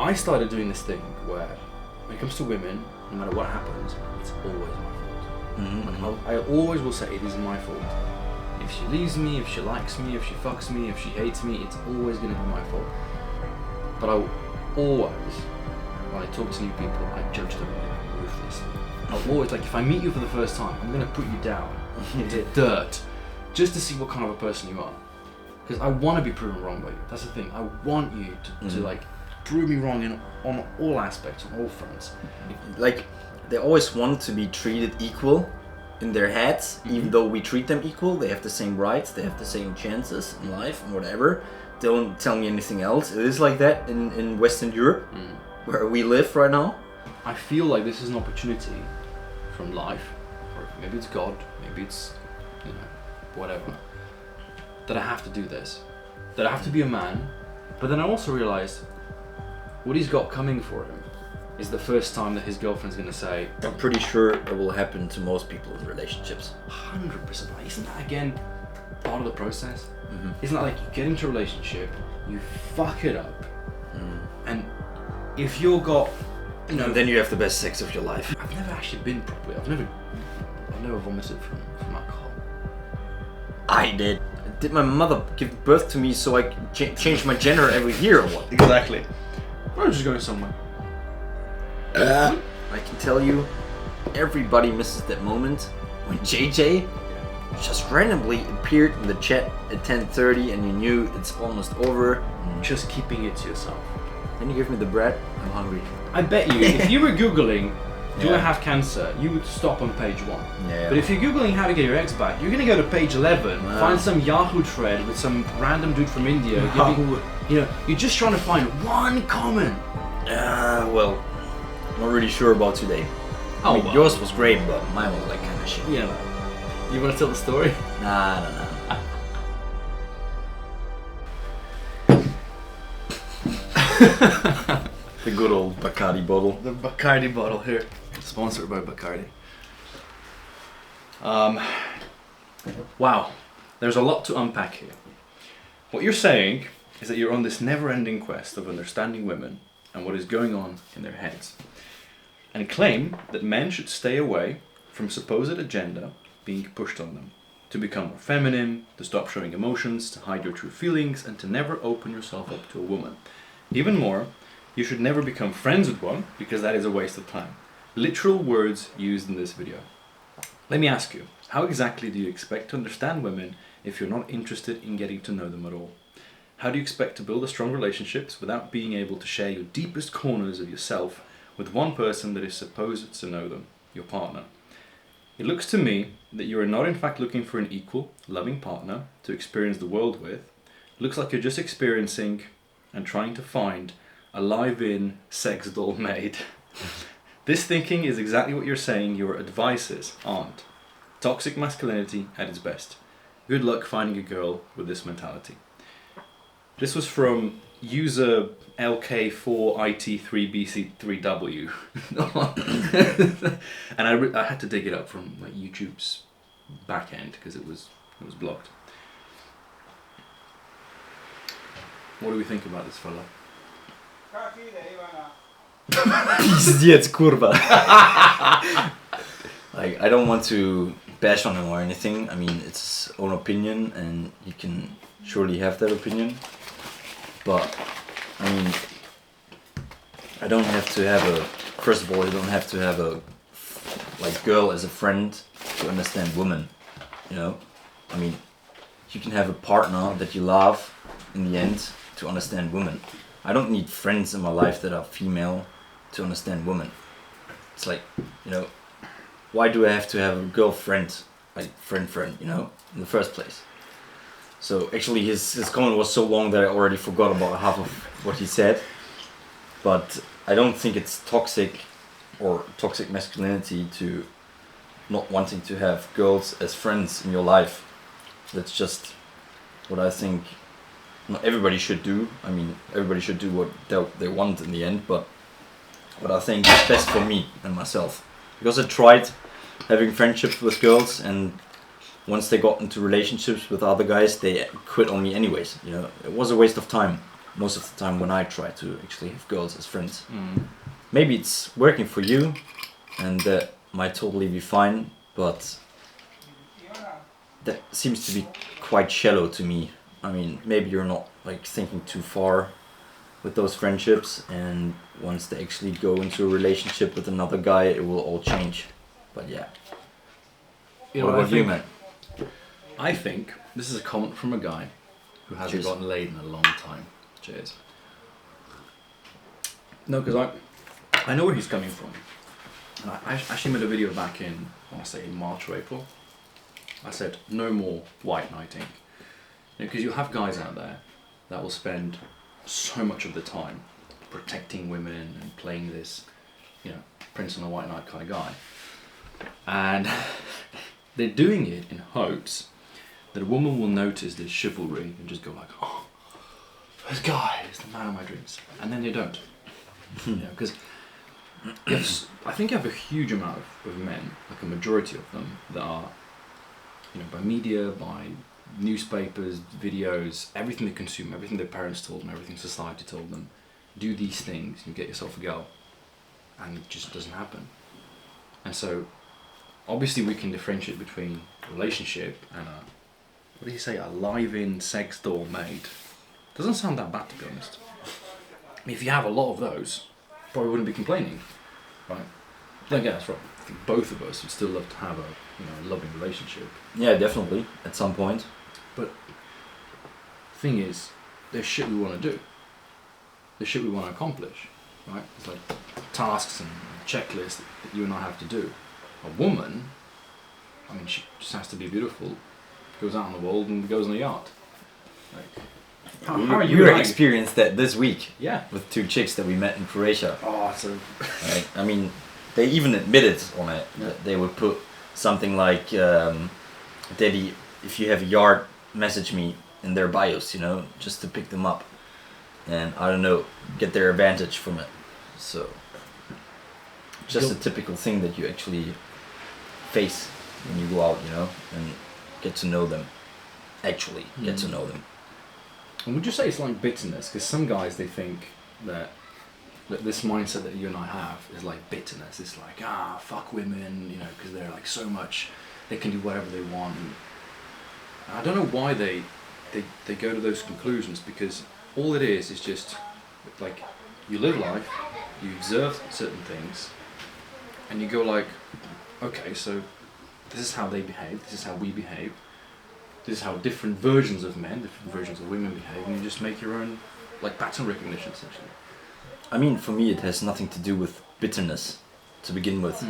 I started doing this thing where, when it comes to women, no matter what happens, it's always my fault. Mm-hmm. Like, I always will say it is my fault. If she leaves me, if she likes me, if she fucks me, if she hates me, it's always going to be my fault. But I always, when I talk to new people, I judge them ruthlessly. I'll always, like, if I meet you for the first time, I'm going to put you down into dirt just to see what kind of a person you are. Because I want to be proven wrong by you. That's the thing. I want you to like, prove me wrong on all aspects, on all fronts. Like, they always want to be treated equal in their heads, even though we treat them equal. They have the same rights, they have the same chances in life and whatever. Don't tell me anything else. It is like that in Western Europe, where we live right now. I feel like this is an opportunity from life, or maybe it's God, maybe it's, you know, whatever, that I have to do this, that I have to be a man. But then I also realized what he's got coming for him is the first time that his girlfriend's gonna say, I'm pretty sure it will happen to most people in relationships. 100%. Like, isn't that again part of the process? Isn't that like you get into a relationship, you fuck it up, and if you've got, you know, And then you have the best sex of your life. I've never actually been properly. I've never vomited from alcohol. I did. Did my mother give birth to me so I could change my gender every year or what? Exactly. I'm just going somewhere. I can tell you, everybody misses that moment when JJ just randomly appeared in the chat at 10:30 and you knew it's almost over. Just keeping it to yourself. Then you give me the bread, I'm hungry. I bet you, if you were Googling, do Yeah. I have cancer, you would stop on page 1. Yeah. But if you're Googling how to get your ex back, you're going to go to page 11, Wow. find some Yahoo thread with some random dude from India. Giving, you know, you're just trying to find one comment. Well, not really sure about today. Oh, I mean, well. yours was great, but mine was like kind of shit. Yeah. You want to tell the story? Nah. The good old Bacardi bottle. The Bacardi bottle here. Sponsored by Bacardi. Wow. There's a lot to unpack here. What you're saying is that you're on this never-ending quest of understanding women and what is going on in their heads, and claim that men should stay away from supposed agenda being pushed on them, to become more feminine, to stop showing emotions, to hide your true feelings, and to never open yourself up to a woman. Even more, you should never become friends with one, because that is a waste of time. Literal words used in this video. Let me ask you, how exactly do you expect to understand women if you're not interested in getting to know them at all? How do you expect to build a strong relationships without being able to share your deepest corners of yourself with one person that is supposed to know them, your partner? It looks to me that you are not in fact looking for an equal, loving partner to experience the world with. It looks like you're just experiencing and trying to find a live-in sex doll maid. This thinking is exactly what you're saying your advices aren't. Toxic masculinity at its best. Good luck finding a girl with this mentality. This was from user LK4IT3BC3W. And I had to dig it up from like YouTube's back end because it was blocked. What do we think about this fella? Pizdiec, kurwa. Like, I don't want to bash on him or anything. I mean, it's his own opinion and you can surely have that opinion. But, I mean, I don't have to have first of all, you don't have to have a, like, girl as a friend to understand women, you know? I mean, you can have a partner that you love in the end to understand women. I don't need friends in my life that are female to understand women. It's like, you know, why do I have to have a girlfriend, like friend, you know, in the first place? So actually his comment was so long that I already forgot about half of what he said. But I don't think it's toxic or toxic masculinity to not wanting to have girls as friends in your life. That's just what I think not everybody should do. I mean, everybody should do what they want in the end, but what I think is best for me and myself. Because I tried having friendships with girls, and once they got into relationships with other guys, they quit on me anyways. You know, it was a waste of time. most of the time when I try to actually have girls as friends. Maybe it's working for you, and that might totally be fine, but that seems to be quite shallow to me. I mean, maybe you're not like thinking too far with those friendships, and once they actually go into a relationship with another guy, it will all change. But yeah. You know, What about you, man? I think this is a comment from a guy who hasn't Cheers. gotten laid in a long time. Cheers. No, because I know where he's coming from. And I actually made a video back in, I want to say March or April. I said, no more white knighting. Because you'll have guys out there that will spend so much of the time protecting women and playing this, you know, Prince on a White Knight kind of guy. And they're doing it in hopes that a woman will notice this chivalry and just go like, oh, this guy is the man of my dreams. And then they don't. You know, because I think you have a huge amount of men, like a majority of them, that are, you know, by media, by newspapers, videos, everything they consume, everything their parents told them, everything society told them, do these things and get yourself a girl, and it just doesn't happen. And so obviously we can differentiate between a relationship and a, what do you say, a live-in sex doll maid. Doesn't sound that bad, to be honest. I mean, if you have a lot of those, probably wouldn't be complaining, right? Don't get us wrong. I think both of us would still love to have a, you know, a loving relationship. Yeah, definitely, at some point. But the thing is, there's shit we want to do. There's shit we want to accomplish, right? It's like tasks and checklists that you and I have to do. A woman, I mean, she just has to be beautiful, goes out in the world and goes on a yacht. Like, how are you? We experienced that this week. Yeah. With 2 chicks that we met in Croatia. Oh, so. Right? I mean, they even admitted on it that they would put something like, "Daddy, if you have a yard, message me," in their bios, you know, just to pick them up, and I don't know, get their advantage from it. So, just a typical thing that you actually face when you go out, you know, and get to know them. Actually, get to know them. And would you say it's like bitterness? Because some guys, they think that this mindset that you and I have is like bitterness. It's like, fuck women, you know, because they're like so much, they can do whatever they want. And I don't know why they go to those conclusions, because all it is just like, you live life, you observe certain things, and you go like, okay, so this is how they behave, this is how we behave, this is how different versions of men, different versions of women behave, and you just make your own, like, pattern recognition, essentially. I mean, for me, it has nothing to do with bitterness to begin with.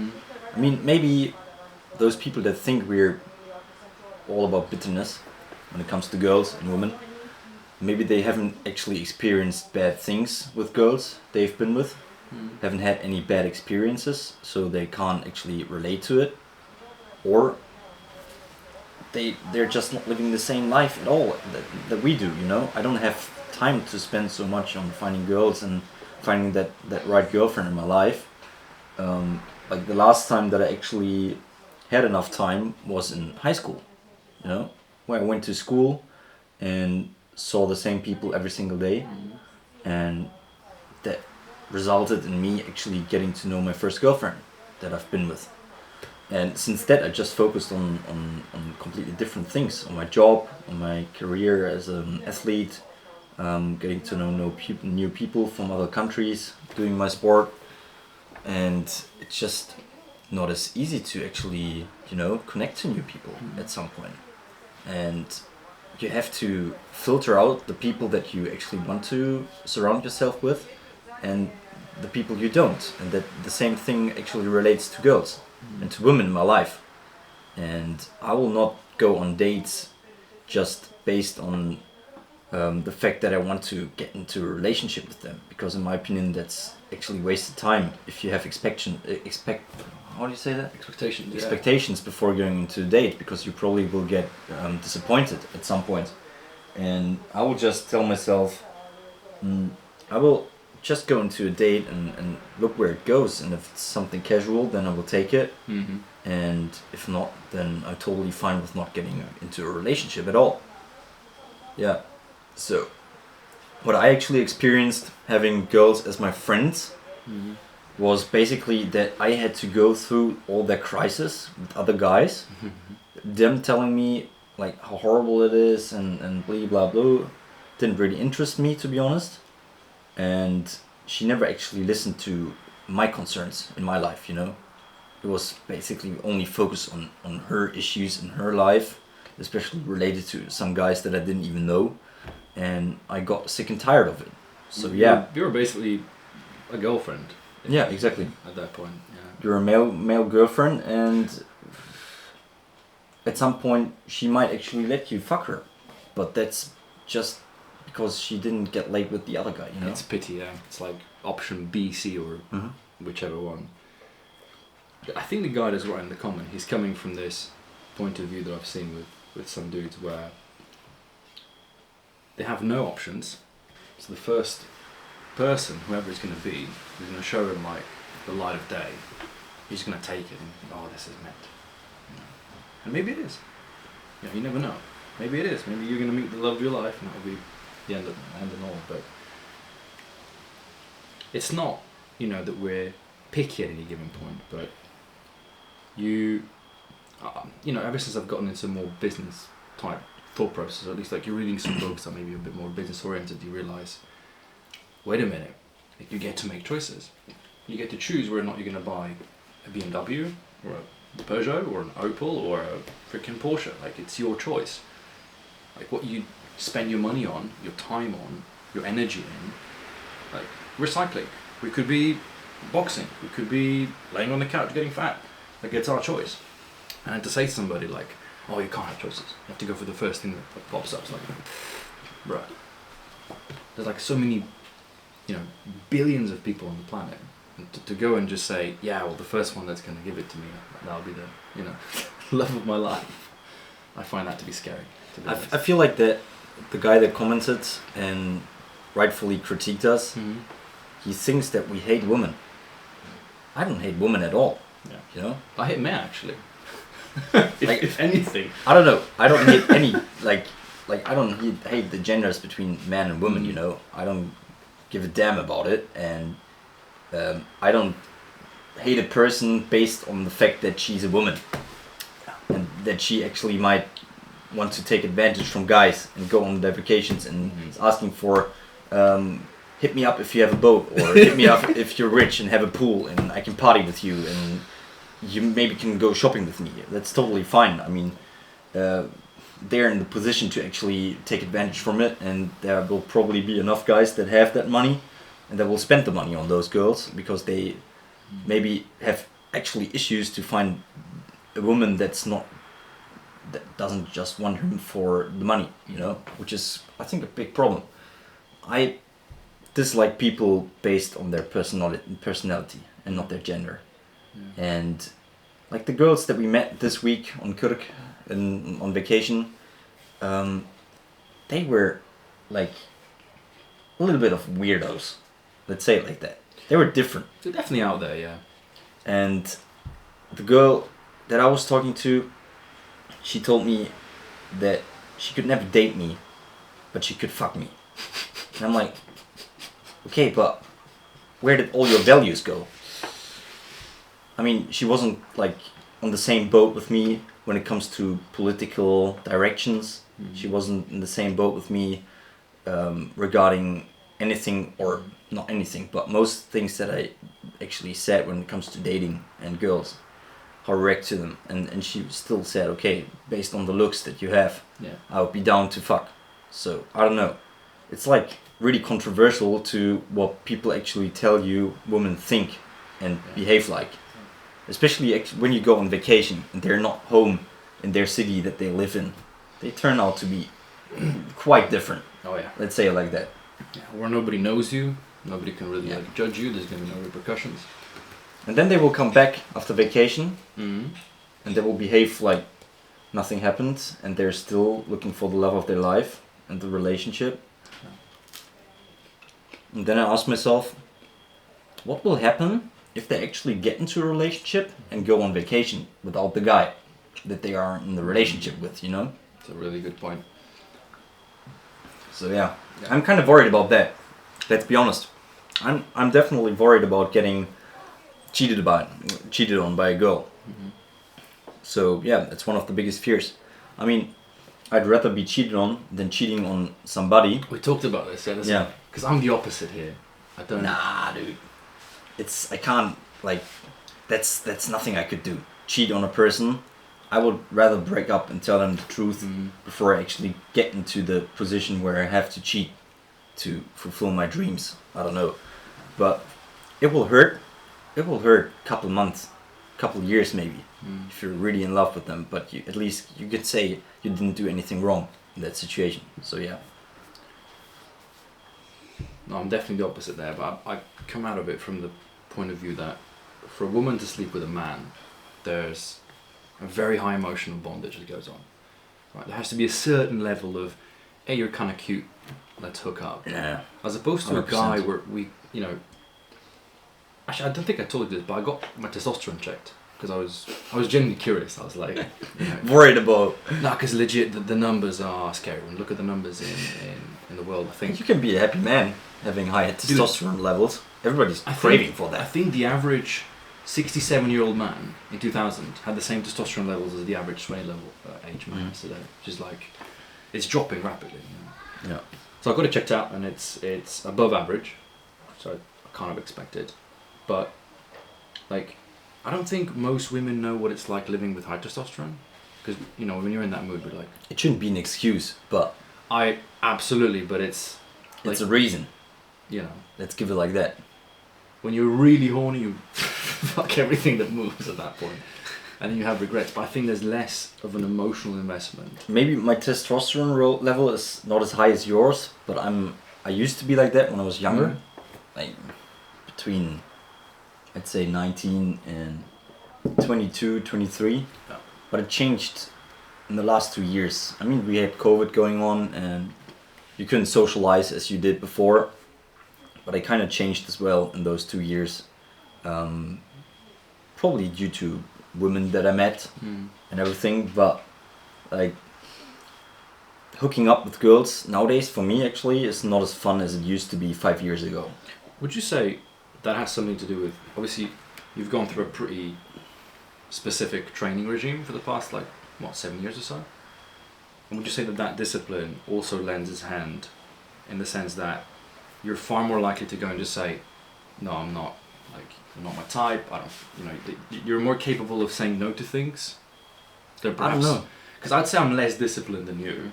I mean, maybe those people that think we're all about bitterness when it comes to girls and women, maybe they haven't actually experienced bad things with girls they've been with, haven't had any bad experiences, so they can't actually relate to it, or they're just not living the same life at all that we do, you know. I don't have time to spend so much on finding girls and finding that right girlfriend in my life. Like the last time that I actually had enough time was in high school, you know, where I went to school and saw the same people every single day, and that resulted in me actually getting to know my first girlfriend that I've been with. And since that, I just focused on completely different things, on my job, on my career as an athlete, getting to know new people from other countries, doing my sport, and it's just not as easy to actually, you know, connect to new people at some point. And you have to filter out the people that you actually want to surround yourself with and the people you don't. And that the same thing actually relates to girls and to women in my life. And I will not go on dates just based on the fact that I want to get into a relationship with them, because in my opinion that's actually wasted time if you have how do you say that? Expectations. Expectations before going into a date, because you probably will get disappointed at some point. And I will just tell myself, I will just go into a date and look where it goes, and if it's something casual, then I will take it. And if not, then I'm totally fine with not getting into a relationship at all. Yeah. So what I actually experienced having girls as my friends was basically that I had to go through all their crises with other guys, them telling me like how horrible it is and blah blah blah. Didn't really interest me, to be honest, and she never actually listened to my concerns in my life, you know. It was basically only focused on her issues in her life, especially related to some guys that I didn't even know, and I got sick and tired of it. So yeah, you were basically a girlfriend. Yeah, exactly. At that point, yeah. You're a male girlfriend, and at some point she might actually let you fuck her, but that's just because she didn't get laid with the other guy, you know. It's pity, yeah. It's like option B, C, or whichever one. I think the guy that's writing the comment, he's coming from this point of view that I've seen with some dudes where they have no options. So the first person, whoever it's going to be, who's going to show him like the light of day, he's going to take it and think, oh, this is meant. You know? And maybe it is. You know, you never know. Maybe it is. Maybe you're going to meet the love of your life and that'll be the end of all. But it's not, you know, that we're picky at any given point, but you know, ever since I've gotten into more business type thought process, or at least like you're reading some books that maybe a bit more business oriented, you realise, wait a minute, like, you get to make choices. You get to choose whether or not you're going to buy a BMW or a Peugeot or an Opel or a freaking Porsche. Like, it's your choice. Like, what you spend your money on, your time on, your energy in, like recycling. We could be boxing. We could be laying on the couch getting fat. Like, it's our choice. And to say to somebody like, oh, you can't have choices. You have to go for the first thing that pops up. It's like, bruh. There's like so many, you know, billions of people on the planet. And to go and just say, yeah, well, the first one that's going to give it to me, that'll be the, you know, love of my life. I find that to be scary. To be I feel like the guy that commented and rightfully critiqued us, he thinks that we hate women. I don't hate women at all. Yeah. You know? I hate men, actually. if anything. I don't know. I don't hate any, like I don't hate the genders between man and women, you know? I don't give a damn about it, and I don't hate a person based on the fact that she's a woman and that she actually might want to take advantage from guys and go on their vacations and is asking for hit me up if you have a boat, or hit me up if you're rich and have a pool and I can party with you and you maybe can go shopping with me. That's totally fine. I mean, they're in the position to actually take advantage from it, and there will probably be enough guys that have that money and that will spend the money on those girls because they maybe have actually issues to find a woman that doesn't just want him for the money, you know, which is, I think, a big problem. I dislike people based on their personality and not their gender. Yeah. And like the girls that we met this week on Kurk and on vacation, they were like a little bit of weirdos. Let's say it like that. They were different. They're definitely out there, yeah. And the girl that I was talking to, she told me that she could never date me, but she could fuck me. And I'm like, okay, but where did all your values go? I mean, she wasn't like on the same boat with me when it comes to political directions. She wasn't in the same boat with me regarding anything, or not anything, but most things that I actually said when it comes to dating and girls. How react to them, and she still said, okay, based on the looks that you have, I would be down to fuck. So I don't know, it's like really controversial to what people actually tell you women think and behave like, especially when you go on vacation and they're not home in their city that they live in. They turn out to be quite different. Oh yeah, let's say it like that. Yeah, where nobody knows you, nobody can really like judge you, there's gonna be no repercussions. And then they will come back after vacation, and they will behave like nothing happened, and they're still looking for the love of their life and the relationship. And then I ask myself, what will happen if they actually get into a relationship and go on vacation without the guy that they are in the relationship with, you know? It's a really good point. So yeah, I'm kind of worried about that. Let's be honest. I'm definitely worried about getting cheated on by a girl. So yeah, it's one of the biggest fears. I mean, I'd rather be cheated on than cheating on somebody. We talked about this, Yeah. Because I'm the opposite here. I don't. Nah, dude. I can't, like, that's nothing I could do. Cheat on a person. I would rather break up and tell them the truth before I actually get into the position where I have to cheat to fulfill my dreams. I don't know. But it will hurt. It will hurt a couple months, couple years maybe, if you're really in love with them. But at least you could say you didn't do anything wrong in that situation. So yeah. No, I'm definitely the opposite there, but I come out of it from the point of view that for a woman to sleep with a man, there's a very high emotional bondage that goes on. Right? There has to be a certain level of, hey, you're kind of cute, let's hook up. Yeah. As opposed to 100%. a guy where we, actually I don't think I told you this, but I got my testosterone checked because I was genuinely curious. I was like, Worried about. nah, because legit the numbers are scary. When you look at the numbers in the world, I think You can be a happy man having high testosterone levels. Everybody's craving for I that. think the average 67-year-old man in 2000 had the same testosterone levels as the average 20 level age man today, which is like, it's dropping rapidly. Yeah. So I got it checked out, and it's above average, so I kind of expected, but like, I don't think most women know what it's like living with high testosterone, because when you're in that mood, you're like, It shouldn't be an excuse, but I absolutely, but it's like, it's a reason. Let's give it like that. when you're really horny, you fuck everything that moves at that point, and then you have regrets. But I think there's less of an emotional investment. Maybe my testosterone level is not as high as yours, but I used to be like that when I was younger, like between, I'd say 19 and 22, 23. Yeah. But it changed in the last 2 years. I mean, we had COVID going on, and you couldn't socialize as you did before. But I kind of changed as well in those 2 years, probably due to women that I met and everything. But like, hooking up with girls nowadays for me actually is not as fun as it used to be 5 years ago. Would you say that has something to do with, obviously, you've gone through a pretty specific training regime for the past 7 years or so? And would you say that discipline also lends its hand in the sense that you're far more likely to go and just say, no, I'm not, you're not my type, I don't, you're more capable of saying no to things? Than perhaps, I don't know. Because I'd say I'm less disciplined than you.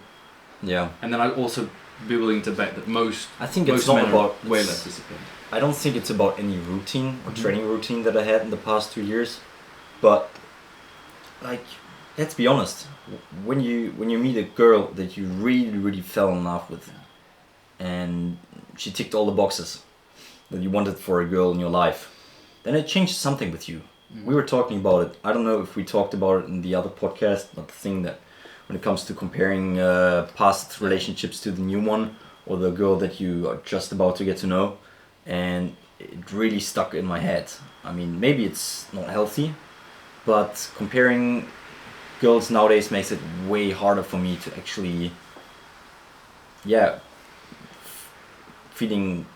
Yeah. And then I'd also be willing to bet that most it's men not are about way less disciplined. I don't think it's about any routine or training routine that I had in the past 2 years, but let's be honest. When you meet a girl that you really really fell in love with, and she ticked all the boxes that you wanted for a girl in your life, then it changed something with you. We were talking about it. I don't know if we talked about it in the other podcast, but the thing that when it comes to comparing past relationships to the new one or the girl that you are just about to get to know, and it really stuck in my head. I mean, maybe it's not healthy, but comparing girls nowadays makes it way harder for me to actually, feeling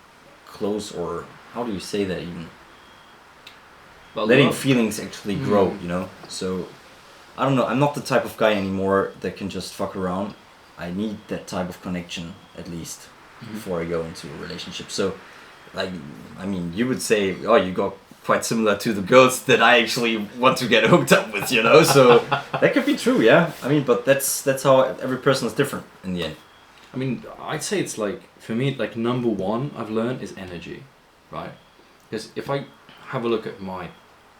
close, or how do you say that even? Well, letting love. feelings actually grow, So, I don't know, I'm not the type of guy anymore that can just fuck around. I need that type of connection, at least, before I go into a relationship. So, you would say, oh, you got quite similar to the girls that I actually want to get hooked up with, So, that could be true, yeah. I mean, but that's how every person is different in the end. I mean, I'd say it's for me, number one I've learned is energy, right? Because if I have a look at my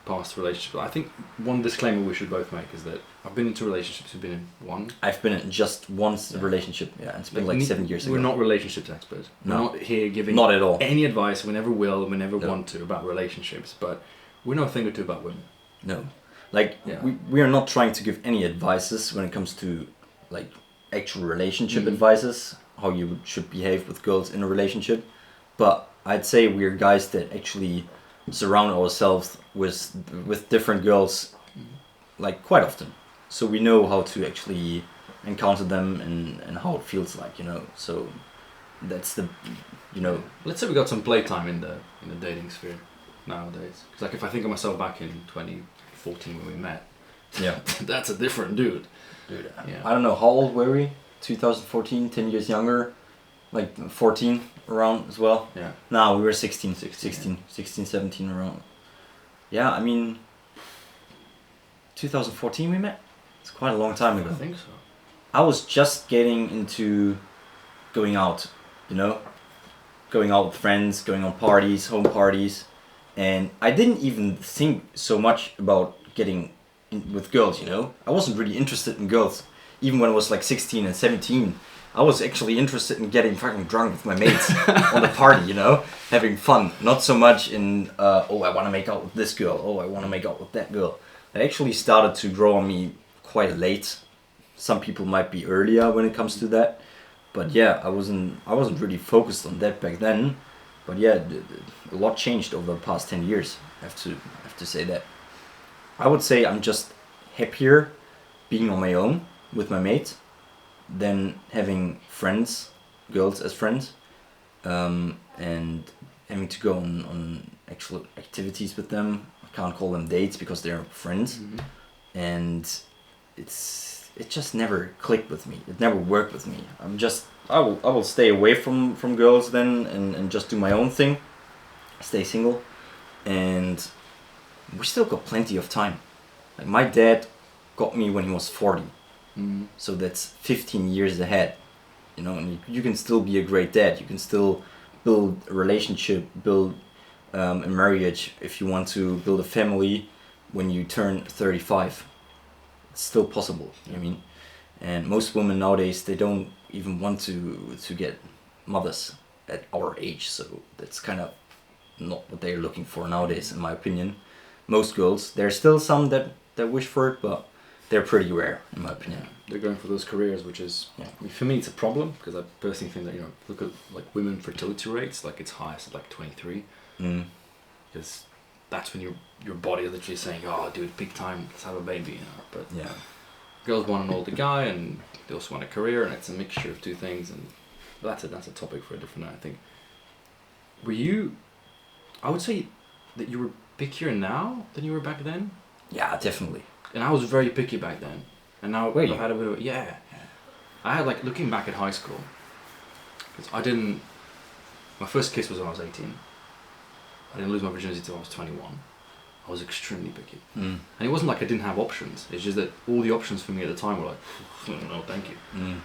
past relationships, I think one disclaimer we should both make is that I've been into relationships, you've been in one. I've been in just once a relationship, and it's been 7 years ago. We're not relationships experts. No. We're not here giving Not at all. any advice, we never will, we never want to, about relationships, but we know a thing or two about women. No. We are not trying to give any advices when it comes to, actual relationship advices, how you should behave with girls in a relationship, but I'd say we're guys that actually surround ourselves with different girls quite often, so we know how to actually encounter them and how it feels like, so that's the, you know. Let's say we got some playtime in the dating sphere nowadays. Because like if I think of myself back in 2014 when we met, Yeah. that's a different dude. Dude, Yeah. I don't know, how old were we? 2014, 10 years younger, like 14 around as well. Yeah. No, we were 16, 17 around. Yeah, I mean, 2014 we met? It's quite a long time ago. I think so. I was just getting into going out, you know? Going out with friends, going on parties, home parties. And I didn't even think so much about getting in with girls, you know? I wasn't really interested in girls. Even when I was like 16 and 17, I was actually interested in getting fucking drunk with my mates on the party, you know? Having fun. Not so much in, oh, I want to make out with this girl. Oh, I want to make out with that girl. It actually started to grow on me quite late. Some people might be earlier when it comes to that. But yeah, I wasn't really focused on that back then. But yeah, a lot changed over the past 10 years. I have to say that. I would say I'm just happier being on my own with my mates than having friends, girls as friends, and having to go on actual activities with them. I can't call them dates because they're friends, and it just never clicked with me. It never worked with me. I will stay away from girls then and just do my own thing, stay single, and we still got plenty of time. Like my dad got me when he was 40. So that's 15 years ahead, you know, and you can still be a great dad. You can still build a relationship, build a marriage if you want to build a family when you turn 35. It's still possible, you know what I mean? And most women nowadays, they don't even want to get mothers at our age, so that's kind of not what they're looking for nowadays, in my opinion. Most girls, there's still some that wish for it, but they're pretty rare, in my opinion. Yeah. They're going for those careers, which is, I mean, for me, it's a problem because I personally think that, you know, look at like women fertility rates, like it's highest at like 23, because that's when your body is literally saying, oh, dude, peak time, let's have a baby, you know. But Yeah, girls want an older guy, and they also want a career, and it's a mixture of two things, and that's a topic for a different night, I think. I would say that you were pickier now than you were back then. yeah, definitely. And I was very picky back then. And now Were you? I've had a bit of, yeah. I had like, looking back at high school, because my first kiss was when I was 18. I didn't lose my virginity until I was 21. I was extremely picky. And it wasn't like I didn't have options. It's just that all the options for me at the time were like, no, thank you. You know?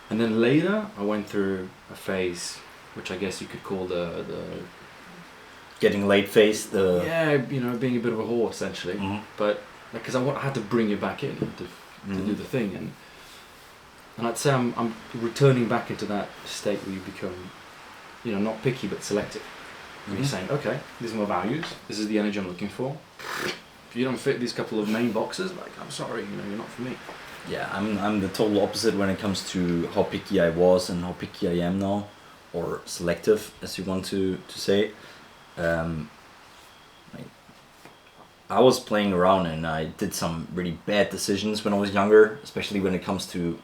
And then later, I went through a phase, which I guess you could call the Getting late phase, yeah, you know, being a bit of a whore essentially. But because I had to bring you back in to do the thing, and I'd say I'm returning back into that state where you become, you know, not picky but selective. You're saying, okay, these are my values, this is the energy I'm looking for. If you don't fit these couple of main boxes, like, I'm sorry, you know, you're not for me. Yeah, I'm the total opposite when it comes to how picky I was and how picky I am now, or selective, as you want to say. I was playing around and I did some really bad decisions when I was younger, especially when it comes to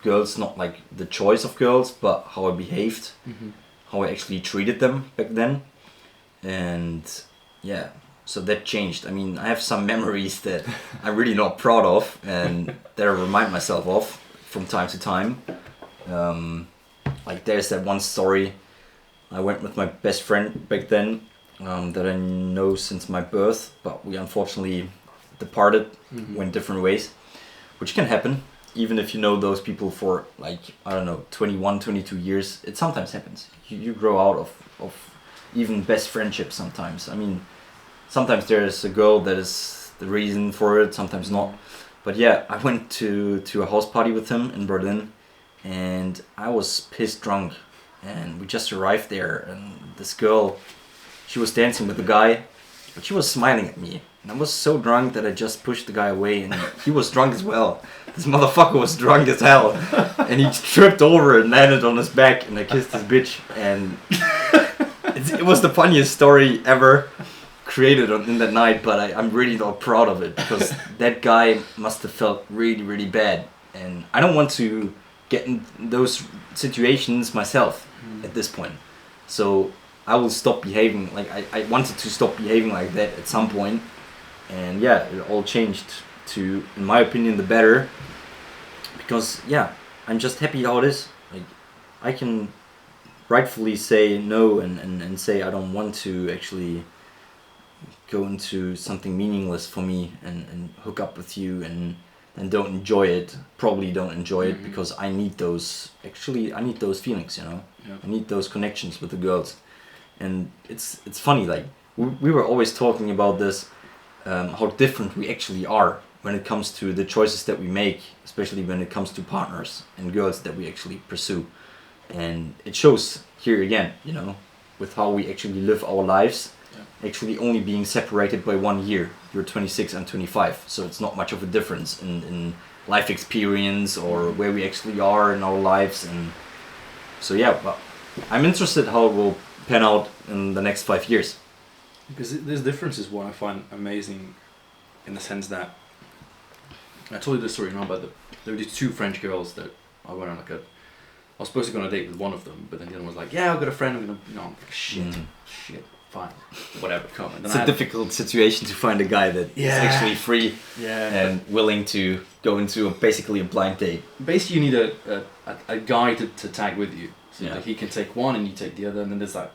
girls, not like the choice of girls, but how I behaved, how I actually treated them back then. And yeah, so that changed. I mean, I have some memories that I'm really not proud of and that I remind myself of from time to time. Like there's that one story. I went with my best friend back then, that I know since my birth, but we unfortunately departed, went different ways, which can happen, even if you know those people for like, I don't know, 21, 22 years, it sometimes happens. You grow out of even best friendships sometimes. I mean, sometimes there's a girl that is the reason for it, sometimes not. But yeah, I went to a house party with him in Berlin, and I was pissed drunk. And we just arrived there, and this girl, she was dancing with the guy, but she was smiling at me. And I was so drunk that I just pushed the guy away, and he was drunk as well. This motherfucker was drunk as hell. And he tripped over and landed on his back, and I kissed his bitch. And it was the funniest story ever created in that night, but I'm really not proud of it, because that guy must have felt really, really bad. And I don't want to get in those situations myself at this point. So I will stop behaving like I wanted to stop behaving like that at some point, and yeah, it all changed to, in my opinion, the better. Because yeah, I'm just happy how it is. Like I can rightfully say no and say I don't want to actually go into something meaningless for me and hook up with you and don't enjoy it. Probably don't enjoy it because I need those. Actually, I need those feelings. You know, I need those connections with the girls. And it's funny. Like we were always talking about this, how different we actually are when it comes to the choices that we make, especially when it comes to partners and girls that we actually pursue. And it shows here again, you know, with how we actually live our lives, actually only being separated by 1 year. You're 26 and 25, so it's not much of a difference in life experience or where we actually are in our lives. And so yeah, but I'm interested how it will pan out in the next 5 years. Because this difference is what I find amazing, in the sense that I told you the story now about there were these 2 French girls that I went on I was supposed to go on a date with one of them, but then the other one was like, yeah, I've got a friend, I'm gonna, I'm like, shit, fine, whatever, come. And then it's a difficult situation to find a guy that is actually free and willing to go into basically a blind date. Basically, you need a guy to tag with you, so that he can take one and you take the other, and then there's that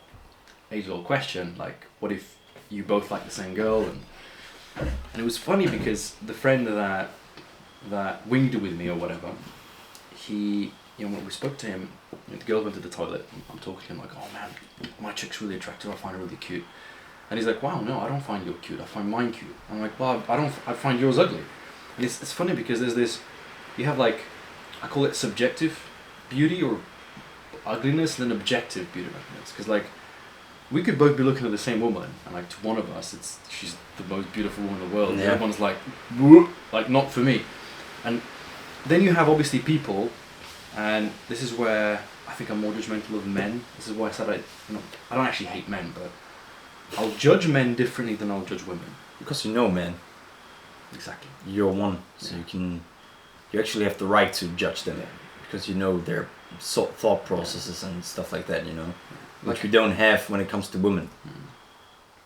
age-old question, like, what if you both like the same girl? And it was funny because the friend that winged with me or whatever, he, you know, when we spoke to him, the girl went to the toilet, and I'm talking to him like, oh man, my chick's really attractive, I find her really cute. And he's like, wow, no, I don't find you cute, I find mine cute. I'm like, well, I find yours ugly. And it's funny because there's this, you have like, I call it subjective beauty or ugliness, and then objective beauty and ugliness. Because like, we could both be looking at the same woman, and like to one of us, she's the most beautiful woman in the world. The other one's like, whoop, like not for me. And then you have obviously people, and this is where I think I'm more judgmental of men. This is why I said I don't actually hate men, but I'll judge men differently than I'll judge women. Because you know, man. Exactly. You're one, so you actually have the right to judge them, because you know their thought processes and stuff like that, you know, which we don't have when it comes to women.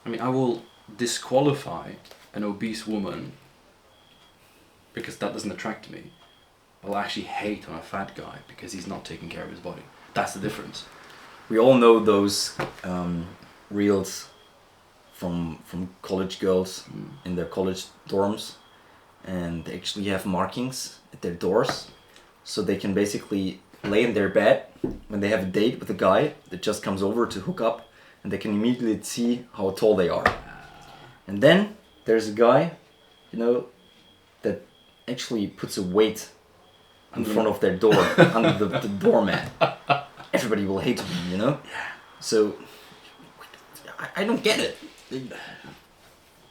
I mean, I will disqualify an obese woman because that doesn't attract me. I'll actually hate on a fat guy because he's not taking care of his body. That's the difference. We all know those reels from college girls in their college dorms, and they actually have markings at their doors, so they can basically lay in their bed when they have a date with a guy that just comes over to hook up, and they can immediately see how tall they are. And then there's a guy, you know, that actually puts a weight in front of their door, under the doormat. Everybody will hate him, you know? So, I don't get it.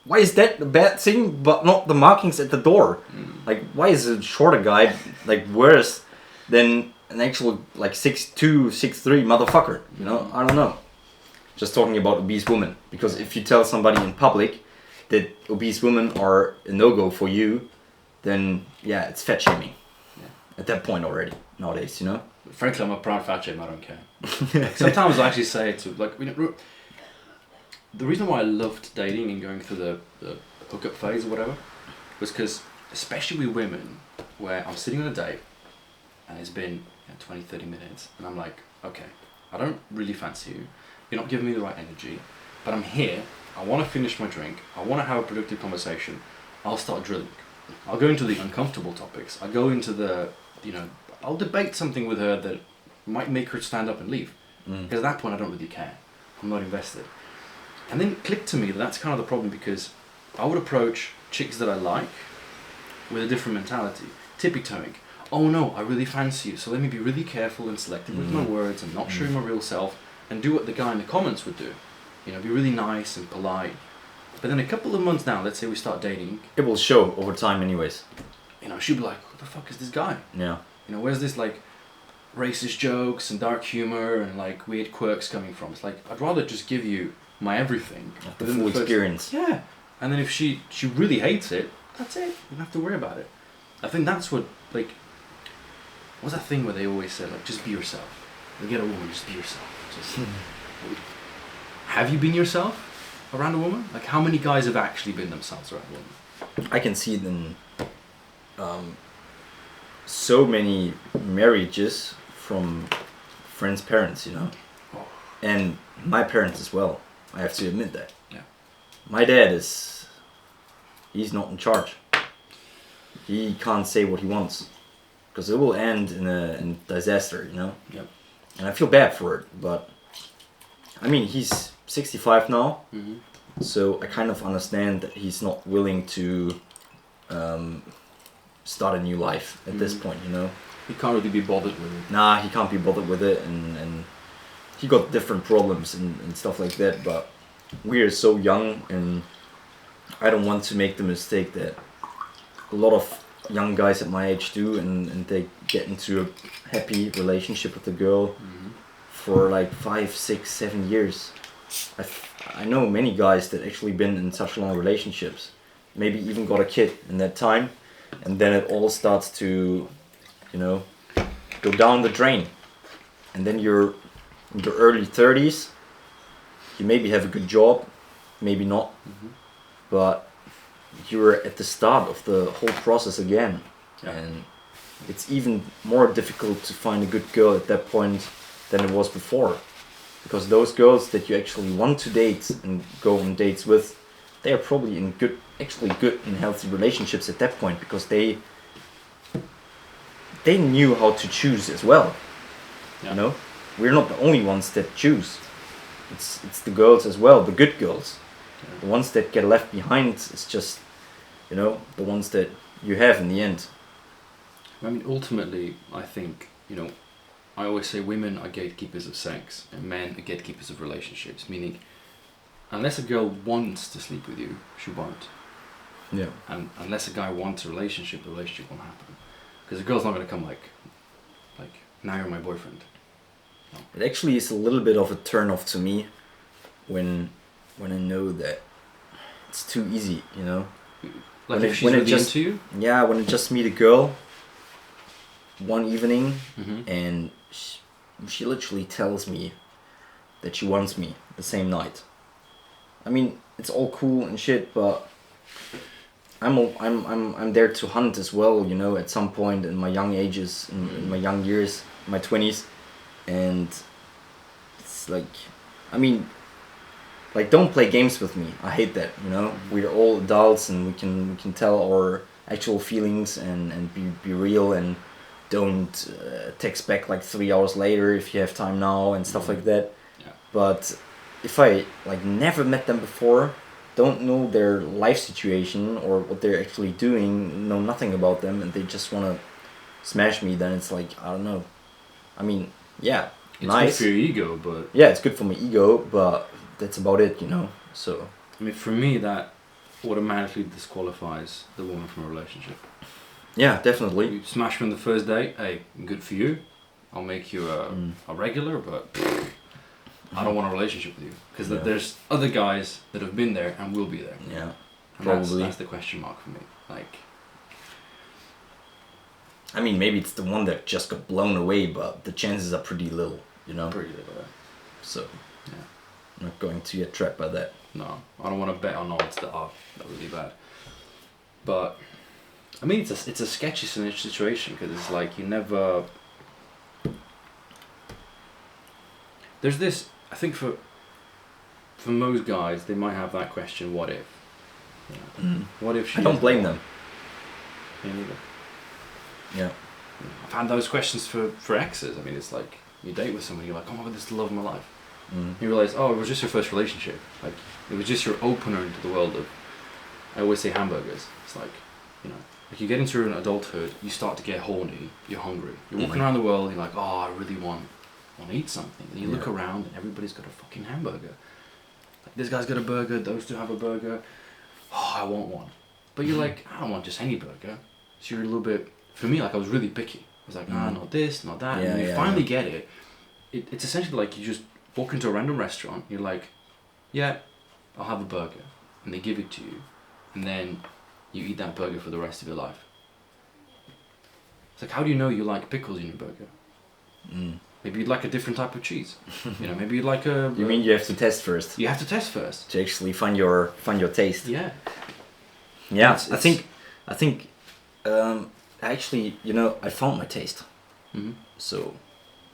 Why is that a bad thing, but not the markings at the door? Like, why is a shorter guy, like, worse than an actual, like, 6'2", 6'3" motherfucker, you know? I don't know. Just talking about obese women. Because if you tell somebody in public that obese women are a no-go for you, then, yeah, it's fat shaming. At that point already, nowadays, you know? Frankly, I'm a proud fat shame, I don't care. Sometimes I actually say it to, like, the reason why I loved dating and going through the hookup phase or whatever was because, especially with women, where I'm sitting on a date and it's been 20, 30 minutes, and I'm like, okay, I don't really fancy you, you're not giving me the right energy, but I'm here, I want to finish my drink, I want to have a productive conversation, I'll start drilling. I'll go into the uncomfortable topics, I'll go into the, I'll debate something with her that might make her stand up and leave. Because at that point I don't really care. I'm not invested. And then it clicked to me that that's kind of the problem, because I would approach chicks that I like with a different mentality. Tippy-toeing. Oh no, I really fancy you, so let me be really careful and selective with my words and not showing my real self, and do what the guy in the comments would do. Be really nice and polite. But then a couple of months down, let's say we start dating. It will show over time anyways. She'll be like, what the fuck is this guy? Yeah. Where's this like racist jokes and dark humor and like weird quirks coming from? It's like, I'd rather just give you my everything. The full experience. Yeah. And then if she really hates it, that's it. You don't have to worry about it. I think that's what, like, what's that thing where they always say like, just be yourself. You get a woman, just be yourself. Just have you been yourself around a woman? Like, how many guys have actually been themselves around a woman? I can see it in so many marriages from friends' parents, you know, and my parents as well. I have to admit that. Yeah. My dad he's not in charge. He can't say what he wants, because it will end in a disaster, you know. Yeah. And I feel bad for it, but I mean, he's 65 now, so I kind of understand that he's not willing to start a new life at this point, you know. He can't really be bothered with it. Nah, he can't be bothered with it, and he got different problems and stuff like that, but we are so young, and I don't want to make the mistake that a lot of young guys at my age do, and they get into a happy relationship with a girl for like 5, 6, 7 years. I know many guys that actually been in such long relationships, maybe even got a kid in that time, and then it all starts to, you know, go down the drain. And then you're in your early 30s, you maybe have a good job, maybe not, but you're at the start of the whole process again. Yeah. And it's even more difficult to find a good girl at that point than it was before, because those girls that you actually want to date and go on dates with, they are probably in good and healthy relationships at that point, because they knew how to choose as well. Yeah. You know, we're not the only ones that choose. It's the girls as well, the good girls. Yeah. The ones that get left behind is just, you know, the ones that you have in the end. I mean, ultimately, I think, you know, I always say women are gatekeepers of sex and men are gatekeepers of relationships, meaning unless a girl wants to sleep with you, she won't. Yeah. And unless a guy wants a relationship, the relationship won't happen. Because a girl's not going to come like, now you're my boyfriend. No. It actually is a little bit of a turn off to me when I know that it's too easy, you know. Like if she's really into you? Yeah, when I just meet a girl one evening and she literally tells me that she wants me the same night. I mean, it's all cool and shit, but I'm there to hunt as well, you know, at some point in my young ages, in my young years, my 20s, and it's like, I mean, like, don't play games with me. I hate that, you know. We're all adults and we can tell our actual feelings and be real, and don't text back like 3 hours later if you have time now and stuff like that. Yeah. But if I like never met them before, don't know their life situation or what they're actually doing, know nothing about them, and they just want to smash me, then it's like, I don't know. I mean, yeah, it's nice. good for your ego, but... Yeah, it's good for my ego, but that's about it, you know, so... I mean, for me, that automatically disqualifies the woman from a relationship. Yeah, definitely. You smash me on the first date, hey, good for you. I'll make you a regular, but I don't want a relationship with you. Because there's other guys that have been there and will be there. Yeah, and probably. That's the question mark for me. Like, I mean, maybe it's the one that just got blown away, but the chances are pretty little, you know? pretty little. So, Yeah. I'm not going to get trapped by that. No, I don't want to bet on odds that are really bad. But I mean, it's a sketchy situation, because it's like you never. There's this. I think for most guys, they might have that question: what if? You know, what if she? I don't blame them. Me neither. Yeah. I've had those questions for exes. I mean, it's like you date with someone, you're like, oh my god, this is the love of my life. You realise, oh, it was just your first relationship. Like, it was just your opener into the world of, I always say hamburgers. It's like, you know, like you get into an adulthood, you start to get horny, you're hungry. You're walking around the world, you're like, oh, I really want to eat something. And you look around and everybody's got a fucking hamburger. Like, this guy's got a burger, those two have a burger. Oh, I want one. But you're like, I don't want just any burger. So you're a little bit, for me, like, I was really picky. I was like, not this, not that. Yeah, and when you finally get it, it's essentially like you just walk into a random restaurant, you're like, yeah, I'll have a burger. And they give it to you. And then you eat that burger for the rest of your life. It's like, how do you know you like pickles in your burger? Mm. Maybe you'd like a different type of cheese. You know, maybe you'd like a... You mean you have to test first? You have to test first. To actually find your taste. Yeah. Yeah, I think actually, you know, I found my taste. Mm-hmm. So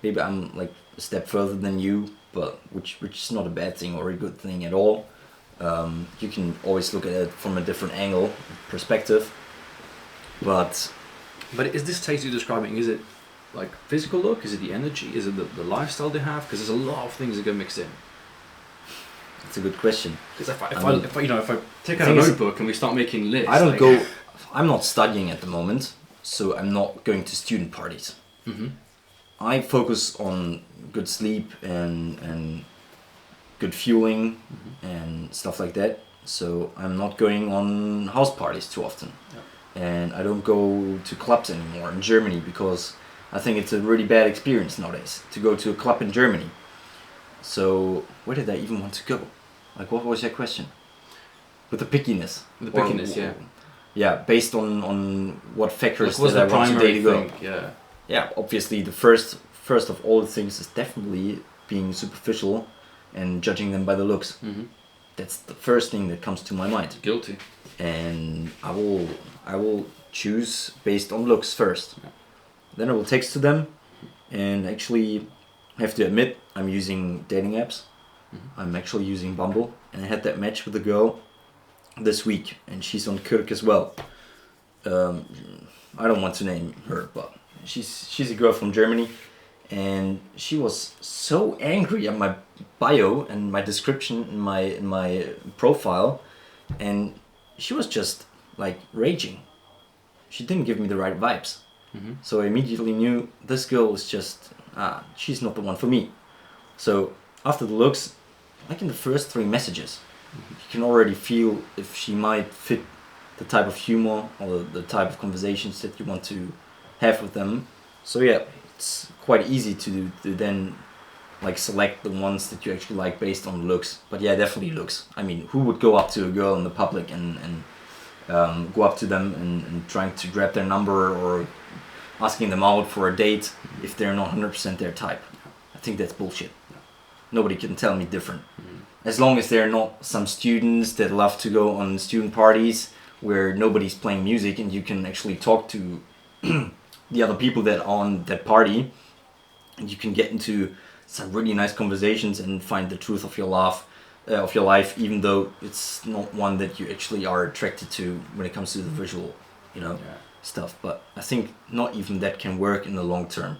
maybe I'm like a step further than you, but which is not a bad thing or a good thing at all. You can always look at it from a different angle, perspective. But is this taste you're describing, is it like physical look? Is it the energy? Is it the lifestyle they have? Because there's a lot of things that get mixed in. it's a good question. Because if I take out a notebook and we start making lists, I don't go. I'm not studying at the moment, so I'm not going to student parties. Mm-hmm. I focus on good sleep and good fueling and stuff like that. So I'm not going on house parties too often. Yeah. And I don't go to clubs anymore in Germany because I think it's a really bad experience nowadays to go to a club in Germany. So where did I even want to go? Like, what was your question? With the pickiness. With the pickiness, yeah. Yeah, based on what factors like, that I want today to go. Yeah. Yeah, obviously the first of all the things is definitely being superficial and judging them by the looks. Mm-hmm. That's the first thing that comes to my mind. Guilty. And I will choose based on looks first. Yeah. Then I will text to them, and actually I have to admit I'm using dating apps. Mm-hmm. I'm actually using Bumble, and I had that match with a girl this week, and she's on Kirk as well. I don't want to name her, but she's a girl from Germany, and she was so angry at my bio and my description in my profile, and she was just like raging. She didn't give me the right vibes. Mm-hmm. So I immediately knew this girl is just she's not the one for me. So after the looks, like in the first 3 messages, you can already feel if she might fit the type of humor or the type of conversations that you want to have with them. So yeah, it's quite easy to then like select the ones that you actually like based on looks. But yeah, definitely looks. I mean, who would go up to a girl in the public and go up to them and trying to grab their number or asking them out for a date if they're not 100% their type? I think that's bullshit. Nobody can tell me different. As long as they're not some students that love to go on student parties where nobody's playing music and you can actually talk to the other people that are on that party, and you can get into some really nice conversations and find the truth of your life, even though it's not one that you actually are attracted to when it comes to the visual, stuff. But I think not even that can work in the long term,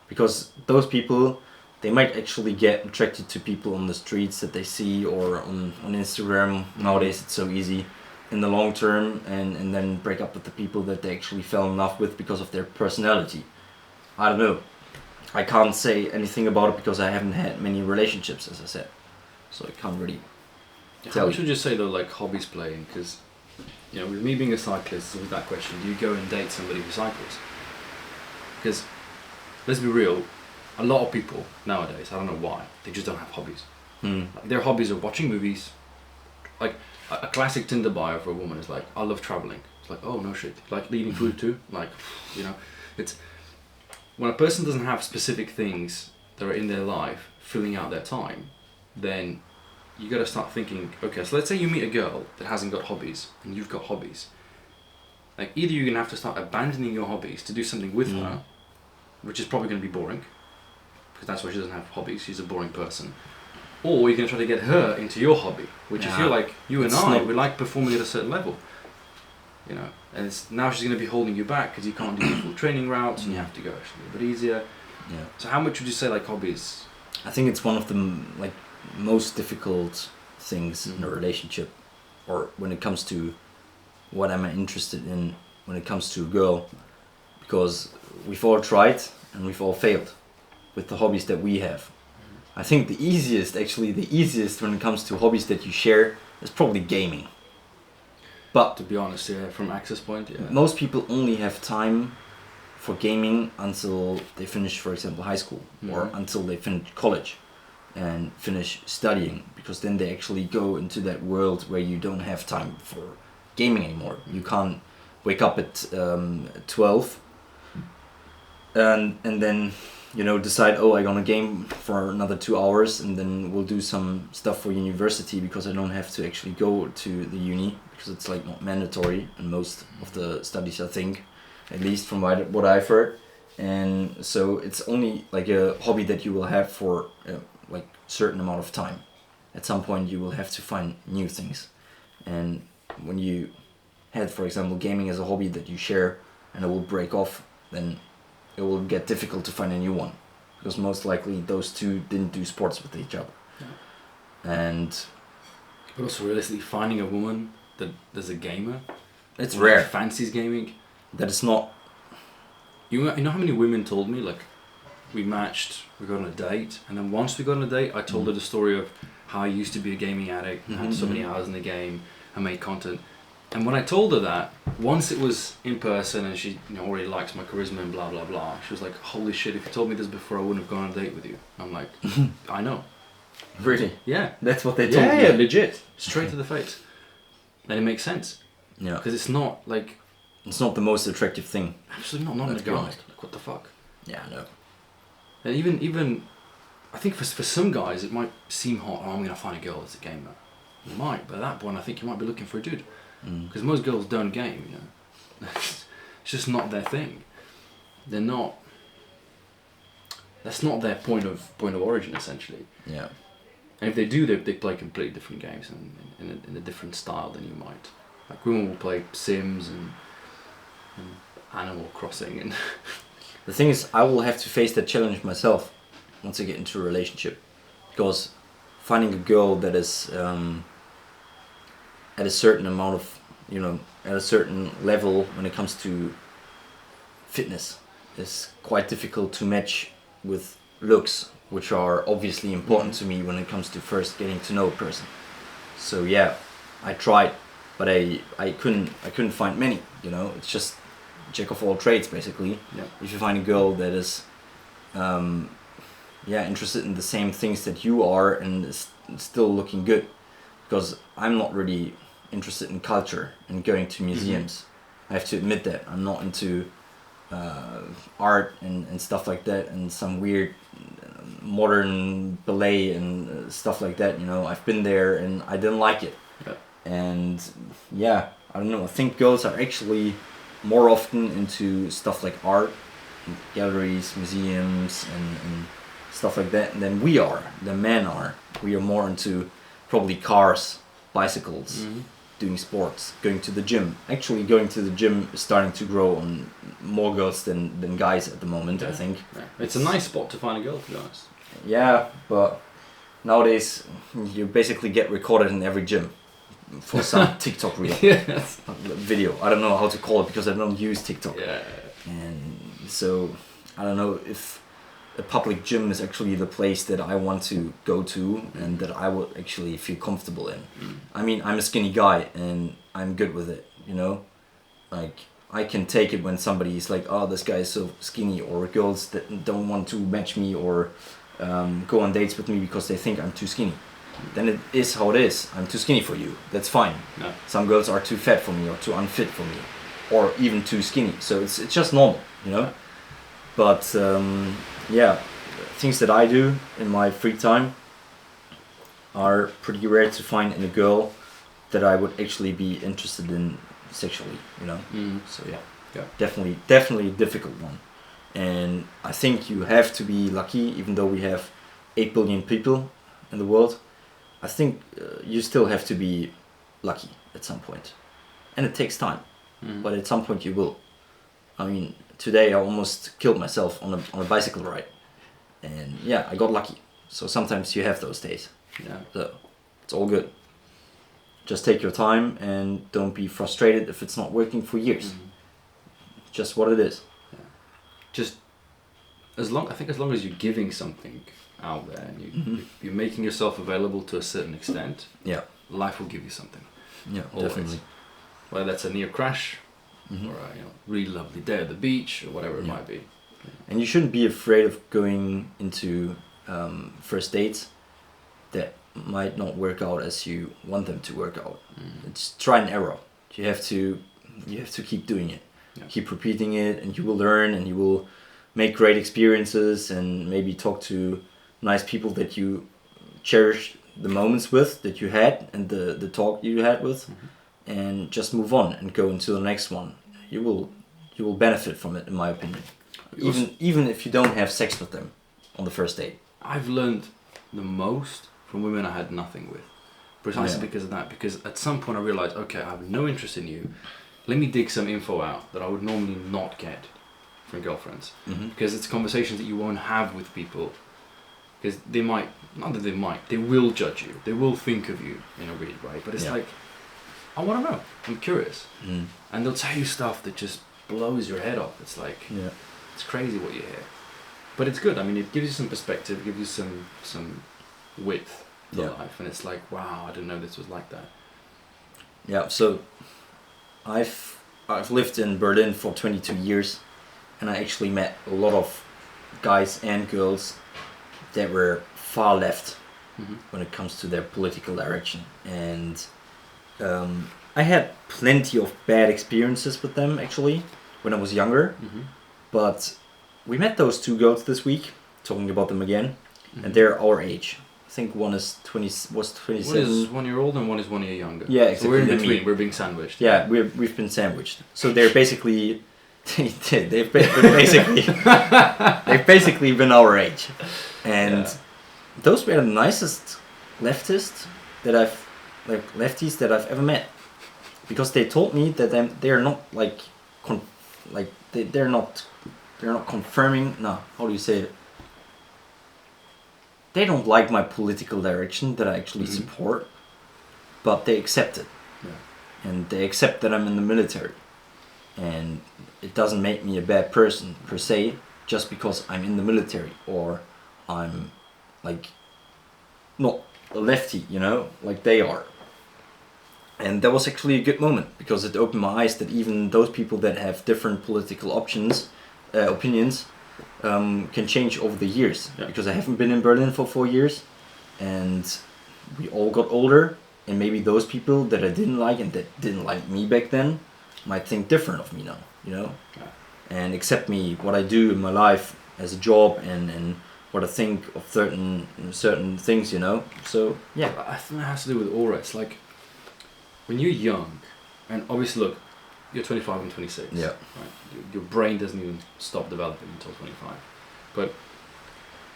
because those people, they might actually get attracted to people on the streets that they see or on Instagram. Nowadays it's so easy in the long term, and then break up with the people that they actually fell in love with because of their personality. I don't know. I can't say anything about it because I haven't had many relationships, as I said. So I can't really tell How you. should you say though, like hobbies playing? Because, with me being a cyclist, with that question, do you go and date somebody who cycles? Because, let's be real, a lot of people nowadays, I don't know why, they just don't have hobbies. Like, their hobbies are watching movies. Like a classic Tinder bio for a woman is like, I love traveling. It's like, oh no shit. Like eating food too. Like, it's when a person doesn't have specific things that are in their life filling out their time, then you got to start thinking, okay, so let's say you meet a girl that hasn't got hobbies and you've got hobbies. Like, either you're going to have to start abandoning your hobbies to do something with her, which is probably going to be boring, because that's why she doesn't have hobbies, she's a boring person. Or you're going to try to get her into your hobby, which I feel like you and I, we like performing at a certain level. And now she's going to be holding you back because you can't do the full training routes and you have to go actually a bit easier. Yeah. So how much would you say like hobbies? I think it's one of the most difficult things in a relationship, or when it comes to what am I interested in when it comes to a girl, because we've all tried and we've all failed with the hobbies that we have. I think the easiest when it comes to hobbies that you share is probably gaming. But to be honest, from access point, most people only have time for gaming until they finish, for example, high school, or until they finish college and finish studying, because then they actually go into that world where you don't have time for gaming anymore. You can't wake up at 12 and then decide, oh, I'm gonna game for another 2 hours, and then we'll do some stuff for university because I don't have to actually go to the uni because it's like not mandatory in most of the studies, I think, at least from what I've heard. And so it's only like a hobby that you will have for like certain amount of time. At some point you will have to find new things, and when you had, for example, gaming as a hobby that you share and it will break off, then it will get difficult to find a new one, because most likely those two didn't do sports with each other. And but also realistically, finding a woman that is a gamer, it's rare. Fancies gaming. That is not. You know how many women told me, like, we matched, we got on a date, and then once we got on a date, I told her the story of how I used to be a gaming addict, had so many hours in the game, I made content. And when I told her that, once it was in person and she already likes my charisma and blah blah blah, she was like, holy shit, if you told me this before I wouldn't have gone on a date with you. I'm like, I know. Really? Yeah. That's what they told you? Yeah, legit. Straight to the face. And it makes sense. Yeah. Because it's not like... It's not the most attractive thing. Absolutely not in a guy. Like, what the fuck? Yeah, no. And even I think for some guys it might seem hot, oh, I'm going to find a girl that's a gamer. You might, but at that point I think you might be looking for a dude. Because most girls don't game, It's just not their thing. They're not... That's not their point of origin, essentially. Yeah. And if they do, they play completely different games and in a different style than you might. Like women will play Sims and Animal Crossing and... The thing is, I will have to face that challenge myself once I get into a relationship, because finding a girl that is at a certain amount of, at a certain level when it comes to fitness is quite difficult to match with looks, which are obviously important to me when it comes to first getting to know a person. So yeah, I tried, but I couldn't find many. It's just jack of all trades basically. Yeah. If you find a girl that is interested in the same things that you are and is still looking good, because I'm not really interested in culture and going to museums. I have to admit that I'm not into art and stuff like that, and some weird modern ballet and stuff like that. I've been there and I didn't like it. Yeah. And yeah, I don't know, I think girls are actually more often into stuff like art, galleries, museums, and stuff like that than we are, than men are. We are more into probably cars, bicycles, doing sports, going to the gym. Actually, going to the gym is starting to grow on more girls than guys at the moment, I think. Yeah. It's a nice spot to find a girl, to be honest. Yeah, but nowadays you basically get recorded in every gym for some TikTok reel. Yes. Video. I don't know how to call it because I don't use TikTok. Yeah. And so I don't know if a public gym is actually the place that I want to go to and that I would actually feel comfortable in. I mean, I'm a skinny guy and I'm good with it, Like, I can take it when somebody is like, oh, this guy is so skinny, or girls that don't want to match me or go on dates with me because they think I'm too skinny. Then it is how it is. I'm too skinny for you. That's fine. No. Some girls are too fat for me or too unfit for me, or even too skinny. So it's just normal, But things that I do in my free time are pretty rare to find in a girl that I would actually be interested in sexually, So yeah, definitely a difficult one. And I think you have to be lucky, even though we have 8 billion people in the world. I think you still have to be lucky at some point, and it takes time, but at some point you will. I mean, today I almost killed myself on a bicycle ride, and yeah, I got lucky. So sometimes you have those days. Yeah. So it's all good. Just take your time and don't be frustrated if it's not working for years. Just what it is. Yeah. Just as long as you're giving something out there and you're making yourself available to a certain extent, life will give you something. Yeah, always. definitely. Whether that's a near crash or a really lovely day at the beach or whatever it might be. And you shouldn't be afraid of going into first dates that might not work out as you want them to work out. It's try and error. You have to keep doing it. Keep repeating it, and you will learn, and you will make great experiences and maybe talk to nice people that you cherish the moments with that you had and the talk you had with, and just move on and go into the next one. You will benefit from it, in my opinion. Even if you don't have sex with them on the first date. I've learned the most from women I had nothing with, precisely because of that. Because at some point I realized, okay, I have no interest in you. Let me dig some info out that I would normally not get from girlfriends, because it's conversations that you won't have with people, because they might, not that they might, they will judge you, they will think of you in a weird way, but it's like, I want to know, I'm curious, and they'll tell you stuff that just blows your head off. It's like, it's crazy what you hear, but it's good. I mean, it gives you some perspective, it gives you some width to life, and it's like, wow, I didn't know this was like that. Yeah, so I've lived in Berlin for 22 years, and I actually met a lot of guys and girls that were far left when it comes to their political direction, and I had plenty of bad experiences with them actually when I was younger, but we met those two girls this week, talking about them again, and they're our age. I think one is 27. One is 1 year old and one is 1 year younger. Yeah, exactly. So we're in between. We're being sandwiched. Yeah, we've been sandwiched. So they're basically they've basically been our age, and those were the nicest leftists that I've ever met, because they told me that they're not they're not confirming. No, how do you say it? They don't like my political direction that I actually support, but they accept it. Yeah. And they accept that I'm in the military. And it doesn't make me a bad person per se, just because I'm in the military, or I'm like not a lefty, you know, like they are. And that was actually a good moment, because it opened my eyes that even those people that have different political opinions can change over the years, because I haven't been in Berlin for 4 years, and we all got older, and maybe those people that I didn't like and that didn't like me back then might think different of me now, you know, and accept me, what I do in my life as a job, and what I think of certain things, you know. So yeah, I think that has to do with aura. It's like when you're young, and obviously look, you're 25 and 26. Yeah. Right? Your brain doesn't even stop developing until 25. But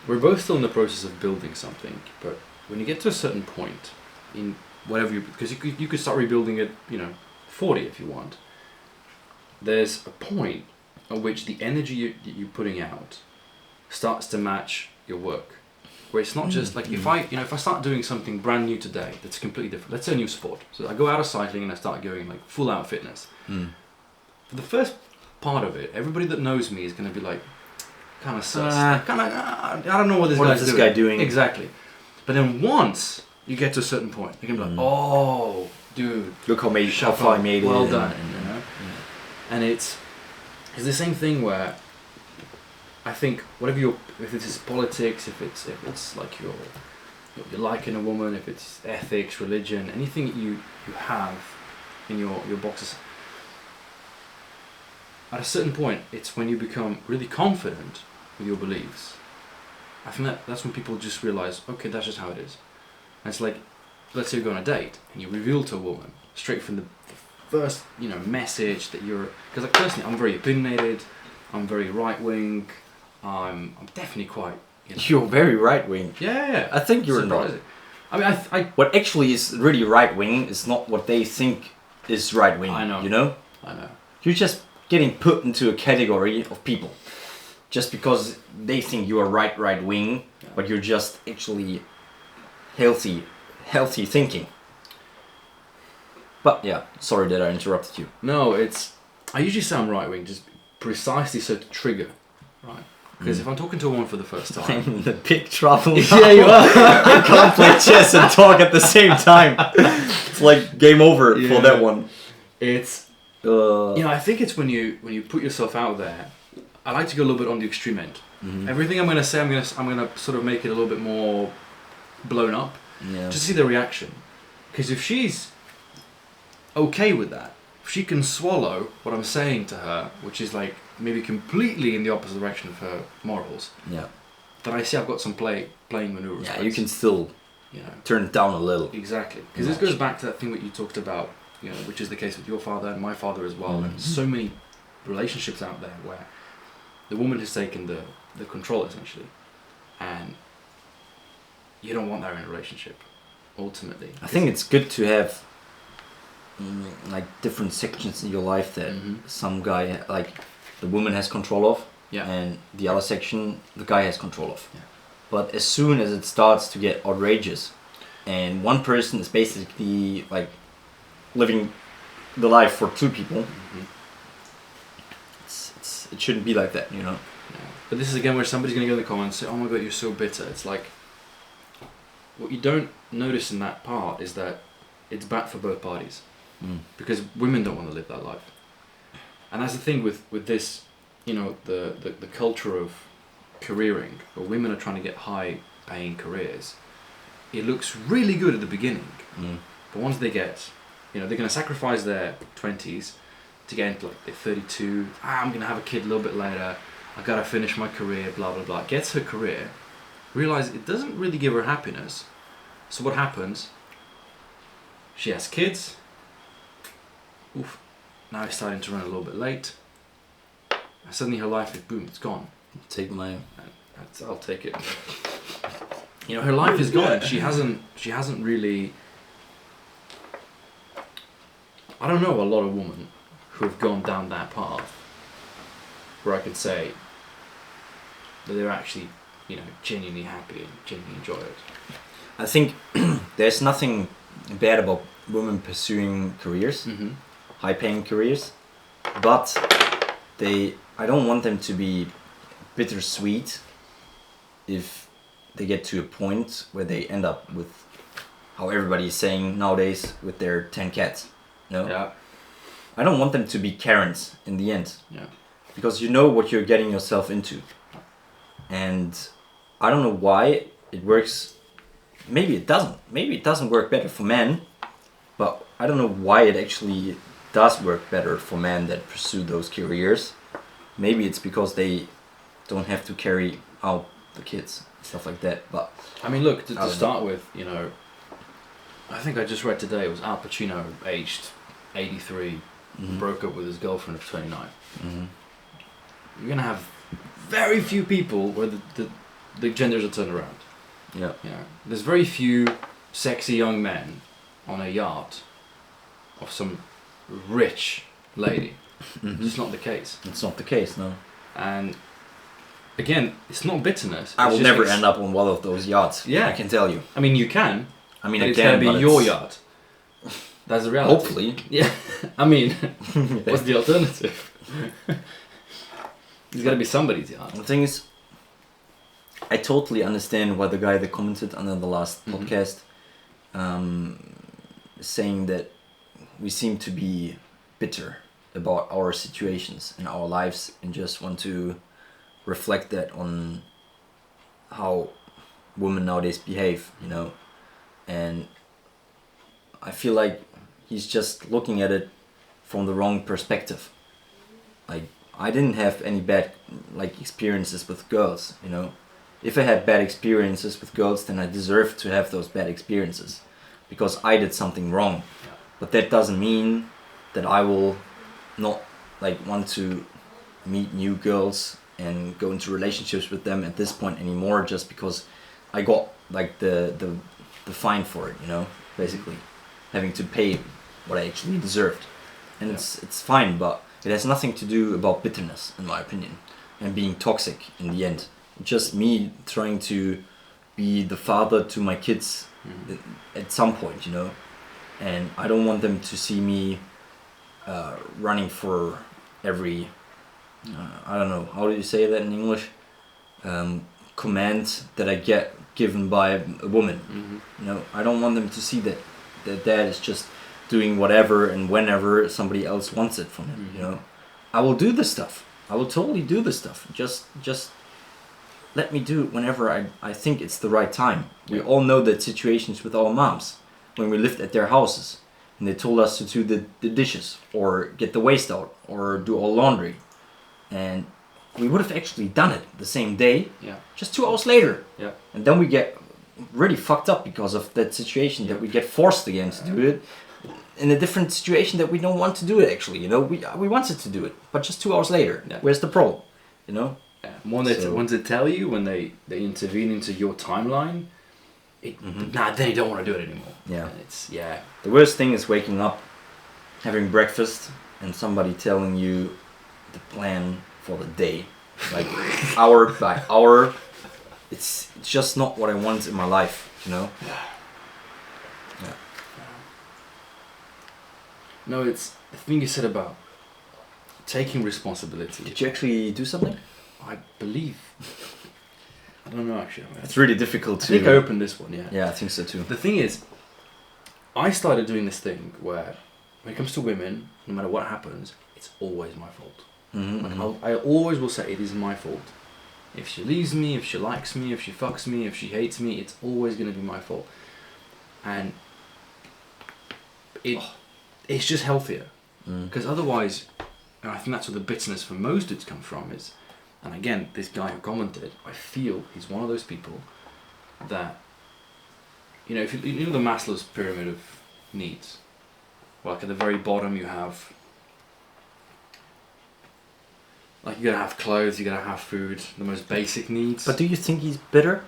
we're both still in the process of building something. But when you get to a certain point in whatever because you could start rebuilding it, 40 if you want. There's a point at which the energy you're putting out starts to match your work. Where it's not just like if I start doing something brand new today that's completely different. Let's say a new sport. So I go out of cycling and I start going like full out fitness. For the first part of it, everybody that knows me is going to be like, kind of sus. I don't know what this guy's doing. Exactly. But then once you get to a certain point, you're going to be like, oh, dude, look how far I made it. Well done. And it's the same thing where I think whatever if it's politics, if it's like you're liking a woman, if it's ethics, religion, anything that you have in your boxes, at a certain point, it's when you become really confident with your beliefs. I think that's when people just realize, okay, that's just how it is. And it's like, let's say you go on a date and you reveal to a woman straight from the first message that you're, because like personally I'm very opinionated, I'm very right wing. I'm definitely quite. You're very right wing. Yeah. I think you're not. I mean, I what actually is really right wing is not what they think is right wing. I know. You know. I know. You're just getting put into a category of people, just because they think you are right wing, but you're just actually healthy thinking. But yeah, sorry that I interrupted you. No, I usually say I'm right wing, just precisely so to trigger, right? Because if I'm talking to a woman for the first time, I'm in the big trouble now. Yeah, you are. I can't play chess and talk at the same time. It's like game over for that one. It's I think it's when you put yourself out there. I like to go a little bit on the extreme end. Everything I'm going to say, I'm going to sort of make it a little bit more blown up, just to see the reaction. Because if she's okay with that, if if she can swallow what I'm saying to her, which is like maybe completely in the opposite direction of her morals, Yeah. then I see I've got some playing maneuvers. Yeah, you can still, you know, turn it down a little. exactly, because this goes back to that thing that you talked about, you know, which is the case with your father and my father as well, and so many relationships out there where the woman has taken the control essentially, and you don't want that in a relationship. Ultimately, I think it's good to have like different sections in your life that some guy, like the woman has control of, and the other section the guy has control of. Yeah. But as soon as it starts to get outrageous, and one person is basically like living the life for two people, it shouldn't be like that, you know. Yeah. But this is again where somebody's going to go in the comments and say, "Oh my God, you're so bitter." It's like, what you don't notice in that part is that it's bad for both parties, because women don't want to live that life, and that's the thing with this, you know, the culture of careering, where women are trying to get high-paying careers. It looks really good at the beginning, but once they get, you know, they're going to sacrifice their 20s to get into like their 32. I'm going to have a kid a little bit later. I got to finish my career. Blah blah blah. Gets her career, realize it doesn't really give her happiness. So what happens? She has kids. Oof. Now it's starting to run a little bit late. And suddenly her life is boom. It's gone. Take my. I'll take it. You know, her life is gone. She hasn't really. I don't know a lot of women who have gone down that path where I could say that they're actually, you know, genuinely happy and genuinely enjoy it. I think there's nothing bad about women pursuing careers, high-paying careers, but I don't want them to be bittersweet if they get to a point where they end up with how everybody is saying nowadays with their 10 cats. No? Yeah. I don't want them to be Karens in the end. Yeah. Because you know what you're getting yourself into. And I don't know why it works. Maybe it doesn't. Maybe it doesn't work better for men. But I don't know why it actually does work better for men that pursue those careers. Maybe it's because they don't have to carry out the kids, stuff like that. But I mean, look, to start with, you know, I think I just read today it was Al Pacino, aged 83, broke up with his girlfriend of 29. You're gonna have very few people where the genders are turned around. Yeah. You know, there's very few sexy young men on a yacht of some rich lady. It's not the case. It's not the case, no. And again, it's not bitterness. I it's will just never end up on one of those yachts. Yeah. I can tell you. I mean, you can. I mean, but I it's can, gonna be but your it's- yacht. That's the reality. Hopefully. Yeah. I mean, what's the alternative? It's gotta be somebody's yacht. The thing is, I totally understand why the guy that commented under the last podcast saying that we seem to be bitter about our situations and our lives and just want to reflect that on how women nowadays behave, you know. And I feel like he's just looking at it from the wrong perspective. Like, I didn't have any bad experiences with girls, you know. If I had bad experiences with girls, then I deserve to have those bad experiences because I did something wrong. Yeah. But that doesn't mean that I will not want to meet new girls and go into relationships with them at this point anymore just because I got the fine for it, you know, basically having to pay what I actually deserved. And it's fine, but it has nothing to do about bitterness, in my opinion, and being toxic in the end. Just me trying to be the father to my kids at some point, you know. And I don't want them to see me running for every, I don't know, how do you say that in English? Command that I get given by a woman. You know, I don't want them to see that dad is just doing whatever and whenever somebody else wants it from him, you know. I will do this stuff. I will totally do this stuff. Just let me do it whenever I think it's the right time. We all know that situations with our moms when we lived at their houses and they told us to do the dishes or get the waste out or do all laundry, and we would have actually done it the same day, just 2 hours later. Yeah. And then we get really fucked up because of that situation that we get forced again to do it in a different situation that we don't want to do it actually, you know. We wanted to do it, but just 2 hours later. Yeah. Where's the problem, you know? Yeah. When they tell you, when they intervene into your timeline, then you don't want to do it anymore. Yeah. It's The worst thing is waking up, having breakfast, and somebody telling you the plan for the day, like hour by hour. It's just not what I want in my life, you know. Yeah. No, it's the thing you said about taking responsibility. Did you actually do something? I believe. I don't know actually. It's really difficult to. I think I opened this one. Yeah. Yeah, I think so too. The thing is, I started doing this thing where, when it comes to women, no matter what happens, it's always my fault. I always will say it is my fault. If she leaves me, if she likes me, if she fucks me, if she hates me, it's always going to be my fault. And it's just healthier. Because otherwise, and I think that's where the bitterness for most dudes come from is, and again, this guy who commented, I feel he's one of those people that, you know, if you know the Maslow's pyramid of needs, well, like at the very bottom you have, like you gotta have clothes, you gotta have food, the most basic needs. But do you think he's bitter?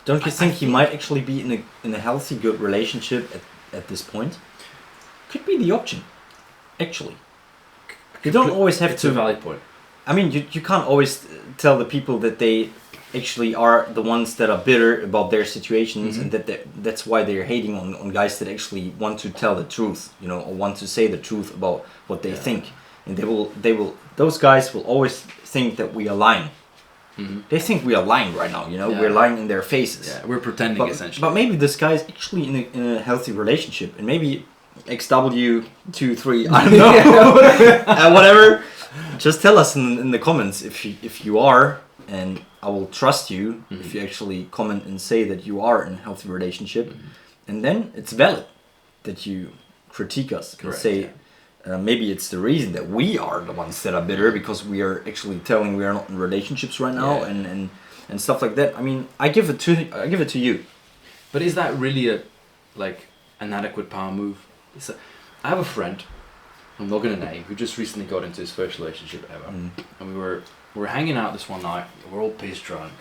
Don't you think he might actually be in a healthy, good relationship at this point? Could be the option, actually. You don't always have it's to. a valid point. I mean, you can't always tell the people that they actually are the ones that are bitter about their situations, and that's why they're hating on guys that actually want to tell the truth, you know, or want to say the truth about what they think. And those guys will always think that we are lying. They think we are lying right now, you know, we're lying in their faces. Yeah, we're pretending essentially. But maybe this guy is actually in a healthy relationship, and maybe XW23, I don't know, whatever. Just tell us in the comments if you are, and I will trust you if you actually comment and say that you are in a healthy relationship, and then it's valid that you critique us. Correct, and say maybe it's the reason that we are the ones that are bitter because we are actually telling we are not in relationships right now, and stuff like that. I mean, I give it to you. But is that really an adequate power move? I have a friend, I'm not gonna name, who just recently got into his first relationship ever, and we were hanging out this one night. We're all piss drunk,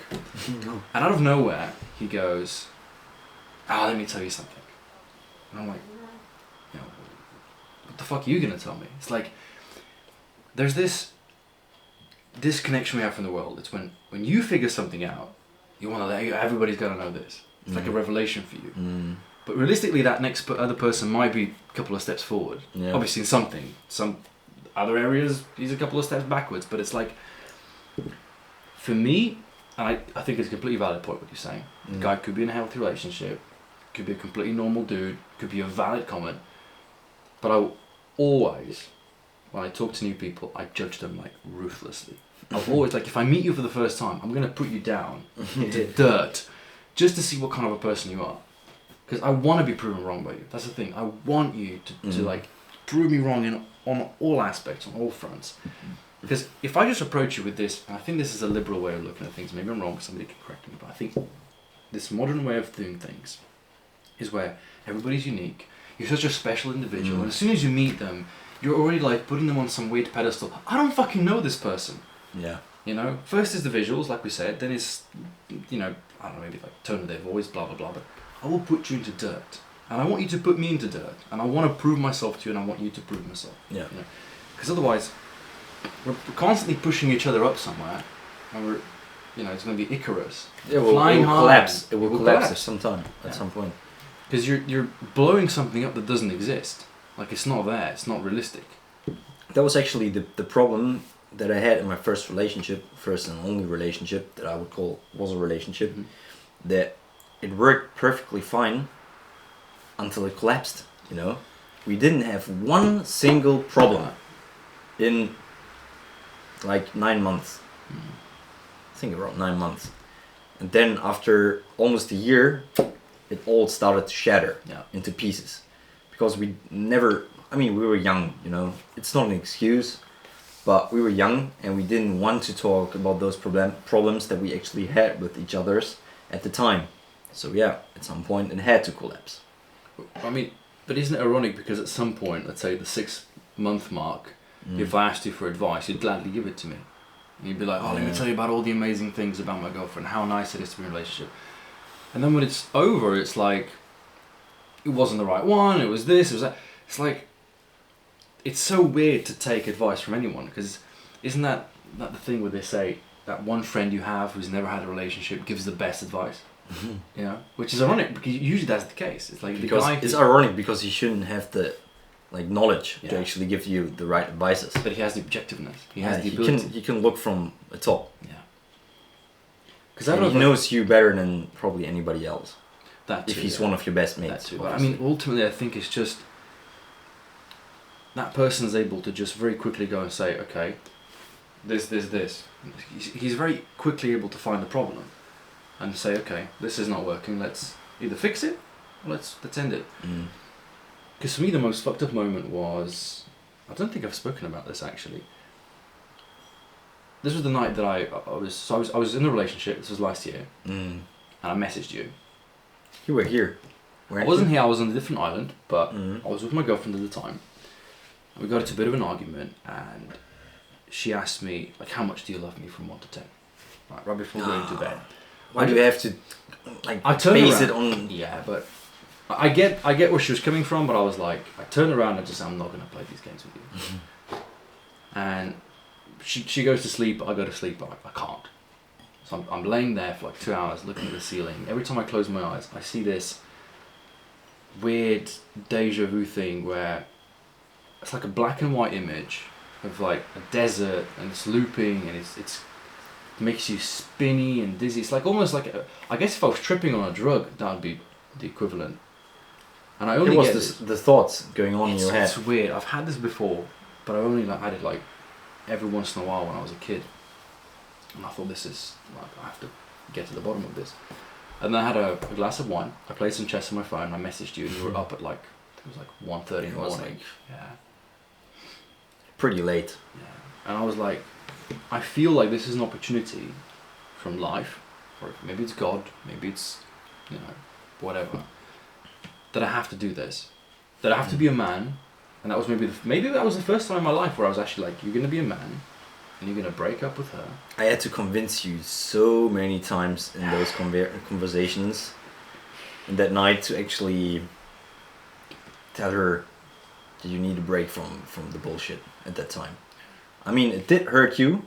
and out of nowhere he goes, let me tell you something. And I'm like, what the fuck are you gonna tell me? It's like there's this disconnection we have from the world. It's when you figure something out, you want to let everybody's gotta know this. It's like a revelation for you. But realistically, that next other person might be a couple of steps forward. Yeah. Obviously, in some other areas, he's a couple of steps backwards. But it's like, for me, and I think it's a completely valid point what you're saying. The guy could be in a healthy relationship, could be a completely normal dude, could be a valid comment. But I always, when I talk to new people, I judge them like ruthlessly. I've always, like, if I meet you for the first time, I'm going to put you down into dirt just to see what kind of a person you are. Because I want to be proven wrong by you. That's the thing. I want you to like prove me wrong on all aspects, on all fronts. Because if I just approach you with this, and I think this is a liberal way of looking at things, maybe I'm wrong, somebody can correct me, but I think this modern way of doing things is where everybody's unique. You're such a special individual, and as soon as you meet them, you're already like putting them on some weird pedestal. I don't fucking know this person. Yeah. You know, first is the visuals, like we said, then it's, you know, I don't know, maybe like tone of their voice, blah blah blah, but I will put you into dirt, and I want you to put me into dirt, and I want to prove myself to you, and I want you to prove myself. Yeah. Because otherwise, we're constantly pushing each other up somewhere, and we're, you know, it's going to be Icarus. Yeah, it will collapse. It will collapse at some time, at some point. Because you're blowing something up that doesn't exist. Like, it's not there. It's not realistic. That was actually the problem that I had in my first relationship, first and only relationship that I would call was a relationship. That it worked perfectly fine until it collapsed, you know. We didn't have one single problem in like 9 months. I think around 9 months. And then after almost a year, it all started to shatter into pieces. because we never. I mean, we were young, you know. It's not an excuse, but we were young and we didn't want to talk about those problems that we actually had with each others at the time. So yeah, at some point it had to collapse. I mean, but isn't it ironic because at some point, let's say the 6-month mark, if I asked you for advice, you'd gladly give it to me. And you'd be like, oh, let me tell you about all the amazing things about my girlfriend, how nice it is to be in a relationship. And then when it's over, it's like, it wasn't the right one, it was this, it was that. It's like, it's so weird to take advice from anyone, because isn't that the thing where they say that one friend you have who's never had a relationship gives the best advice? You know, which is ironic because usually that's the case. It's like because it's ironic because he shouldn't have the knowledge to actually give you the right advices. But he has the objectiveness. He has the ability. He can look from the top. Yeah. Because he knows you better than probably anybody else. That too, if he's one of your best mates. That too. But I mean, ultimately, I think it's just that person's able to just very quickly go and say, okay, this. He's very quickly able to find the problem and say, okay, this is not working. Let's either fix it or let's end it. Because for me, the most fucked up moment was, I don't think I've spoken about this actually. This was the night that I was in a relationship. This was last year, and I messaged you. You were here. I wasn't here. I was on a different island, but I was with my girlfriend at the time. And we got into a bit of an argument, and she asked me, like, how much do you love me from 1 to 10? Right before going to bed. Why do you have to base it on? Yeah, but I get where she was coming from, but I was like, I turned around and just said, I'm not going to play these games with you. And she goes to sleep, I go to sleep, but I can't. So I'm laying there for like 2 hours looking at the ceiling. Every time I close my eyes, I see this weird deja vu thing where it's like a black and white image of like a desert, and it's looping, and it makes you spinny and dizzy. It's like almost like I guess if I was tripping on a drug, that would be the equivalent. And I only get the thoughts going on in your head. It's weird. I've had this before, but I only had it like every once in a while when I was a kid. And I thought, this is like, I have to get to the bottom of this. And then I had a glass of wine. I played some chess on my phone. I messaged you, and you were up at like, it was like 1:30 in the morning. Yeah. Pretty late. Yeah. And I was like, I feel like this is an opportunity from life, or maybe it's God, maybe it's, whatever, that I have to do this. That I have to be a man. And that was maybe that was the first time in my life where I was actually like, you're going to be a man, and you're going to break up with her. I had to convince you so many times in those conversations and that night to actually tell her that you need a break from the bullshit at that time. I mean, it did hurt you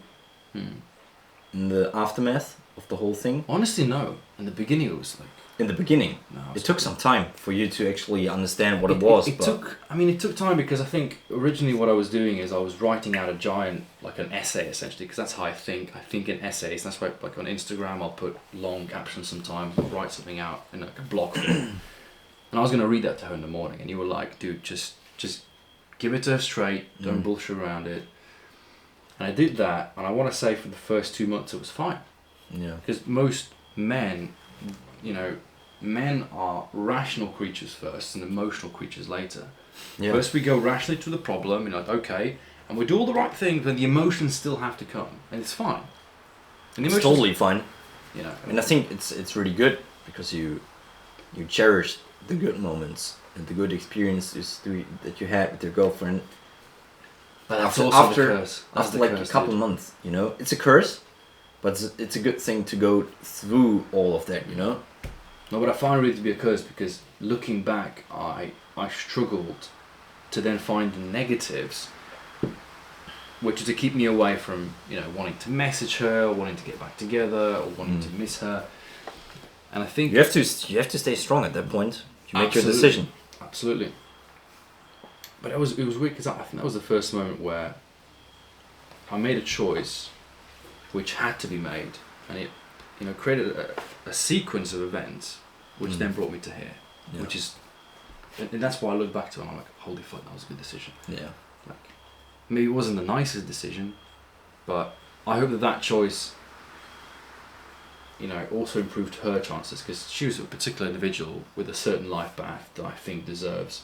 in the aftermath of the whole thing. Honestly, no. In the beginning, it was like... In the beginning, it took some time for you to actually understand what it was. It took time because I think originally what I was doing is I was writing out a giant, like an essay essentially, because that's how I think. I think in essays. That's why, like on Instagram, I'll put long captions sometimes. I'll write something out in like a block form. And I was going to read that to her in the morning, and you were like, dude, just give it to her straight. Don't bullshit around it. And I did that, and I want to say for the first 2 months it was fine. Yeah. Because most men... men are rational creatures first and emotional creatures later. Yeah. First we go rationally to the problem, like, okay, and we do all the right things, but the emotions still have to come, and it's fine. And it's totally fine. And I think it's really good because you cherish the good moments and the good experiences that you had with your girlfriend. But after like a couple months, it's a curse. But it's a good thing to go through all of that, No, but I find it really to be a curse because looking back, I struggled to then find the negatives, which is to keep me away from, wanting to message her, or wanting to get back together, or wanting to miss her. And I think you have to stay strong at that point. You make your decision. Absolutely. But it was weird because I think that was the first moment where I made a choice which had to be made, and it created a sequence of events which then brought me to here, which is, and that's why I look back to it and I'm like, holy fuck, that was a good decision. Yeah. Like, maybe it wasn't the nicest decision, but I hope that choice also improved her chances, because she was a particular individual with a certain life path that I think deserves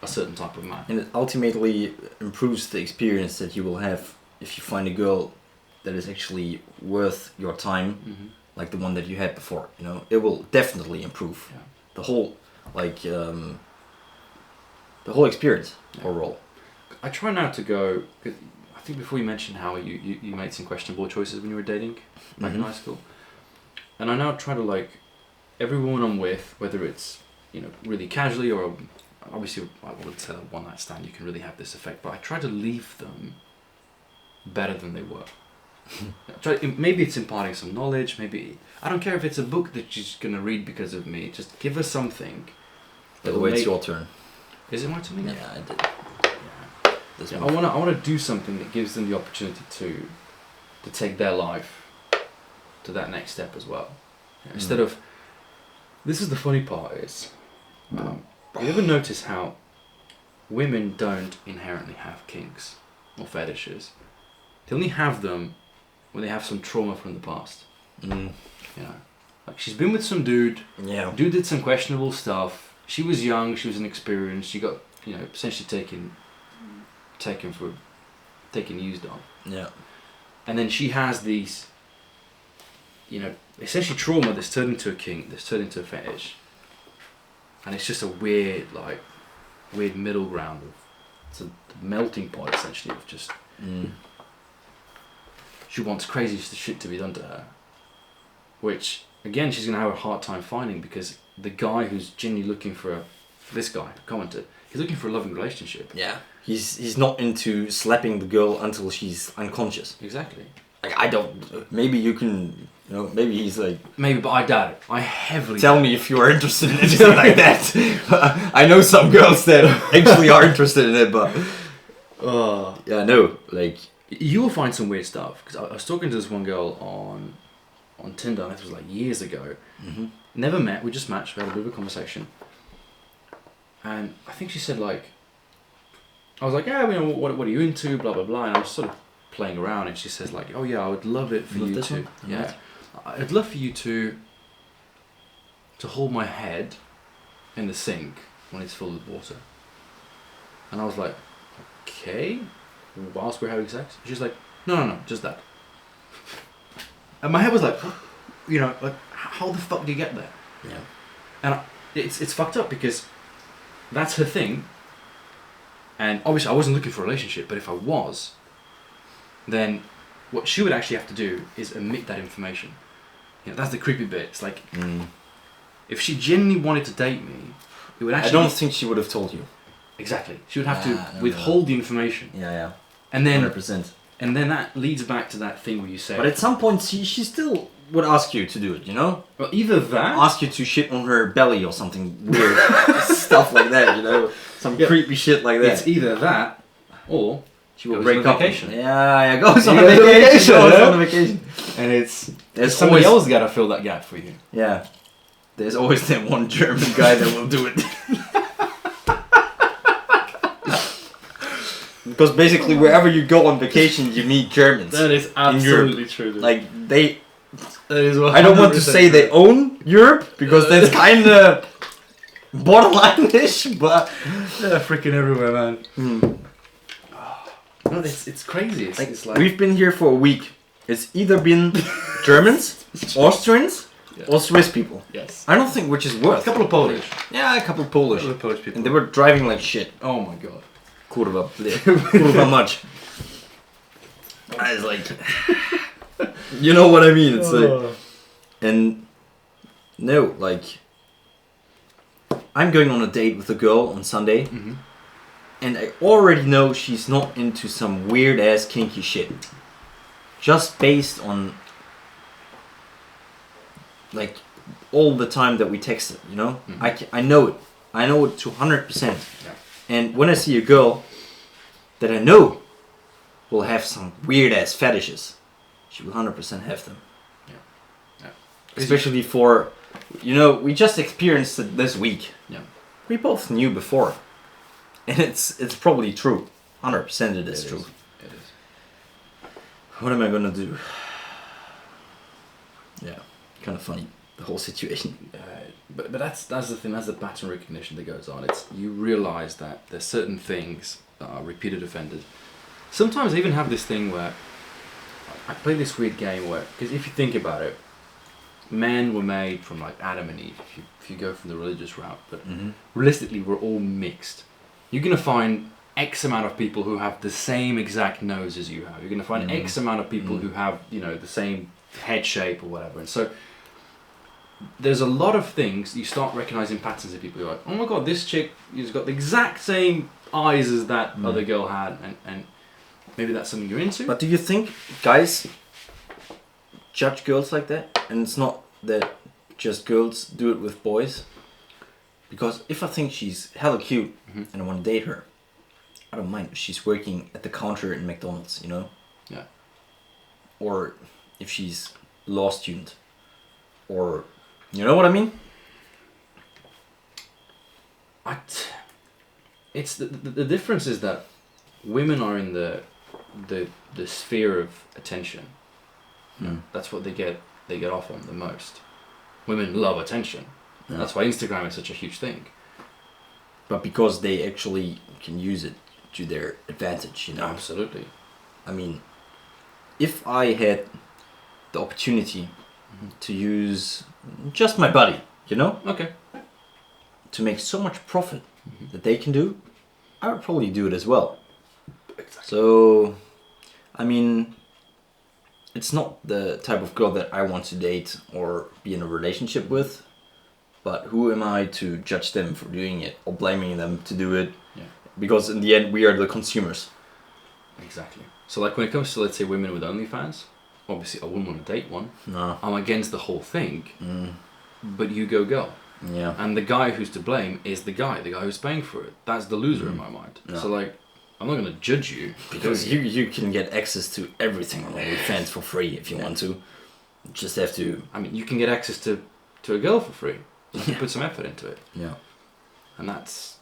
a certain type of man. And it ultimately improves the experience that you will have if you find a girl that is actually worth your time, like the one that you had before. You know, it will definitely improve the whole, like, the whole experience overall. I try now to go. I think before you mentioned how you made some questionable choices when you were dating back in high school, and I now try to like every woman I'm with, whether it's really casually or obviously I wouldn't say that one night stand you can really have this effect, but I try to leave them better than they were. Maybe it's imparting some knowledge. Maybe I don't care if it's a book that she's gonna read because of me. Just give her something. By the way, it's your turn. Is it my turn? Yeah, I did. I want to do something that gives them the opportunity to take their life to that next step as well. Instead of, this is the funny part is, you ever notice how women don't inherently have kinks or fetishes? They only have them when they have some trauma from the past. Like she's been with some dude. Yeah. Dude did some questionable stuff. She was young. She was inexperienced. She got essentially taken used on. Yeah. And then she has these, essentially trauma that's turned into a kink, that's turned into a fetish. And it's just a weird middle ground it's a melting pot essentially of just. She wants crazy shit to be done to her, which again she's gonna have a hard time finding because the guy who's genuinely looking for this guy commented, he's looking for a loving relationship. Yeah. He's not into slapping the girl until she's unconscious. Exactly. Like I don't. Maybe you can. Maybe he's like. Maybe, but I doubt it. I heavily. Tell me if you are interested in anything like that. I know some girls that actually are interested in it, but. Yeah, no. Like. You will find some weird stuff because I was talking to this one girl on Tinder. And this was like years ago. Never met. We just matched. We had a bit of a conversation, and I think she said like. I was like, yeah, what are you into? Blah blah blah. And I was sort of playing around, and she says like, oh yeah, I would love it for you to. Yeah, I'd love for you to hold my head in the sink when it's full with water. And I was like, okay. Whilst we're having sex, she's like, no, just that. And my head was like, like how the fuck do you get there? Yeah. And it's fucked up because that's her thing. And obviously I wasn't looking for a relationship, but if I was, then what she would actually have to do is omit that information. That's the creepy bit. It's like, if she genuinely wanted to date me, it would actually... I don't think she would have told you. Exactly. She would have to withhold the information. Yeah. And then 100%. And then that leads back to that thing where you say... But at some point she still would ask you to do it, Well, either that... Ask you to shit on her belly or something weird. Stuff like that, Some creepy shit like that. It's either that, or she will break up. Vacation. Yeah, goes on a vacation. On a vacation. And there's somebody else got to fill that gap for you. Yeah. There's always that one German guy that will do it. Because basically wherever you go on vacation, you meet Germans. That is absolutely true. Dude. Like they... That is 100% I don't want to say they own Europe, because that's kind of borderline-ish, but... They're freaking everywhere, man. No, it's crazy. It's like... We've been here for a week. It's either been Germans, Austrians, or Swiss people. Yes. I don't think which is worse. A couple of Polish. Yeah, a couple of Polish. People. And they were driving like shit. Oh my god. Kurwa much. I was like... You know what I mean? It's like... And... No, like... I'm going on a date with a girl on Sunday. And I already know she's not into some weird ass kinky shit. Just based on... Like... All the time that we texted, I know it. I know it to 100%. And when I see a girl that I know will have some weird ass fetishes, she will 100% have them. Yeah. Especially for, we just experienced it this week. Yeah. We both knew before. And it's probably true. 100% it is true. It is. What am I gonna do? Yeah, kind of funny. the whole situation. But that's the thing. That's the pattern recognition that goes on. It's you realize that there's certain things that are repeated offenders. Sometimes I even have this thing where I play this weird game where, because if you think about it, men were made from like Adam and Eve. If you go from the religious route, but realistically, we're all mixed. You're gonna find X amount of people who have the same exact nose as you have. You're gonna find X amount of people who have, you know, the same head shape or whatever. And so there's a lot of things you start recognizing patterns in people. You're like, oh my god, this chick has got the exact same eyes as that other girl had, and maybe that's something you're into. But do you think guys judge girls like that? And it's not that just girls do it with boys? Because if I think she's hella cute and I want to date her, I don't mind if she's working at the counter in McDonald's, you know? Yeah. Or if she's law student. Or, you know what I mean? It's the difference is that women are in the sphere of attention. That's what they get off on the most. Women love attention. Yeah. That's why Instagram is such a huge thing. But because they actually can use it to their advantage, you know? Absolutely. I mean, if I had the opportunity to use just my body, you know? Okay. To make so much profit that they can do, I would probably do it as well. Exactly. So, I mean, it's not the type of girl that I want to date or be in a relationship with, but who am I to judge them for doing it or blaming them to do it? Yeah. Because in the end, we are the consumers. Exactly. So like when it comes to, let's say, women with OnlyFans, obviously I wouldn't want to date one. No. I'm against the whole thing, but you go girl. Yeah. And the guy who's to blame is the guy who's paying for it. That's the loser in my mind. Yeah. So like, I'm not going to judge you. Because you can get access to everything on OnlyFans for free if you want to. You just have to... I mean, you can get access to a girl for free. You can put some effort into it. Yeah. And that's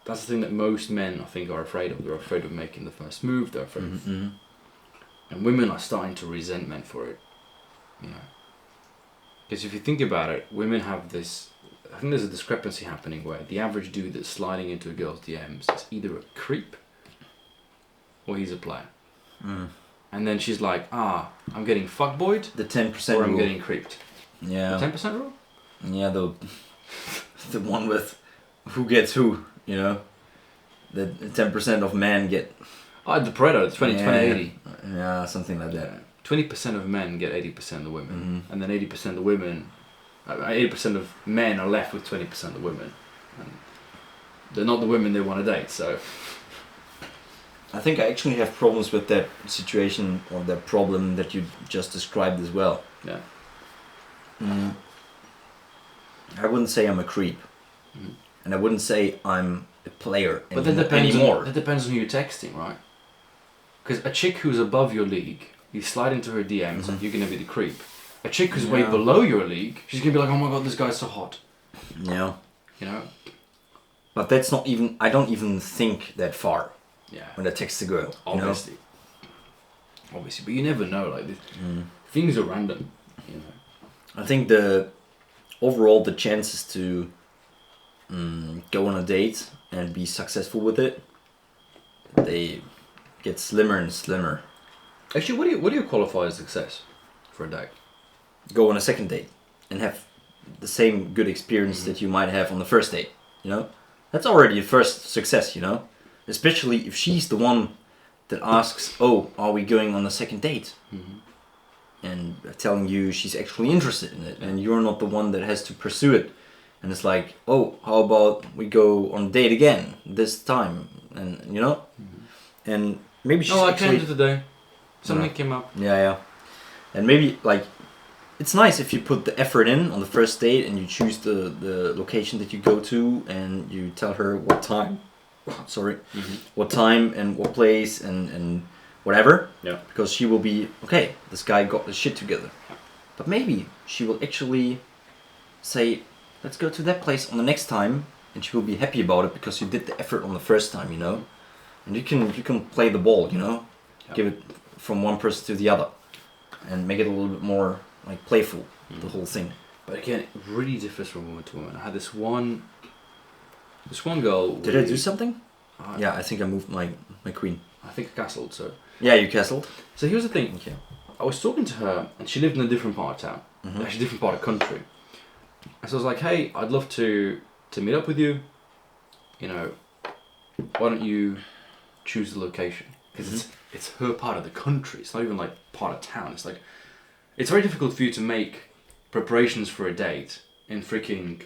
the thing that most men, I think, are afraid of. They're afraid of making the first move. They're afraid of... And women are starting to resent men for it. You know. Because if you think about it, women have this... I think there's a discrepancy happening where the average dude that's sliding into a girl's DMs is either a creep or he's a player. And then she's like, I'm getting fuckboyed, The 10% or I'm rule. getting creeped. Yeah. The 10% rule? Yeah, the one with who gets who, you know? The 10% of men get... The Pareto, the 20-80. Yeah, something like that. 20% of men get 80% of the women. And then 80% of the women... 80% of men are left with 20% of the women. And they're not the women they want to date, so... I think I actually have problems with that situation or that problem that you just described as well. Yeah. I wouldn't say I'm a creep. And I wouldn't say I'm a player But that depends anymore. that depends on who you're texting, right? Because a chick who's above your league, you slide into her DMs, you're going to be the creep. A chick who's way below your league, she's going to be like, oh my god, this guy's so hot. Yeah. You know? But that's not even... I don't even think that far Yeah. when I text a girl. Obviously. Obviously, but you never know, like, this, things are random, you know? I think overall the chances to go on a date and be successful with it, they get slimmer and slimmer. Actually, what do you qualify as success for a date? Go on a second date and have the same good experience that you might have on the first date, you know? That's already a first success, you know? Especially if she's the one that asks, are we going on a second date? And telling you she's actually interested in it, and you're not the one that has to pursue it. And it's like, how about we go on a date again this time? And, you know? And maybe she's I actually... came to today. Something came up. Yeah. And maybe, like, it's nice if you put the effort in on the first date and you choose the location that you go to and you tell her what time. What time and what place and whatever. Yeah. Because she will be, okay, this guy got the shit together. But maybe she will actually say, let's go to that place on the next time, and she will be happy about it because you did the effort on the first time, you know? And you can play the ball, you know? Yeah. Give it from one person to the other. And make it a little bit more like playful, the whole thing. But again, it really differs from woman to woman. I had this one girl. Did I do something? Yeah, I think I moved my queen. I think I castled. So yeah, you castled. So here's the thing. Okay. I was talking to her, and she lived in a different part of town, actually a different part of the country. And so I was like, "Hey, I'd love to meet up with you. You know, why don't you choose the location? Because it's her part of the country. It's not even like part of town. It's like it's very difficult for you to make preparations for a date in freaking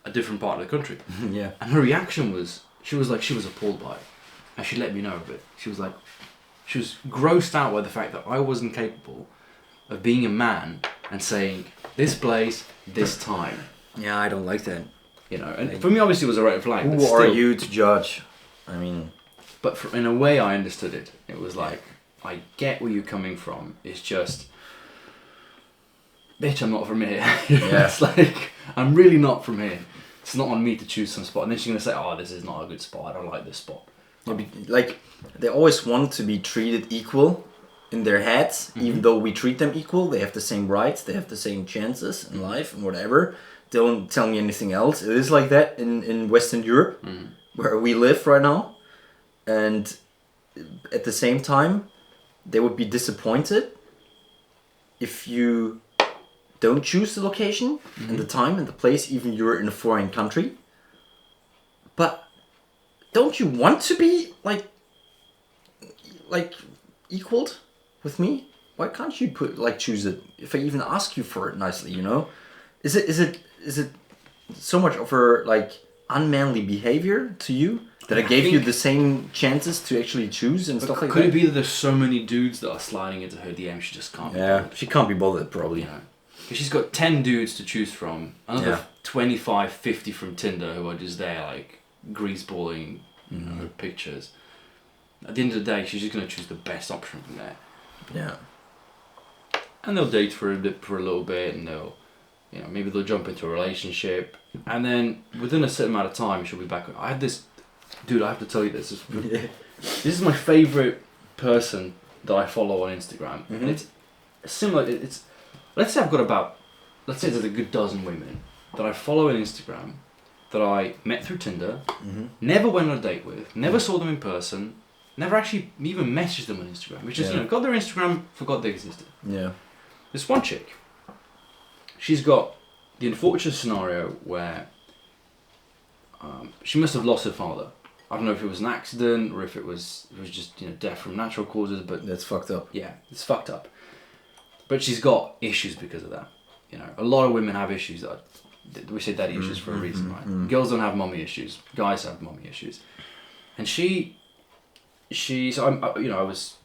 a different part of the country." Yeah. And her reaction was, she was appalled by it, and she let me know of it. She was like, she was grossed out by the fact that I wasn't capable of being a man and saying this place, this time. Yeah, I don't like that. You know, and for me, obviously, it was a red flag. Who are you to judge? I mean, but in a way, I understood it. It was like, I get where you're coming from. It's just, bitch, I'm not from here. Yeah. It's like, I'm really not from here. It's not on me to choose some spot. And then she's gonna say, "Oh, this is not a good spot. I don't like this spot." like they always want to be treated equal in their heads, even though we treat them equal. They have the same rights, they have the same chances in life and whatever. Don't tell me anything else. It is like that in Western Europe, where we live right now. And at the same time, they would be disappointed if you don't choose the location and the time and the place, even you're in a foreign country. But don't you want to be like equaled with me? Why can't you choose it? If I even ask you for it nicely, you know, is it so much of a unmanly behavior to you that I gave you the same chances to actually choose and stuff like that? Could it be that there's so many dudes that are sliding into her DM, she just can't? Yeah, she can't be bothered probably. You know, because she's got 10 dudes to choose from, another 25, 50 from Tinder who are just there greaseballing her pictures. At the end of the day, she's just gonna choose the best option from there. Yeah. And they'll date for a little bit, and maybe they'll jump into a relationship, and then within a certain amount of time, she'll be back. I had this dude. I have to tell you this. This is my favorite person that I follow on Instagram, and it's similar. It's let's say I've got there's a good dozen women that I follow on Instagram that I met through Tinder, never went on a date with, never saw them in person, never actually even messaged them on Instagram. Which is got their Instagram, forgot they existed. Yeah. This one chick, she's got the unfortunate scenario where she must have lost her father. I don't know if it was an accident or if it was just death from natural causes, but that's fucked up. Yeah, it's fucked up. But she's got issues because of that. A lot of women have issues we say daddy issues for a reason, right? Girls don't have mommy issues. Guys have mommy issues. And I was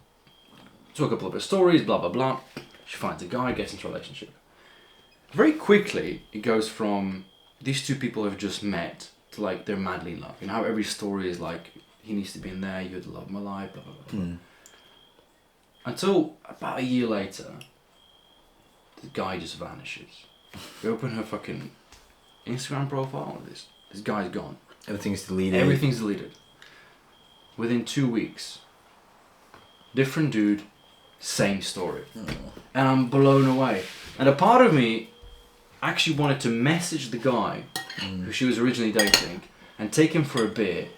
saw a couple of her stories, blah blah blah. She finds a guy, gets into a relationship. Very quickly, it goes from these two people have just met to they're madly in love. You know how every story is he needs to be in there, you're the love of my life, blah blah blah. Until about a year later, the guy just vanishes. You open her fucking Instagram profile, this guy's gone. Everything's deleted. Everything's deleted. Within 2 weeks, different dude, same story. And I'm blown away. And a part of me actually wanted to message the guy who she was originally dating and take him for a beer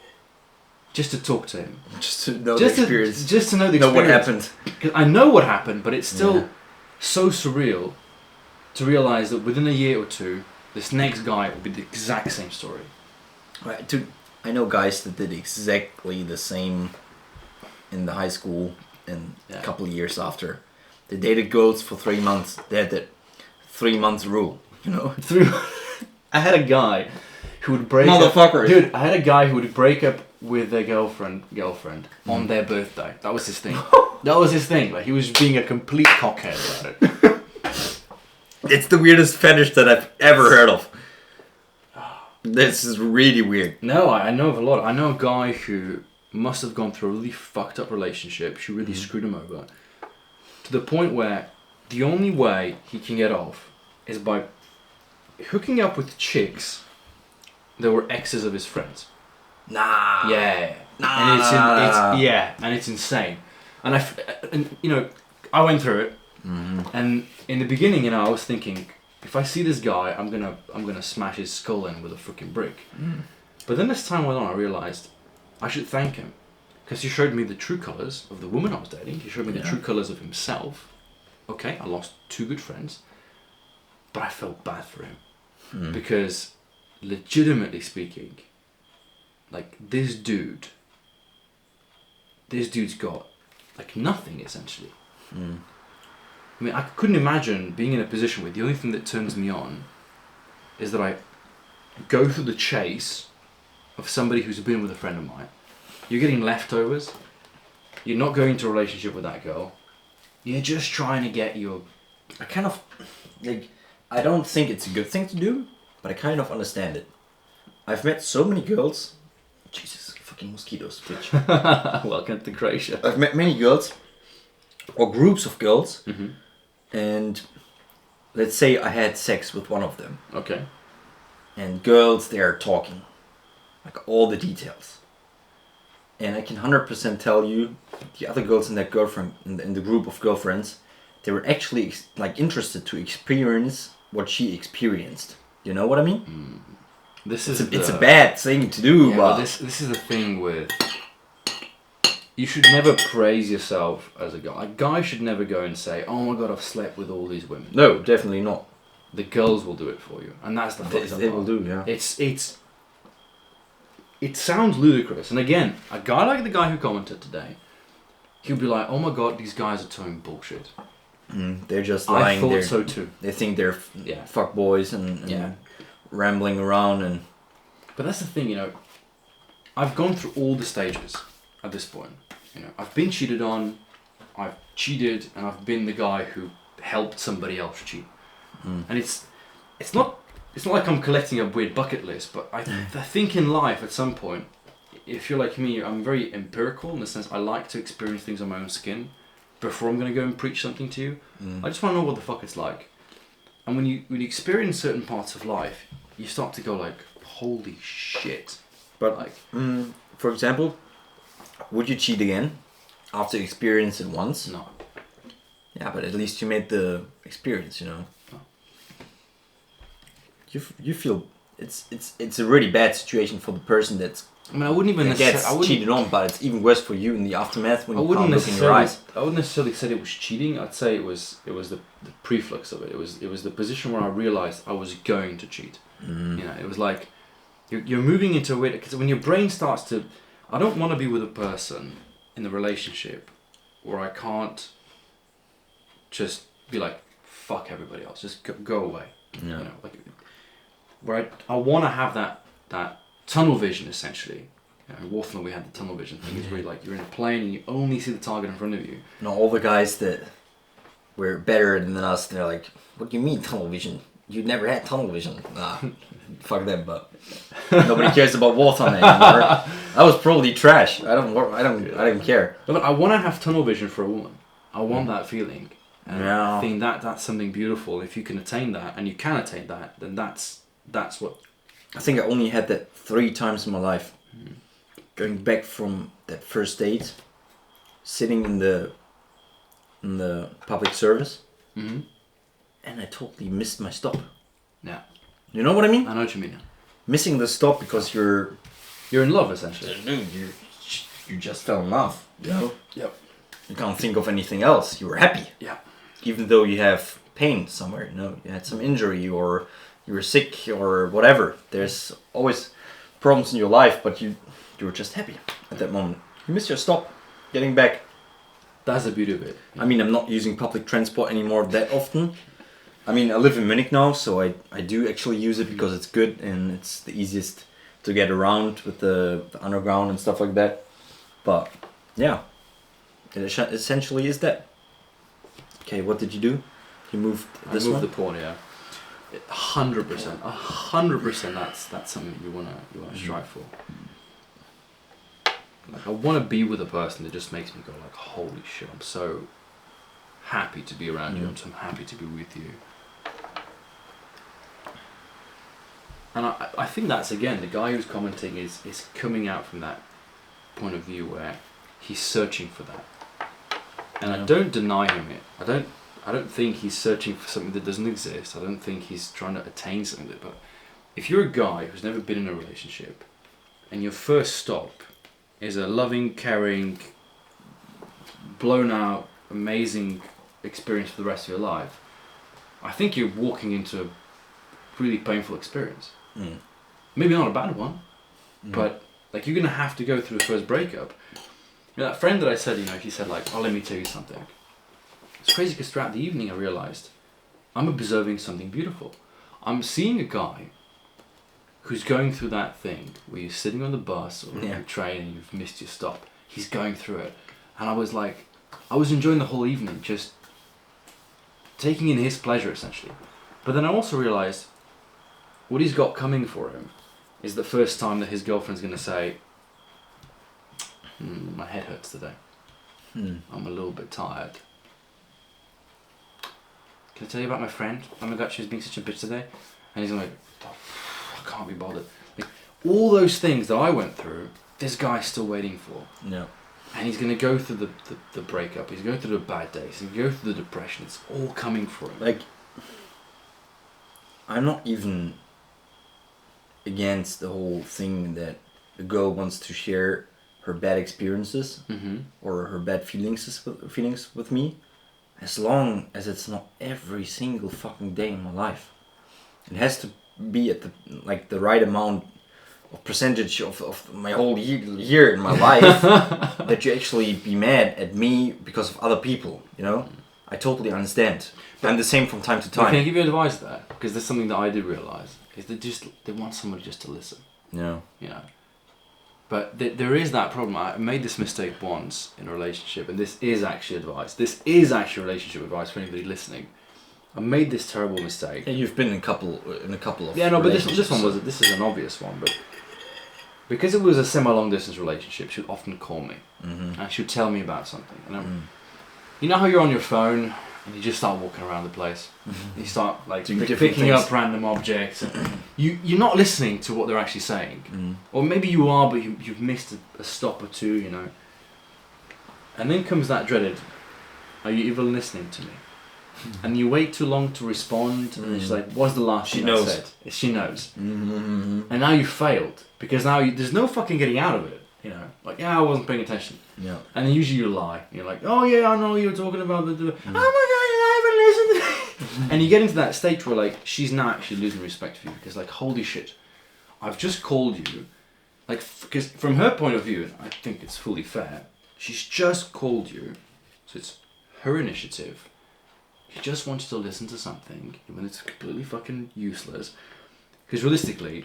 just to talk to him. Just to know the experience. Just to know the experience. Know what happened. Because I know what happened, but it's still so surreal to realise that within a year or two, this next guy will be the exact same story. Right, dude. I know guys that did exactly the same in the high school and a couple of years after. They dated girls for 3 months. They had that 3 month rule, I had a guy who would break Motherfuckers. Dude, I had a guy who would break up with their girlfriend on their birthday. That was his thing. That was his thing. He was being a complete cockhead about it. It's the weirdest fetish that I've ever heard of. This is really weird. No, I know of a lot. I know a guy who must have gone through a really fucked up relationship. She really screwed him over. To the point where the only way he can get off is by hooking up with chicks that were exes of his friends. Nah. Yeah. And it's insane. And I went through it. And in the beginning, I was thinking, if I see this guy, I'm gonna smash his skull in with a freaking brick. But then as time went on, I realized I should thank him, because he showed me the true colors of the woman I was dating. He showed me the true colors of himself. Okay, I lost 2 good friends, but I felt bad for him because, legitimately speaking, like this dude's got like nothing essentially. I mean, I couldn't imagine being in a position where the only thing that turns me on is that I go through the chase of somebody who's been with a friend of mine. You're getting leftovers. You're not going into a relationship with that girl. You're just trying to get your... I kind of, like, I don't think it's a good thing to do, but I kind of understand it. I've met so many girls. Jesus, fucking mosquitoes, bitch. Welcome to Croatia. I've met many girls, or groups of girls, and let's say I had sex with one of them. Okay. And girls, they are talking, like all the details. And I can 100% tell you, the other girls in that girlfriend, in the group of girlfriends, they were actually like interested to experience what she experienced. You know what I mean? It's a bad thing to do, but this is the thing with... You should never praise yourself as a guy. A guy should never go and say, "Oh my god, I've slept with all these women." No, definitely not. The girls will do it for you, and that's the fucked up They will part. do, yeah. It sounds ludicrous, and again, a guy like the guy who commented today, he'll be like, "Oh my god, these guys are telling bullshit." They're just lying. I thought so too. They think they're fuck boys and rambling around and. But that's the thing, you know. I've gone through all the stages at this point. You know, I've been cheated on, I've cheated, and I've been the guy who helped somebody else cheat. And it's not like I'm collecting a weird bucket list, but I think in life at some point, if you're like me, I'm very empirical in the sense I like to experience things on my own skin before I'm going to go and preach something to you. I just want to know what the fuck it's like. And when you experience certain parts of life, you start to go like, holy shit. But like, for example, would you cheat again after experience it once? No. Yeah, but at least you made the experience, you know. No. You feel it's a really bad situation for the person that's. I mean, I wouldn't even gets cheated on, but it's even worse for you in the aftermath when you can't look in your eyes. I wouldn't necessarily say it was cheating. I'd say it was the preflux of it. It was the position where I realized I was going to cheat. You know, it was like you're moving into a way, because when your brain starts to, I don't want to be with a person in the relationship where I can't just be like, fuck everybody else, just go away. Yeah. You know, like where I want to have that tunnel vision essentially. You know, in Warthland we had the tunnel vision thing. It's really like you're in a plane and you only see the target in front of you. No, all the guys that were better than us, they're like, "What do you mean tunnel vision? You never had tunnel vision." Nah, fuck them. But nobody cares about Warthland anymore. That was probably trash. I don't care. No, but I want to have tunnel vision for a woman. I want that feeling. And I think that's something beautiful. If you can attain that, and you can attain that, then that's what. I think I only had that 3 times in my life. Going back from that first date, sitting in the public service, and I totally missed my stop. Yeah. You know what I mean? I know what you mean. Missing the stop because you're in love essentially. Dude, you just fell in love. You know? Yep. You can't think of anything else. You were happy. Yeah. Even though you have pain somewhere, you know, you had some injury or you were sick or whatever. There's always problems in your life, but you were just happy at that moment. You miss your stop, getting back. That's the beauty of it. I mean, I'm not using public transport anymore that often. I mean, I live in Munich now, so I do actually use it because it's good and it's the easiest to get around with the underground and stuff like that. But yeah, it essentially is that. Okay, what did you do? You moved this one? I moved the pawn, yeah. 100%. That's something you wanna strive for. Like I want to be with a person that just makes me go like, holy shit! I'm so happy to be around you. I'm so happy to be with you. And I think that's again the guy who's commenting is coming out from that point of view where he's searching for that. And I don't deny him it. I I don't think he's searching for something that doesn't exist. I don't think he's trying to attain something that. But if you're a guy who's never been in a relationship, and your first stop is a loving, caring, blown out, amazing experience for the rest of your life, I think you're walking into a really painful experience. Maybe not a bad one, but like you're gonna have to go through the first breakup. You know, that friend that I said, he said like, "Oh, let me tell you something." It's crazy because throughout the evening I realized I'm observing something beautiful. I'm seeing a guy who's going through that thing where you're sitting on the bus or on the train and you've missed your stop. He's going through it, and I was enjoying the whole evening, just taking in his pleasure essentially. But then I also realized what he's got coming for him is the first time that his girlfriend's going to say, my head hurts today. I'm a little bit tired. Can I tell you about my friend? Oh my god, she was being such a bitch today. And he's like, oh, I can't be bothered. Like, all those things that I went through, this guy's still waiting for. Yeah. And he's going to go through the breakup. He's going through the bad days. He's going to go through the depression. It's all coming for him. Like, I'm not even against the whole thing that a girl wants to share her bad experiences or her bad feelings with me, as long as it's not every single fucking day in my life. It has to be at the right amount of percentage of my whole year in my life that you actually be mad at me because of other people, I totally understand. I'm the same from time to time. Can I give you advice there? Because there's something that I did realise, is they want somebody just to listen. Yeah. But there is that problem. I made this mistake once in a relationship, and this is actually advice. This is actually relationship advice for anybody listening. I made this terrible mistake. Yeah, you've been in a couple of but this is an obvious one, but because it was a semi-long distance relationship, she would often call me and she would tell me about something. And you know how you're on your phone and you just start walking around the place. You start picking up random objects. And you're not listening to what they're actually saying, or maybe you are, but you've missed a stop or two, And then comes that dreaded, "Are you even listening to me?" And you wait too long to respond, and she's like, "What's the last thing I said?" She knows. And now you failed, because now there's no fucking getting out of it. I wasn't paying attention. Yeah. And then usually you lie. You're like, "Oh yeah, I know you were talking about the oh my god, you haven't listened to me." And you get into that stage where she's now actually losing respect for you, because holy shit, I've just called you, because from her point of view, and I think it's fully fair, she's just called you, so it's her initiative. She just wants you to listen to something, even if it's completely fucking useless. Because realistically,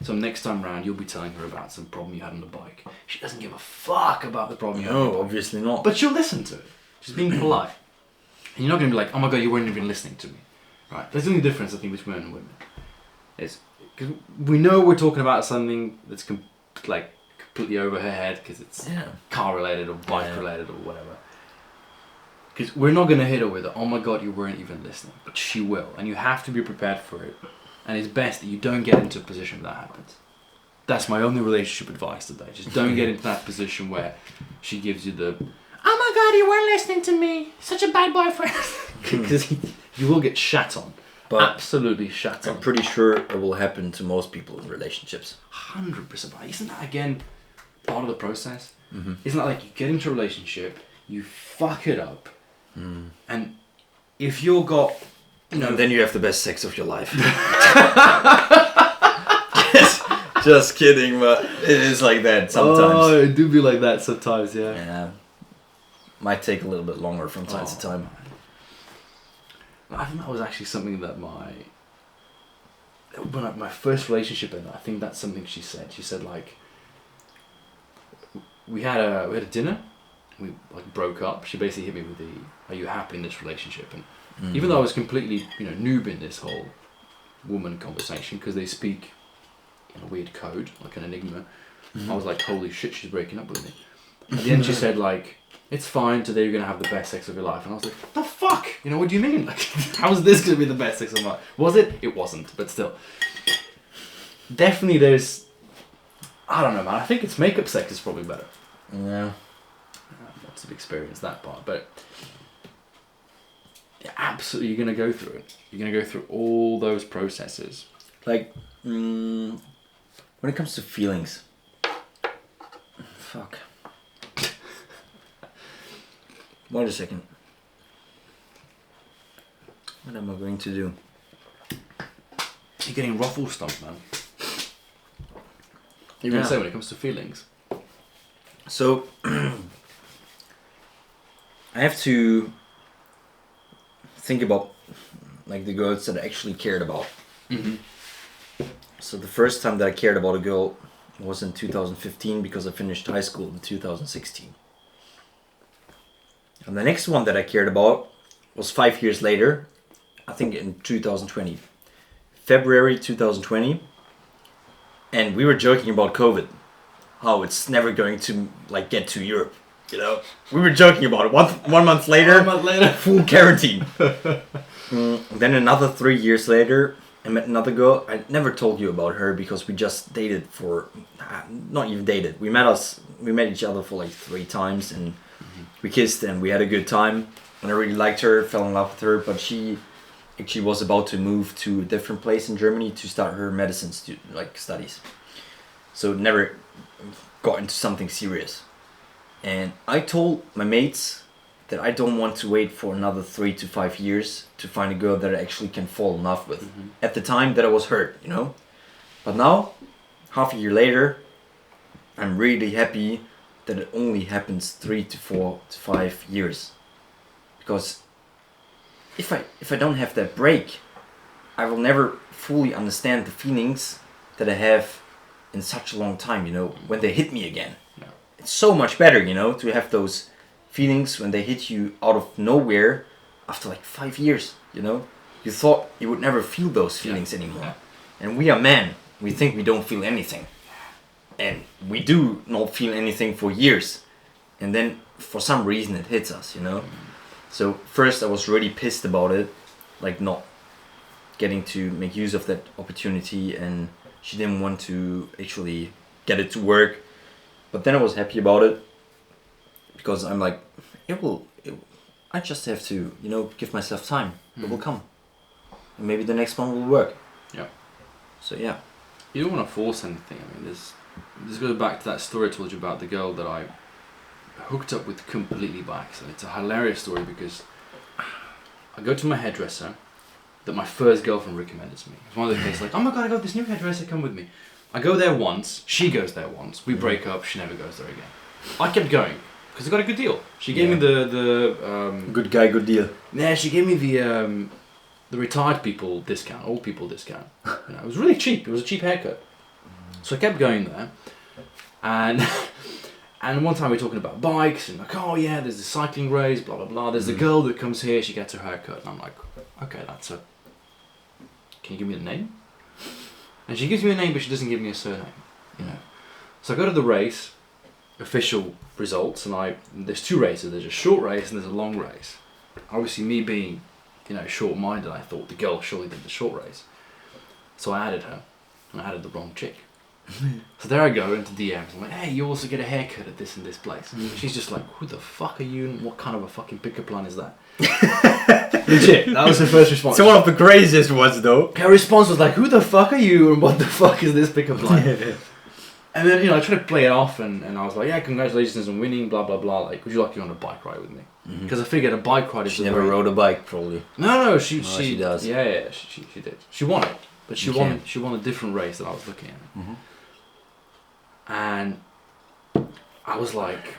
next time round, you'll be telling her about some problem you had on the bike. She doesn't give a fuck about the problem you had on the bike. No, obviously not. But she'll listen to it. She's being polite. And you're not going to be like, "Oh my god, you weren't even listening to me." Right? There's the only difference, I think, between men and women. It's because we know we're talking about something that's completely over her head, because it's car related or bike related or whatever. Because we're not going to hit her with it, "Oh my god, you weren't even listening." But she will. And you have to be prepared for it. And it's best that you don't get into a position where that happens. That's my only relationship advice today. Just don't get into that position where she gives you the, "Oh my god, you weren't listening to me. Such a bad boyfriend." Because you will get shat on. But absolutely shat on. I'm pretty sure it will happen to most people in relationships. 100%. But isn't that, again, part of the process? Isn't that you get into a relationship, you fuck it up, and if you've got, and then you have the best sex of your life. Just kidding, but it is like that sometimes. Oh, it do be like that sometimes, yeah. Yeah. Might take a little bit longer from time to time. I think that was actually something that my first relationship ended. I think that's something she said. She said we had a dinner. We broke up. She basically hit me with the, "Are you happy in this relationship?" And even though I was completely noob in this whole woman conversation, because they speak in a weird code, like an enigma, I was like, "Holy shit, she's breaking up with me." At the end she said "It's fine, today you're going to have the best sex of your life." And I was like, "The fuck? What do you mean? How is this going to be the best sex of my life?" Was it? It wasn't, but still. Definitely there's, I don't know, man, I think it's makeup sex is probably better. Yeah. Lots of experience that part, but absolutely, you're gonna go through it. You're gonna go through all those processes. Like, when it comes to feelings, fuck. Wait a second. What am I going to do? You're getting ruffle stumped, man. You're gonna say when it comes to feelings. So, I have to think about like the girls that I actually cared about. Mm-hmm. So the first time that I cared about a girl was in 2015 because I finished high school in 2016. And the next one that I cared about was 5 years later, I think in 2020. February 2020. And we were joking about COVID. How it's never going to like get to Europe, you know? We were joking about it. One month later, full quarantine. Then another 3 years later, I met another girl. I never told you about her because we just dated for, not even dated. We met each other for like 3 times and we kissed and we had a good time. And I really liked her, fell in love with her, but she actually was about to move to a different place in Germany to start her medicine studies. So never got into something serious. And I told my mates that I don't want to wait for another 3 to 5 years to find a girl that I actually can fall in love with. Mm-hmm. At the time that I was hurt, you know? But now, half a year later, I'm really happy that it only happens 3 to 4 to 5 years. Because if I don't have that break, I will never fully understand the feelings that I have in such a long time, you know, when they hit me again. Yeah. It's so much better, you know, to have those feelings when they hit you out of nowhere after like 5 years, you know. You thought you would never feel those feelings anymore. Yeah. And we are men. We think we don't feel anything. And we do not feel anything for years. And then for some reason it hits us, you know. So first I was really pissed about it, like not getting to make use of that opportunity, and she didn't want to actually get it to work. But then I was happy about it because I'm like, I just have to, you know, give myself time. It will come. And maybe the next one will work. Yeah. So yeah. You don't want to force anything. I mean, this goes back to that story I told you about the girl that I hooked up with completely by accident. It's a hilarious story because I go to my hairdresser that my first girlfriend recommended to me. It's one of those cases like, oh my god, I got this new hairdresser, come with me. I go there once, she goes there once, we break up, she never goes there again. I kept going because I got a good deal. She gave me the good guy, good deal. Yeah, she gave me the retired people discount, old people discount. You know, it was really cheap. It was a cheap haircut. So I kept going there, and one time we were talking about bikes and like, oh yeah, there's the cycling race, blah blah blah. There's a girl that comes here, she gets her haircut, and I'm like, okay, can you give me the name? And she gives me a name, but she doesn't give me a surname. You know. So I go to the race, official results, and there's 2 races. There's a short race and there's a long race. Obviously, me being, you know, short-minded, I thought the girl surely did the short race. So I added her, and I added the wrong chick. So there I go into DMs. I'm like, hey, you also get a haircut at this and this place. She's just like, who the fuck are you and what kind of a fucking pickup line is that? Legit, that was her first response. It's one of the craziest ones though. Her response was like, who the fuck are you and what the fuck is this pickup line? And then, you know, I tried to play it off and I was like, yeah, congratulations on winning, blah blah blah, like, would you like to go on a bike ride with me? Because I figured a bike ride is... She never rode a bike, probably. No, she does. Yeah, she did. She won it, but she won a different race that I was looking at. Mm-hmm. And I was like,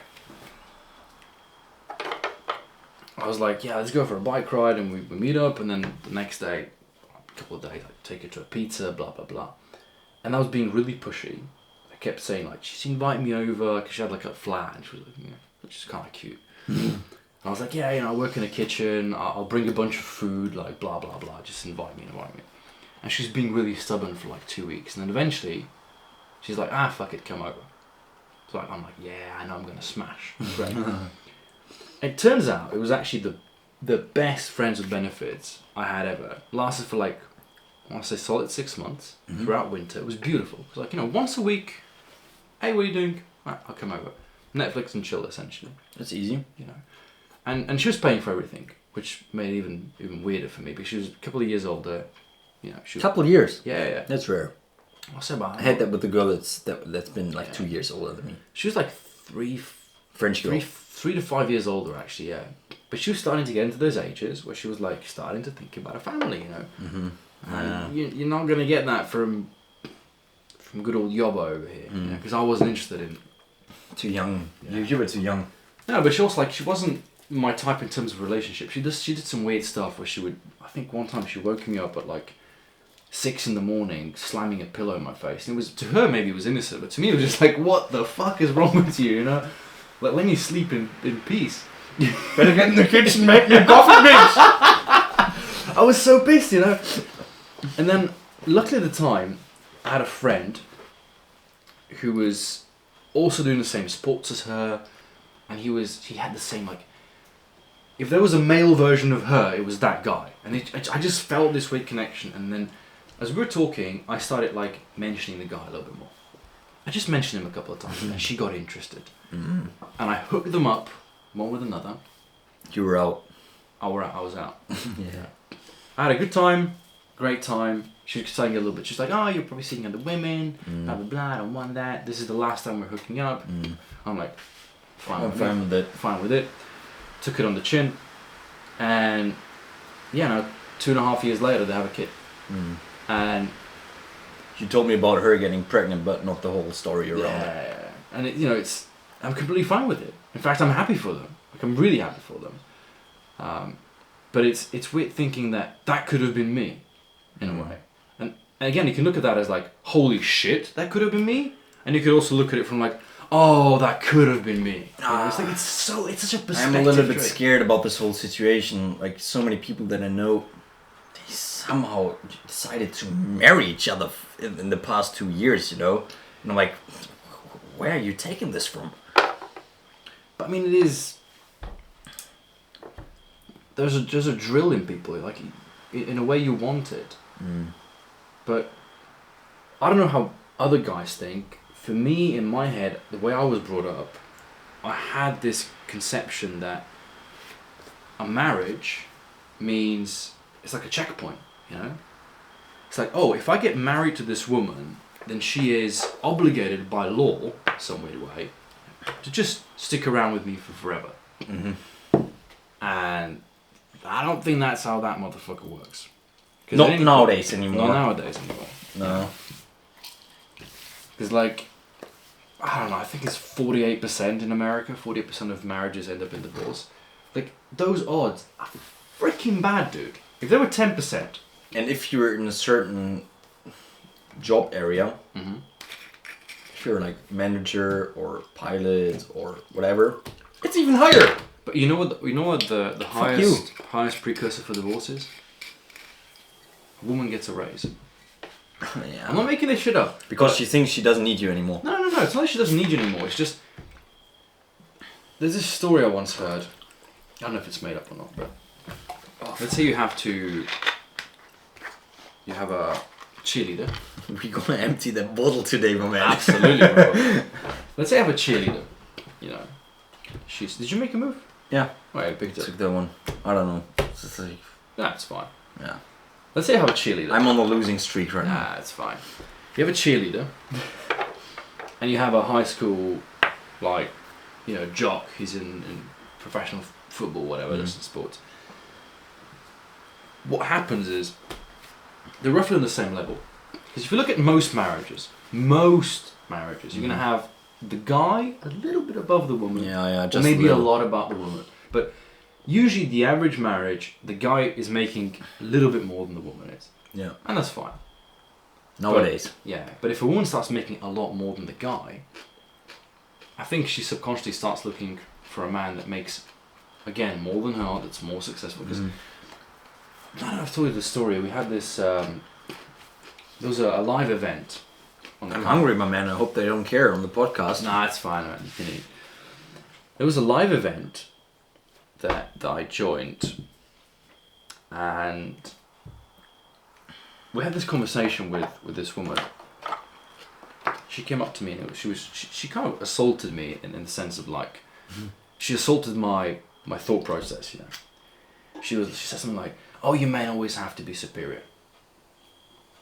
yeah, let's go for a bike ride, and we meet up, and then the next day, a couple of days, I take her to a pizza, blah blah blah. And I was being really pushy. I kept saying like, she's inviting me over because she had like a flat, and she was like, you know, which is kind of cute. And I was like, yeah, you know, I work in a kitchen, I'll bring a bunch of food, like blah blah blah, just invite me. And she's being really stubborn for like 2 weeks, and then eventually, she's like, fuck it, come over. So I'm like, yeah, I know I'm gonna smash. Great. It turns out it was actually the best friends with benefits I had ever. Lasted for like, I want to say solid 6 months throughout winter. It was beautiful. It was like, you know, once a week, hey, what are you doing? Right, I'll come over. Netflix and chill, essentially. That's easy. You know, and she was paying for everything. which made it even weirder for me because she was a couple of years older. You know, she was, Couple of years. yeah. That's rare. I'll say about. I had that with the girl that's been like 2 years older than me. She was like French girl. 3 to 5 years older actually, yeah. But she was starting to get into those ages where she was like starting to think about a family, you know. Mm-hmm. And you're not gonna get that from good old Yobba over here, you know, because I wasn't interested in. Too young. Yeah. You were too young. No, but she also she wasn't my type in terms of relationship. She did some weird stuff where she would. I think one time she woke me up at like 6 a.m, slamming a pillow in my face. And it was, to her maybe it was innocent, but to me it was just like, what the fuck is wrong with you, you know? Like, let me sleep in peace. Better get in the kitchen, make me a coffee, bitch. I was so pissed, you know? And then, luckily at the time, I had a friend who was also doing the same sports as her, and he had the same, like, if there was a male version of her, it was that guy. And I just felt this weird connection, and then as we were talking, I started like mentioning the guy a little bit more. I just mentioned him a couple of times, and she got interested. Mm-hmm. And I hooked them up, one with another. You were out. I was out. Yeah. I had a good time, great time. She was saying a little bit. She's like, "Oh, you're probably seeing other women, blah blah blah. I don't want that. This is the last time we're hooking up." I'm like, I'm fine with it. Fine with it. Took it on the chin, and yeah, no, 2.5 years later they have a kid. And you told me about her getting pregnant, but not the whole story around it. Yeah, and I'm completely fine with it. In fact, I'm happy for them. Like, I'm really happy for them. But it's weird thinking that could have been me, in a way. And again, you can look at that as like, holy shit, that could have been me. And you could also look at it from like, oh, that could have been me. You know, it's like it's such a perspective. I'm a little bit trait. scared about this whole situation. Like, so many people that I know, they somehow decided to marry each other in the past 2 years, you know? And I'm like, where are you taking this from? But I mean, it is. There's a drill in people. Like, in a way, you want it. But I don't know how other guys think. For me, in my head, the way I was brought up, I had this conception that a marriage means it's like a checkpoint, you know? It's like, oh, if I get married to this woman, then she is obligated by law, some weird way, to just stick around with me for forever. And I don't think that's how that motherfucker works. Not nowadays anymore. Not nowadays anymore. No. Because, like, I don't know, I think it's 48% in America, 48% of marriages end up in divorce. Like, those odds are freaking bad, dude. If they were 10%. And if you're in a certain job area, if you're like manager or pilot or whatever, it's even higher. But you know what the highest precursor for divorce is? A woman gets a raise. Yeah. I'm not making this shit up. Because she thinks she doesn't need you anymore. No. It's not that she doesn't need you anymore. It's just there's this story I once heard. I don't know if it's made up or not, but let's say you have a cheerleader. We're gonna empty that bottle today, my man. Absolutely, bro. Let's say I have a cheerleader. You know, did you make a move? Yeah. Right, I picked it. Took that one. I don't know. It's just like, That's fine. yeah. Let's say I have a cheerleader. I'm on a losing streak right now. It's fine. You have a cheerleader, and you have a high school, like, you know, jock. He's in professional football, whatever, that's in sports. What happens is, they're roughly on the same level. Because if you look at most marriages, you're going to have the guy a little bit above the woman. Yeah, just or maybe a lot about the woman. But usually the average marriage, the guy is making a little bit more than the woman is. Yeah. And that's fine. Nowadays. But if a woman starts making a lot more than the guy, I think she subconsciously starts looking for a man that makes, again, more than her, that's more successful. Because I don't know if I've told you the story. We had this, there was a live event. I'm hungry, my man. I hope they don't care on the podcast. Nah, it's fine, man. You can eat. There was a live event that I joined, and we had this conversation with this woman. She came up to me and she kind of assaulted me in the sense of like, she assaulted my thought process, you know. She said something like, "Oh, you men always have to be superior."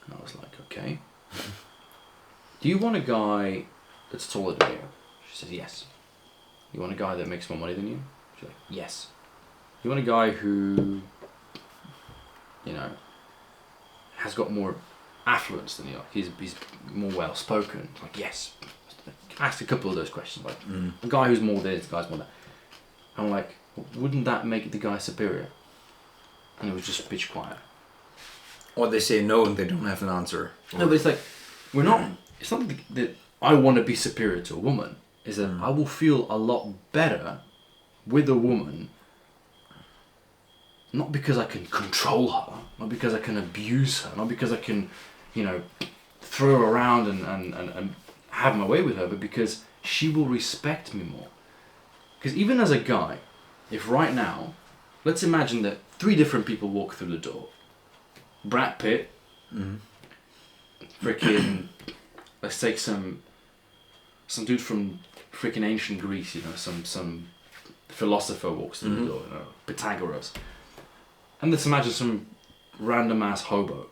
And I was like, "Okay. Do you want a guy that's taller than you?" She said, "Yes." "You want a guy that makes more money than you?" She's like, "Yes." "You want a guy who, you know, has got more affluence than you? He's more well spoken?" Like, "Yes." I asked a couple of those questions, like a guy who's more this, a guy's more that. I'm like, wouldn't that make the guy superior? And it was just pitch quiet. Or they say no and they don't have an answer. No, but it's like, it's not that I want to be superior to a woman. Is that I will feel a lot better with a woman, not because I can control her, not because I can abuse her, not because I can, you know, throw her around and have my way with her, but because she will respect me more. Because even as a guy, if right now, let's imagine that 3 different people walk through the door. Brad Pitt, freaking, let's take some dude from freaking ancient Greece, you know, some philosopher walks through the door, you know, Pythagoras. And let's imagine some random ass hobo.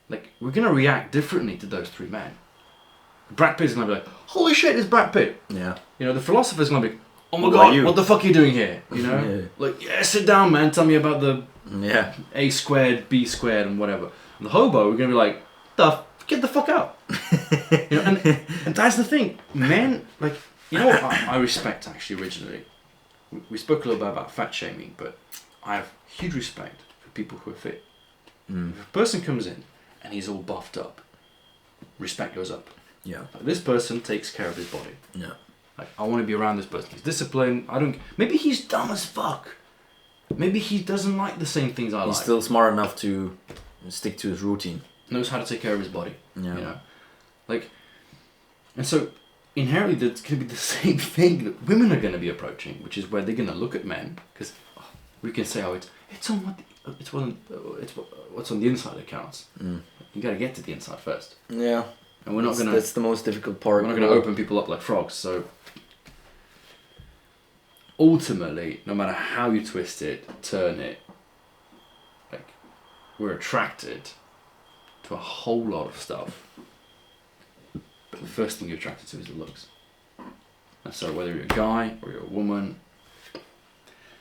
Like, we're gonna react differently to those 3 men. Brad Pitt's gonna be like, "Holy shit, it's Brad Pitt." Yeah. You know, the philosopher's gonna be, "Oh my god, what the fuck are you doing here?" You know? Yeah. Like, "Yeah, sit down, man, tell me about the Yeah. A squared, B squared, and whatever." And the hobo, we're gonna be like, "Get the fuck out." You know, and that's the thing. Men, like, you know what I respect actually originally? We spoke a little bit about fat shaming, but I have huge respect for people who are fit. If a person comes in and he's all buffed up, respect goes up. Yeah. Like, this person takes care of his body. Yeah. Like, I want to be around this person. He's disciplined. Maybe he's dumb as fuck. Maybe he doesn't like the same things I like. He's still smart enough to stick to his routine. Knows how to take care of his body. Yeah. You know? Like, and so inherently there's going to be the same thing that women are going to be approaching, which is where they're going to look at men, because we can say, "Oh, it's what's on the inside that counts." You got to get to the inside first. Yeah. And we're not going to. That's the most difficult part. We're not going to open people up like frogs. So ultimately, no matter how you twist it, turn it, like, we're attracted to a whole lot of stuff. But the first thing you're attracted to is the looks. And so whether you're a guy or you're a woman,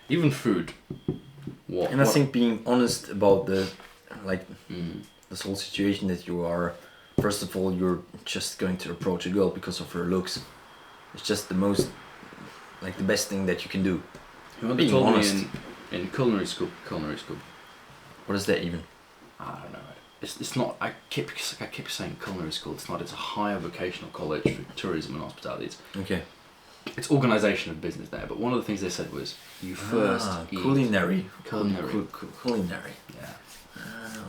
even food. I think being honest about this whole situation that you are, first of all, you're just going to approach a girl because of her looks. It's just the best thing that you can do. You know, they told me in culinary school. What is that even? I don't know. It's not. I keep saying culinary school. It's not. It's a higher vocational college for tourism and hospitality. Okay. It's organisation of business there. But one of the things they said was you first eat. Culinary. Culinary. Yeah.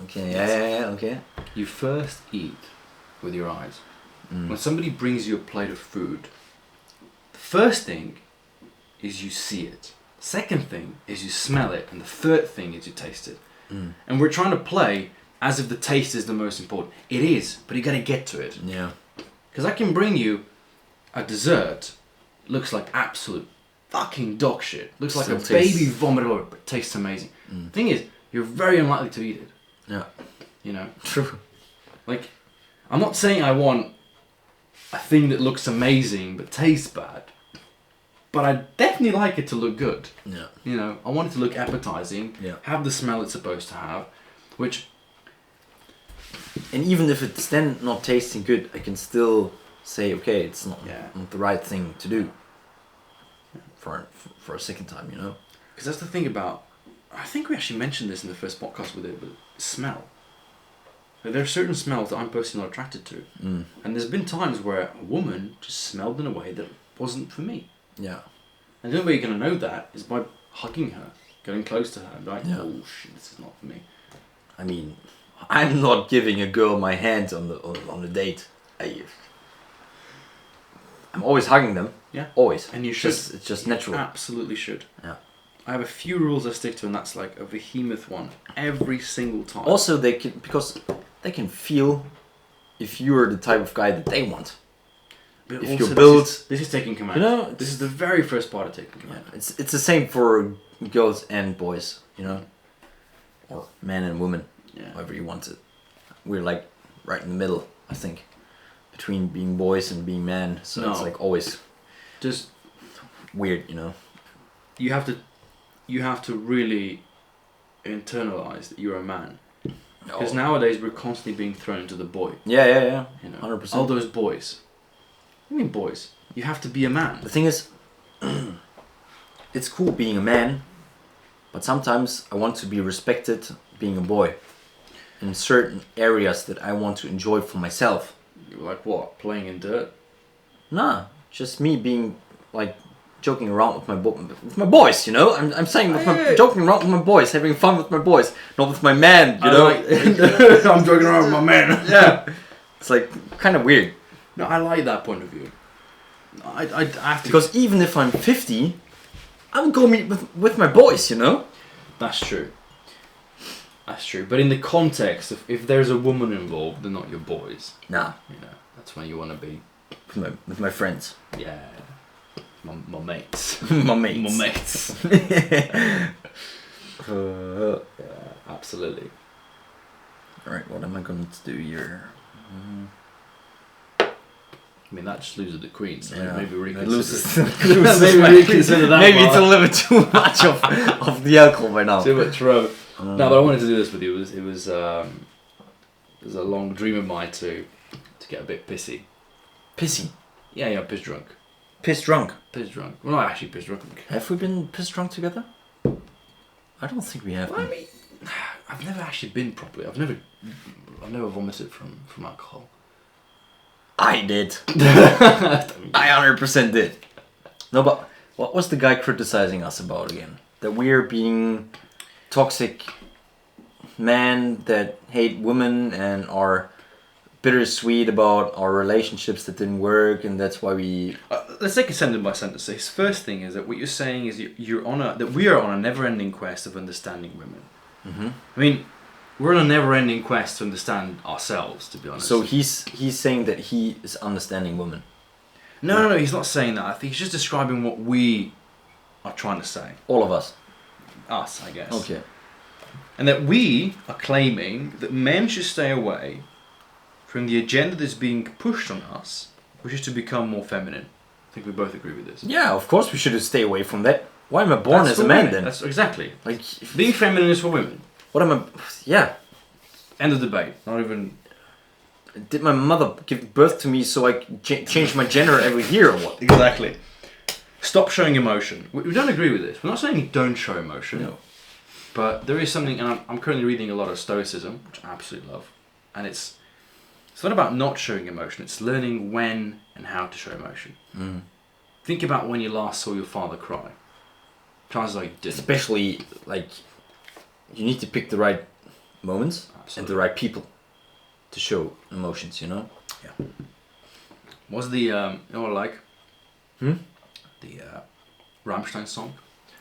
Okay. Yeah. Okay. You first eat with your eyes. When somebody brings you a plate of food, the first thing is you see it. Second thing is you smell it, and the third thing is you taste it. And we're trying to play as if the taste is the most important. It is, but you got to get to it. Yeah. Because I can bring you a dessert, looks like absolute fucking dog shit. Looks like a baby vomit over, but tastes amazing. The thing is, you're very unlikely to eat it. Yeah. You know? True. Like, I'm not saying I want a thing that looks amazing but tastes bad. But I definitely like it to look good. Yeah. You know, I want it to look appetizing, Yeah. have the smell it's supposed to have, which... And even if it's then not tasting good, I can still say, okay, it's not the right thing to do for a second time, you know? Because that's the thing about... I think we actually mentioned this in the first podcast with it, but smell. There are certain smells that I'm personally not attracted to. And there's been times where a woman just smelled in a way that wasn't for me. Yeah. And the only way you're going to know that is by hugging her, going close to her, and be like, Yeah. "Oh shit, this is not for me." I mean, I'm not giving a girl my hand on the date. I'm always hugging them. Yeah. Always. And you should. It's just natural. Absolutely should. Yeah. I have a few rules I stick to, and that's like a behemoth one every single time. Also, because they can feel if you're the type of guy that they want. But if also you build, this is taking command. you know, this is the very first part of taking command. it's the same for girls and boys, you know, or men and women, however you want it. We're like right in the middle, I think, between being boys and being men. So it's like always just weird, you know. You have to really internalize that you're a man. Because nowadays we're constantly being thrown into the boy. Yeah. You know, 100%. all those boys. What do you mean boys? You have to be a man. The thing is, it's cool being a man, but sometimes I want to be respected being a boy in certain areas that I want to enjoy for myself. Like what? Playing in dirt? Nah, just me being like joking around with my boys, you know. I'm saying joking around with my boys, having fun with my boys, not with my man, you know. I'm joking around with my man. Yeah, it's like kind of weird. No, I like that point of view. I have to, because even if I'm 50, I'm going to meet with my boys, you know. That's true. That's true. But in the context of if there's a woman involved, they're not your boys. Nah. You know, that's when you want to be with my friends. Yeah. My mates. My mates. My mates. Yeah, absolutely. Alright, what am I going to do here? I mean, that just loses the queen, so yeah. maybe reconsider. Maybe reconsider that. Maybe it's a little bit too much of the alcohol by now. Too much rum. No, but I wanted to do this with you. It was a long dream of mine to get a bit pissy. Pissy? Yeah, piss drunk. Piss drunk? Piss drunk. Well, not actually piss drunk. Have we been piss drunk together? I don't think we have. Well, I mean, I've never actually been properly. I've never vomited from alcohol. I did. I 100% did. No, but what was the guy criticizing us about again? That we're being toxic men that hate women and are bittersweet about our relationships that didn't work, and that's why we. Let's take it sentence by sentence. His first thing is that what you're saying is that we are on a never-ending quest of understanding women. Mm-hmm. I mean, we're on a never-ending quest to understand ourselves, to be honest. So he's saying that he is understanding women. No, he's not saying that. I think he's just describing what we are trying to say. All of us. Us, I guess. Okay. And that we are claiming that men should stay away from the agenda that's being pushed on us, which is to become more feminine. I think we both agree with this. Yeah, of course we should stay away from that. Why am I born as a man then? That's exactly. Like being feminine is for women. What am I? Yeah. End of debate. Not even. Did my mother give birth to me so I change my gender every year or what? Exactly. Stop showing emotion. We don't agree with this. We're not saying you don't show emotion. No. But there is something, and I'm currently reading a lot of Stoicism, which I absolutely love. And it's not about not showing emotion. It's learning when and how to show emotion. Mm. Think about when you last saw your father cry. Chances are you didn't. Especially, like, you need to pick the right moments and the right people to show emotions, you know? Yeah. What's the, you know what I like? The Rammstein song.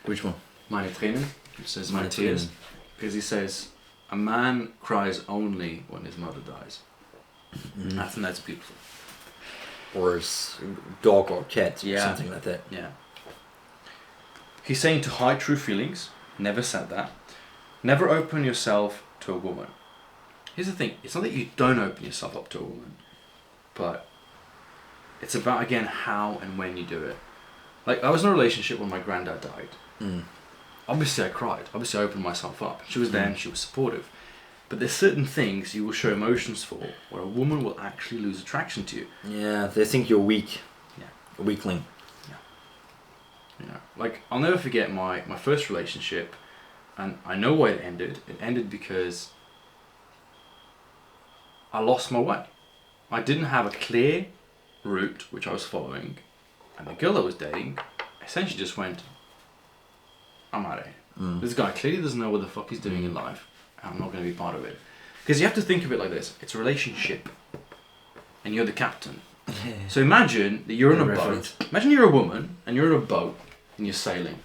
Which one? Meine Tränen. It says my tears. Because he says, a man cries only when his mother dies. I think that's beautiful. Or a dog or cat, yeah. Something like that. Yeah. He's saying to hide true feelings. Never said that. Never open yourself to a woman. Here's the thing. It's not that you don't open yourself up to a woman. But it's about, again, how and when you do it. Like, I was in a relationship when my granddad died. Mm. Obviously I cried. Obviously I opened myself up. She was there and she was supportive. But there's certain things you will show emotions for where a woman will actually lose attraction to you. Yeah, they think you're weak. Yeah. A weakling. Yeah. You know, like, I'll never forget my first relationship, and I know why it ended. It ended because I lost my way. I didn't have a clear route which I was following, and the girl I was dating essentially just went, I'm out of here. This guy clearly doesn't know what the fuck he's doing in life, and I'm not going to be part of it. Because you have to think of it like this. It's a relationship, and you're the captain. So imagine that you're on a boat. Imagine you're a woman, and you're on a boat, and you're sailing.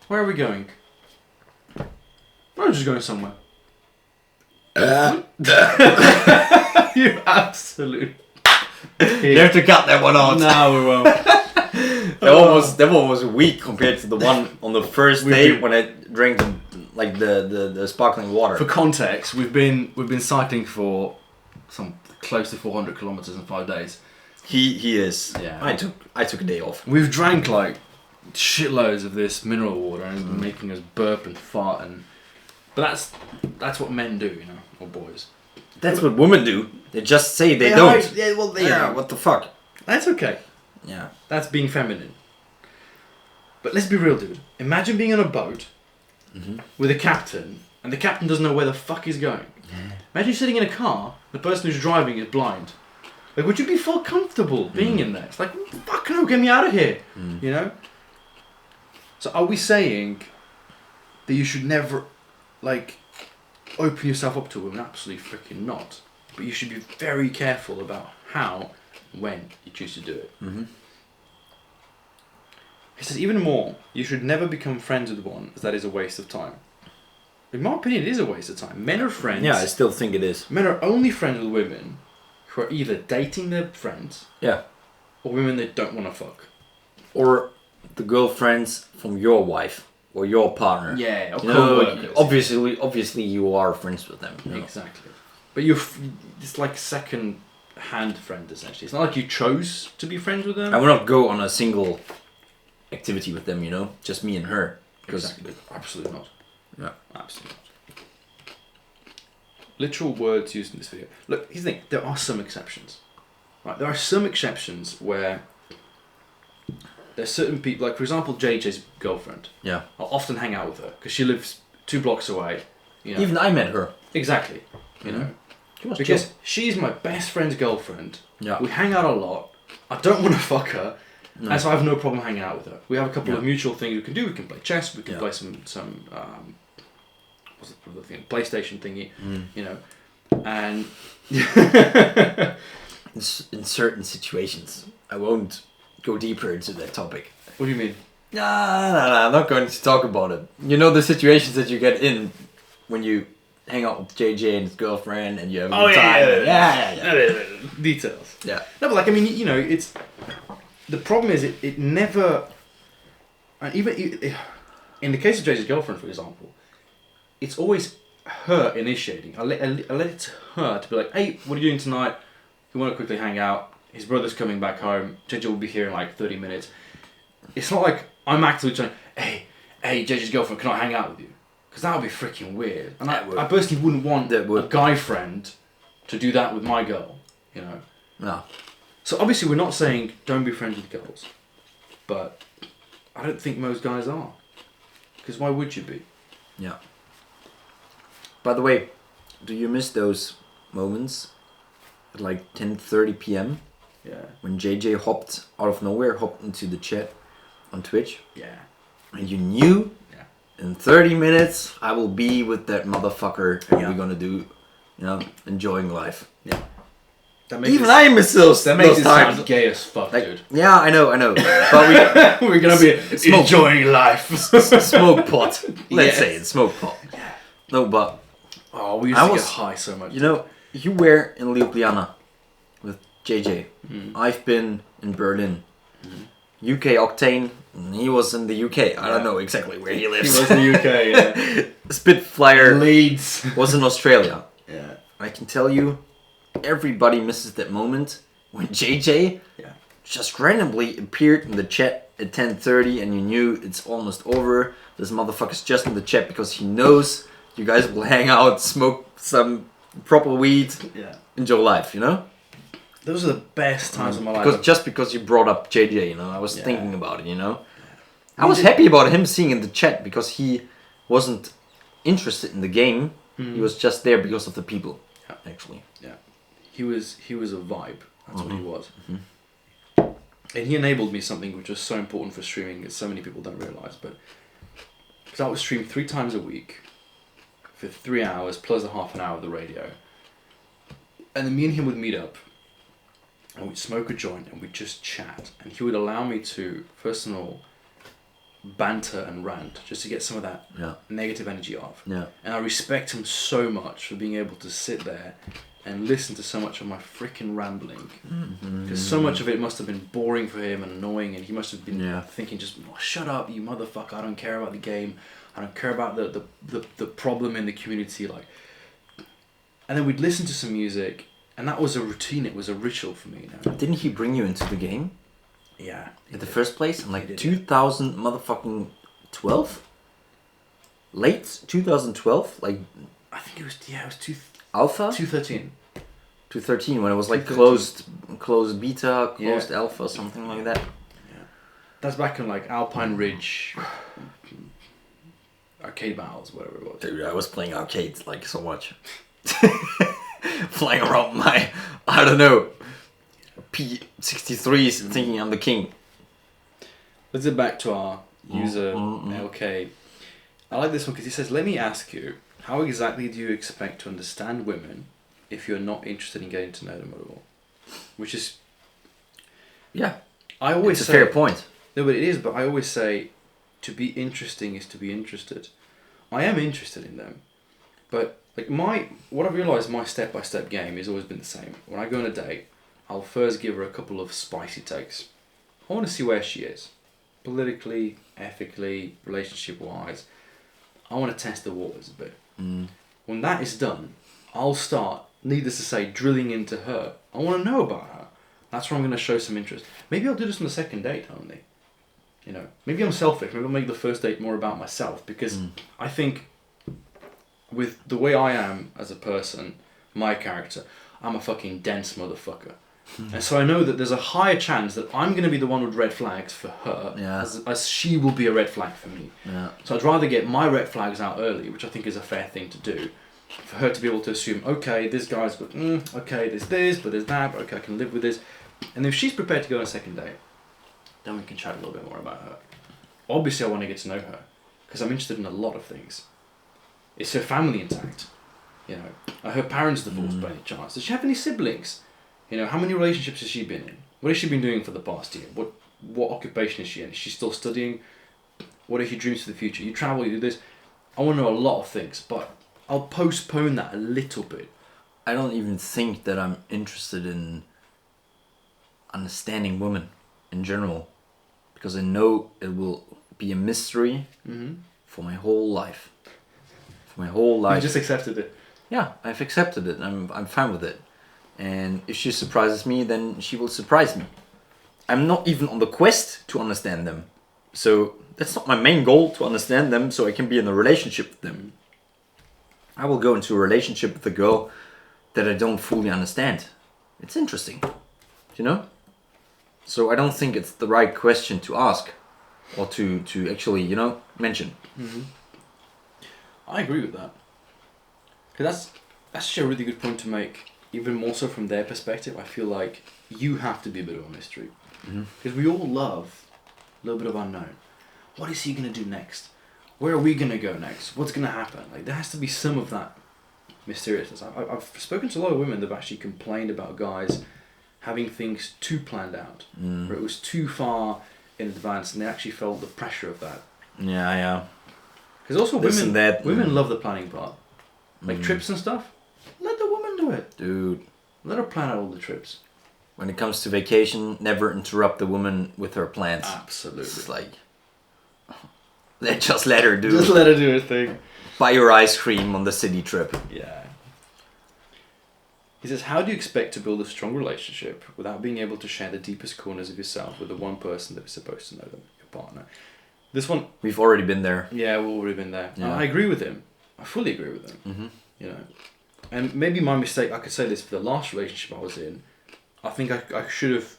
Where are we going? We're just going somewhere. You absolute You have to cut that one out. No, we won't. That one was weak compared to the one on the first day when I drank the sparkling water. For context, we've been cycling for some close to 400 kilometers in 5 days. He is. Yeah. I took a day off. We've drank like shitloads of this mineral water and making us burp and fart but that's what men do, you know, or boys. That's what women do. They just say they don't. What the fuck? That's okay. Yeah. That's being feminine. But let's be real, dude. Imagine being on a boat with a captain, and the captain doesn't know where the fuck he's going. Imagine sitting in a car, the person who's driving is blind. Like, would you be full comfortable being in there? It's like, fuck no, get me out of here. You know? So are we saying that you should never, like, open yourself up to a woman? Absolutely freaking not. But you should be very careful about how and when you choose to do it. He says, even more, you should never become friends with one, as that is a waste of time. In my opinion, it is a waste of time. Men are friends. Yeah, I still think it is. Men are only friends with women who are either dating their friends, or women they don't want to fuck. Or the girlfriends from your wife or your partner. Yeah, or co-workers. Obviously you are friends with them. You know? Exactly. But it's like second-hand friend, essentially. It's not like you chose to be friends with them. I will not go on a single activity with them, you know, just me and her. Exactly. Absolutely not. Yeah. Absolutely not. Literal words used in this video. Look, here's the thing. There are some exceptions. Right? There are some exceptions where there's certain people, like for example, JJ's girlfriend. Yeah. I'll often hang out with her because she lives 2 blocks away. You know. Even I met her. Exactly. You know. Because she's my best friend's girlfriend. Yeah. We hang out a lot. I don't want to fuck her. No. And so I have no problem hanging out with her. We have a couple of mutual things we can do. We can play chess. We can play some what's the thing? PlayStation thingy. You know, and in certain situations, I won't go deeper into that topic. What do you mean? No, I'm not going to talk about it. You know the situations that you get in when you hang out with JJ and his girlfriend and you have a good time. Yeah. Details. Yeah. No, but like I mean, you know, it's. The problem is it never, and even in the case of JJ's girlfriend, for example, it's always her initiating. I let it to her to be like, hey, what are you doing tonight? We want to quickly hang out. His brother's coming back home. JJ will be here in like 30 minutes. It's not like I'm actively trying, hey, JJ's girlfriend, can I hang out with you? Because that would be freaking weird. And I personally wouldn't want a guy friend to do that with my girl, you know? No. So obviously we're not saying don't be friends with girls, but I don't think most guys are. Because why would you be? Yeah. By the way, do you miss those moments at like 10:30 p.m. Yeah. when JJ hopped out of nowhere, hopped into the chat on Twitch? Yeah. And you knew in 30 minutes I will be with that motherfucker and we're gonna do, you know, enjoying life. Yeah. Even I miss those. That makes it times. sound gay as fuck, like, dude. Yeah, I know. But we're gonna be enjoying life. Smoke pot. Let's say it's smoke pot. Yeah. No, but we used to get high so much. You know, you were in Ljubljana with JJ. I've been in Berlin. UK Octane. He was in the UK. I don't know exactly where he lives. He was in the UK. Yeah. Spitfire Leeds was in Australia. Yeah. I can tell you. Everybody misses that moment when JJ just randomly appeared in the chat at 10:30 and you knew it's almost over. This motherfucker's just in the chat because he knows you guys will hang out, smoke some proper weed, enjoy life, you know? Those are the best times of my life. Because you brought up JJ, you know, I was thinking about it, you know? I was happy about him seeing in the chat because he wasn't interested in the game. He was just there because of the people, actually. Yeah. He was a vibe. That's what he was. And he enabled me something which was so important for streaming that so many people don't realise. But because I would stream 3 times a week for 3 hours plus a half an hour of the radio, and then me and him would meet up, and we'd smoke a joint and we'd just chat. And he would allow me to, first of all, banter and rant just to get some of that negative energy off. Yeah. And I respect him so much for being able to sit there and listen to so much of my freaking rambling. Because so much of it must have been boring for him and annoying, and he must have been thinking just, oh, shut up, you motherfucker, I don't care about the game. I don't care about the problem in the community. Like, and then we'd listen to some music, and that was a routine, it was a ritual for me. You know? Didn't he bring you into the game? Yeah. In the first place? In like 2000 motherfucking 12? Late 2012? Like, I think it was Alpha? 2013. 2013, when it was like closed beta, closed alpha, something like that. Yeah. That's back in like Alpine Ridge arcade battles, whatever it was. Dude, I was playing arcades like so much. Flying around my, I don't know, P63s thinking I'm the king. Let's get back to our user LK. I like this one because he says, let me ask you, how exactly do you expect to understand women if you're not interested in getting to know them at all? Which is... Yeah. I always it's a fair point. No, but it is, but I always say, to be interesting is to be interested. I am interested in them, but like what I've realised, my step-by-step game has always been the same. When I go on a date, I'll first give her a couple of spicy takes. I want to see where she is. Politically, ethically, relationship-wise. I want to test the waters a bit. When that is done, I'll start, needless to say, drilling into her. I want to know about her. That's where I'm going to show some interest. Maybe I'll do this on the second date only. You know, maybe I'm selfish. Maybe I'll make the first date more about myself, because I think with the way I am as a person, my character, I'm a fucking dense motherfucker. And so I know that there's a higher chance that I'm going to be the one with red flags for her, as she will be a red flag for me. Yeah. So I'd rather get my red flags out early, which I think is a fair thing to do, for her to be able to assume, okay, this guy's got, okay, there's this, but there's that, but okay, I can live with this. And if she's prepared to go on a second date, then we can chat a little bit more about her. Obviously I want to get to know her, because I'm interested in a lot of things. Is her family intact? You know, are her parents divorced by any chance? Does she have any siblings? You know, how many relationships has she been in? What has she been doing for the past year? What occupation is she in? Is she still studying? What are her dreams for the future? You travel, you do this. I want to know a lot of things, but I'll postpone that a little bit. I don't even think that I'm interested in understanding women in general, because I know it will be a mystery for my whole life. For my whole life. You just accepted it. Yeah, I've accepted it. I'm fine with it. And if she surprises me, then she will surprise me. I'm not even on the quest to understand them. So that's not my main goal, to understand them so I can be in a relationship with them. I will go into a relationship with a girl that I don't fully understand. It's interesting, you know? So I don't think it's the right question to ask or to actually, you know, mention. I agree with that. Because that's actually a really good point to make. Even more so from their perspective, I feel like you have to be a bit of a mystery. Because we all love a little bit of unknown. What is he going to do next? Where are we going to go next? What's going to happen? Like, there has to be some of that mysteriousness. I've spoken to a lot of women that have actually complained about guys having things too planned out. Where it was too far in advance, and they actually felt the pressure of that. Yeah. Because also women love the planning part. Like trips and stuff. Let the woman do it. Dude. Let her plan out all the trips. When it comes to vacation, never interrupt the woman with her plans. Absolutely. It's like, just let her do Just let her do her thing. Buy your ice cream on the city trip. Yeah. He says, how do you expect to build a strong relationship without being able to share the deepest corners of yourself with the one person that is supposed to know them, your partner? This one... We've already been there. Yeah, we've already been there. Yeah. I agree with him. I fully agree with him. You know, and maybe my mistake, I could say this for the last relationship I was in, I think I should have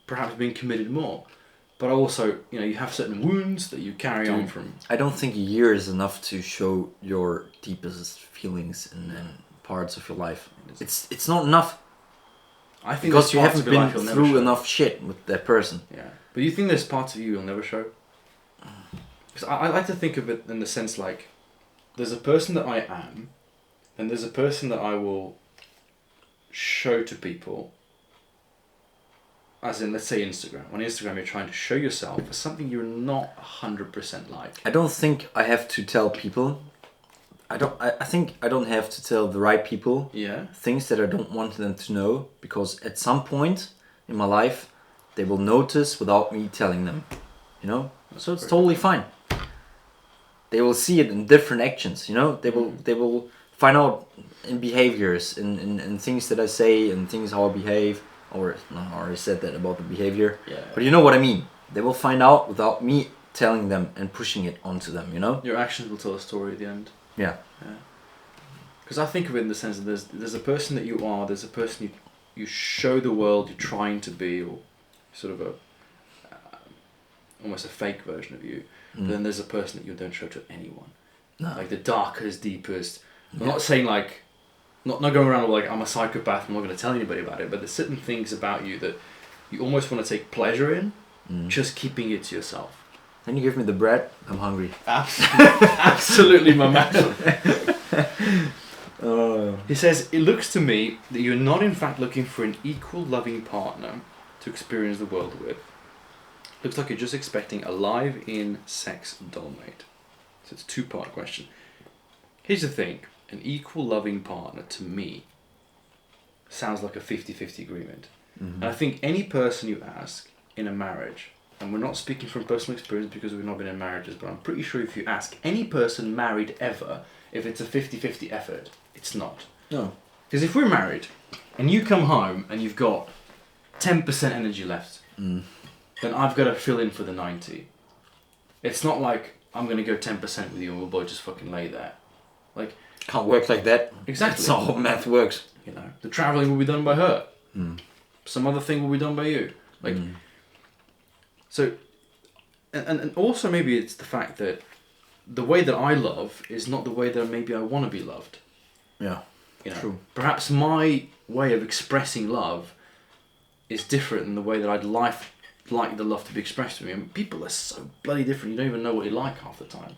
perhaps been committed more. But I also, you know, you have certain wounds that you carry on from. I don't think a year is enough to show your deepest feelings and parts of your life. It's not enough. I think because you haven't been through enough shit with that person. Yeah, but you think there's parts of you you'll never show? Because I like to think of it in the sense like, there's a person that I am, and there's a person that I will show to people. as in, let's say Instagram. On Instagram, you're trying to show yourself as something you're not 100% like. I don't think I have to tell people. I think I don't have to tell the right people things that I don't want them to know, because at some point in my life they will notice without me telling them. You know? So it's totally fine. They will see it in different actions, you know? They will find out in behaviors, in things that I say, and things how I behave. Or no, I already said that about the behavior. Yeah. But you know what I mean. They will find out without me telling them and pushing it onto them, you know? Your actions will tell a story at the end. Yeah. Because I think of it in the sense that there's a person that you are, there's a person you show the world you're trying to be, or sort of almost a fake version of you. But then there's a person that you don't show to anyone. No. Like the darkest, deepest. I'm not saying like, not going around with like, I'm a psychopath, I'm not going to tell anybody about it, but there's certain things about you that you almost want to take pleasure in, just keeping it to yourself. Can you give me the bread? I'm hungry. Absolutely, my man. He says, it looks to me that you're not in fact looking for an equal loving partner to experience the world with. Looks like you're just expecting a live-in sex dollmate. So it's a two-part question. Here's the thing. An equal loving partner, to me, sounds like a 50-50 agreement. And I think any person you ask in a marriage, and we're not speaking from personal experience because we've not been in marriages, but I'm pretty sure if you ask any person married ever, if it's a 50-50 effort, it's not. No. Because if we're married, and you come home and you've got 10% energy left, then I've got to fill in for the 90. It's not like I'm going to go 10% with you and we'll both just fucking lay there. Like, can't work like that. Exactly. That's not how math works. You know, the travelling will be done by her. Some other thing will be done by you. Like, so, and also maybe it's the fact that the way that I love is not the way that maybe I want to be loved. Yeah, you know, true. Perhaps my way of expressing love is different than the way that I'd like the love to be expressed to me. And people are so bloody different. You don't even know what you like half the time.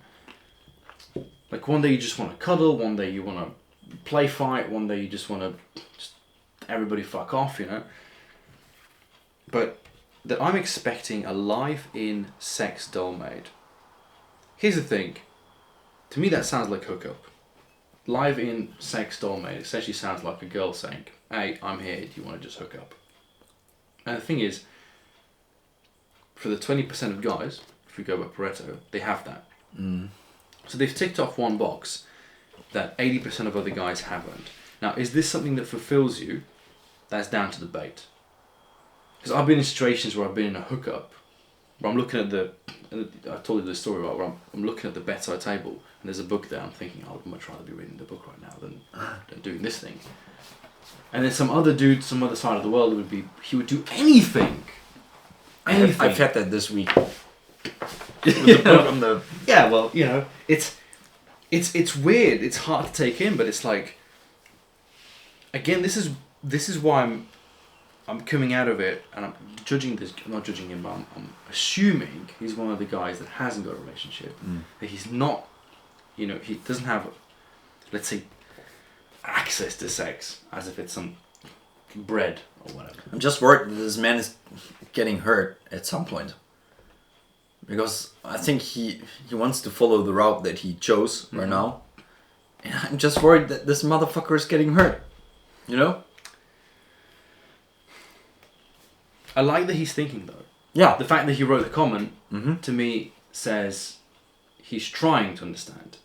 Like one day you just want to cuddle, one day you want to play fight, one day you just want to everybody fuck off, you know. But that I'm expecting a live-in sex dollmate. Here's the thing. To me that sounds like hookup. Live-in sex dollmate essentially sounds like a girl saying, hey, I'm here, do you want to just hook up? And the thing is, for the 20% of guys, if we go by Pareto, they have that. So they've ticked off one box that 80% of other guys haven't. Now, is this something that fulfills you? That's down to debate. Because I've been in situations where I've been in a hookup, where I'm looking at I told you the story about where I'm looking at the bedside table, and there's a book there, I'm thinking, I'd much rather be reading the book right now than doing this thing. And then some other dude, some other side of the world he would do anything. I've had that this week. With the book on the... Yeah, well, you know, it's weird. It's hard to take in, but it's like, again, this is why I'm coming out of it, and I'm judging this. I'm not judging him, but I'm assuming he's one of the guys that hasn't got a relationship. That he's not, you know, he doesn't have, let's say, access to sex as if it's some bread or whatever. I'm just worried that this man is getting hurt at some point. Because I think he wants to follow the route that he chose right now. And I'm just worried that this motherfucker is getting hurt. You know? I like that he's thinking though. Yeah. The fact that he wrote the comment to me says he's trying to understand.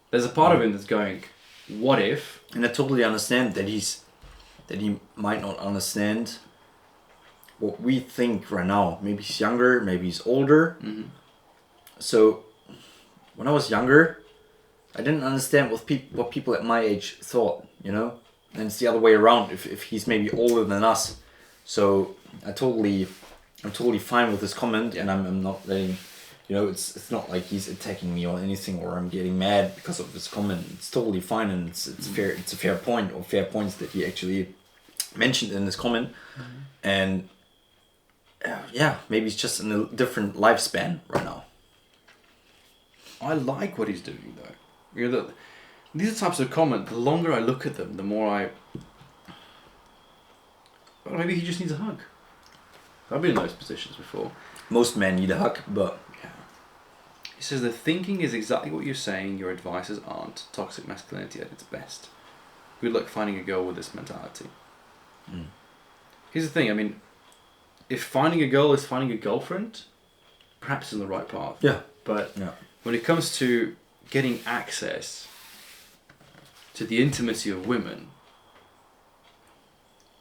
There's a part of him that's going, what if? And I totally understand that he might not understand what we think right now. Maybe he's younger, maybe he's older. So when I was younger, I didn't understand what people at my age thought, you know? And it's the other way around if he's maybe older than us. So I'm totally fine with this comment, and I'm not letting, you know, it's not like he's attacking me or anything, or I'm getting mad because of this comment. It's totally fine, and it's fair. It's a fair point, or fair points that he actually mentioned in this comment. And yeah, maybe he's just in a different lifespan right now. I like what he's doing though. You know, these are types of comment. The longer I look at them, the more well, maybe he just needs a hug. I've been in those positions before. Most men need a hug, but He says the thinking is exactly what you're saying. Your advices aren't. Toxic masculinity at its best. Good luck finding a girl with this mentality. Here's the thing. I mean, if finding a girl is finding a girlfriend, perhaps it's in the right path. Yeah. But when it comes to getting access to the intimacy of women,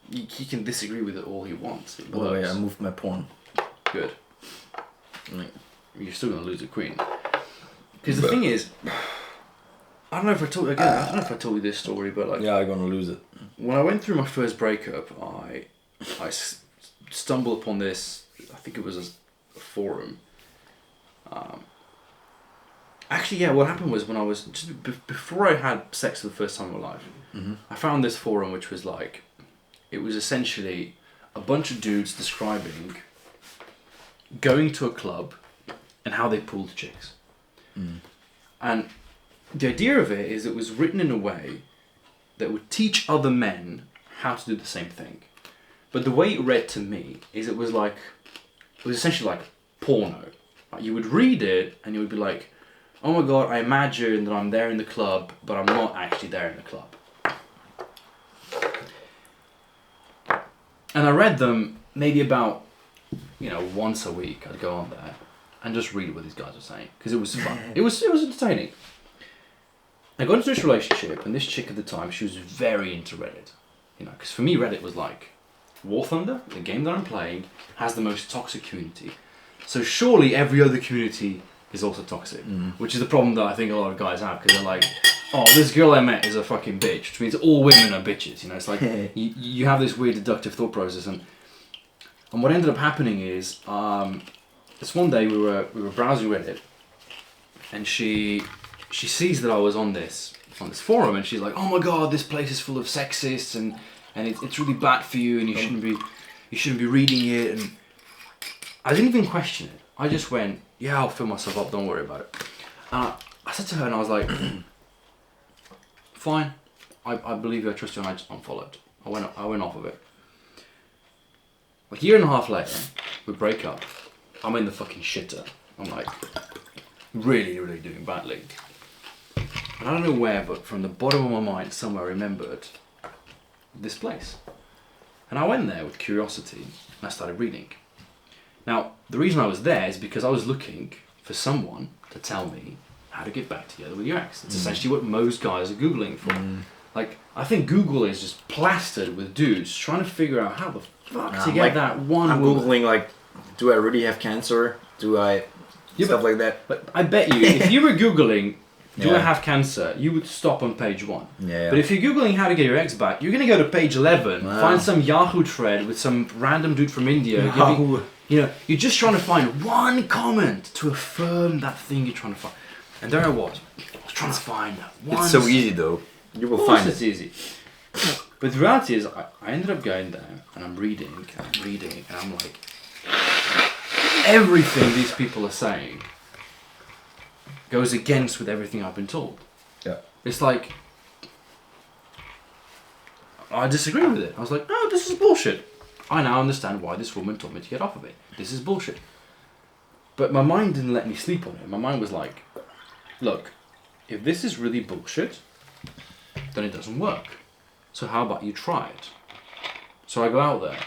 he can disagree with it all he wants. It by the way, works. I moved my porn. Good. You're still gonna lose a queen. Because the thing is, I don't know if I told you this story, but like, yeah, I'm gonna lose it. when I went through my first breakup, I stumbled upon this. I think it was a forum. Actually, yeah. What happened was when I was just before I had sex for the first time in my life, I found this forum which was like, it was essentially a bunch of dudes describing going to a club and how they pulled chicks. And the idea of it is it was written in a way that would teach other men how to do the same thing. But the way it read to me is it was essentially like porno. Like you would read it and you would be like, oh my god, I imagine that I'm there in the club, but I'm not actually there in the club. And I read them maybe about, once a week. I'd go on there and just read what these guys were saying because it was fun. It was entertaining. I got into this relationship, and this chick at the time, she was very into Reddit. Because for me, Reddit was like War Thunder, the game that I'm playing, has the most toxic community. So surely every other community is also toxic, which is the problem that I think a lot of guys have because they're like, oh, this girl I met is a fucking bitch, which means all women are bitches. It's like you have this weird deductive thought process, and what ended up happening is this one day we were browsing Reddit, and she sees that I was on this forum, and she's like, oh my god, this place is full of sexists, and it's really bad for you, and you shouldn't be reading it. And I didn't even question it. I just went, yeah, I'll fill myself up, don't worry about it. I said to her, and I was like, fine, I believe you, I trust you, and I just unfollowed. I went off of it. Like a year and a half later, we break up. I'm in the fucking shitter. I'm like, really, really doing badly. And I don't know where, but from the bottom of my mind, somewhere I remembered this place. And I went there with curiosity, and I started reading. Now, the reason I was there is because I was looking for someone to tell me how to get back together with your ex. It's essentially what most guys are Googling for. Like, I think Google is just plastered with dudes trying to figure out how the fuck to get that one I'm woman. Googling, like, do I really have cancer? Do I... stuff like that. But I bet you, if you were Googling, do I have cancer, you would stop on page 1. Yeah. But if you're Googling how to get your ex back, you're going to go to page 11, find some Yahoo thread with some random dude from India. You're just trying to find one comment to affirm that thing you're trying to find. And there I was trying to find one. It's so easy though. You will find it. It's easy. But the reality is, I ended up going there, and I'm reading, and I'm like, everything these people are saying goes against with everything I've been told. Yeah. It's like, I disagree with it. I was like, no, this is bullshit. I now understand why this woman told me to get off of it. This is bullshit. But my mind didn't let me sleep on it. My mind was like, look, if this is really bullshit, then it doesn't work. So how about you try it? So I go out there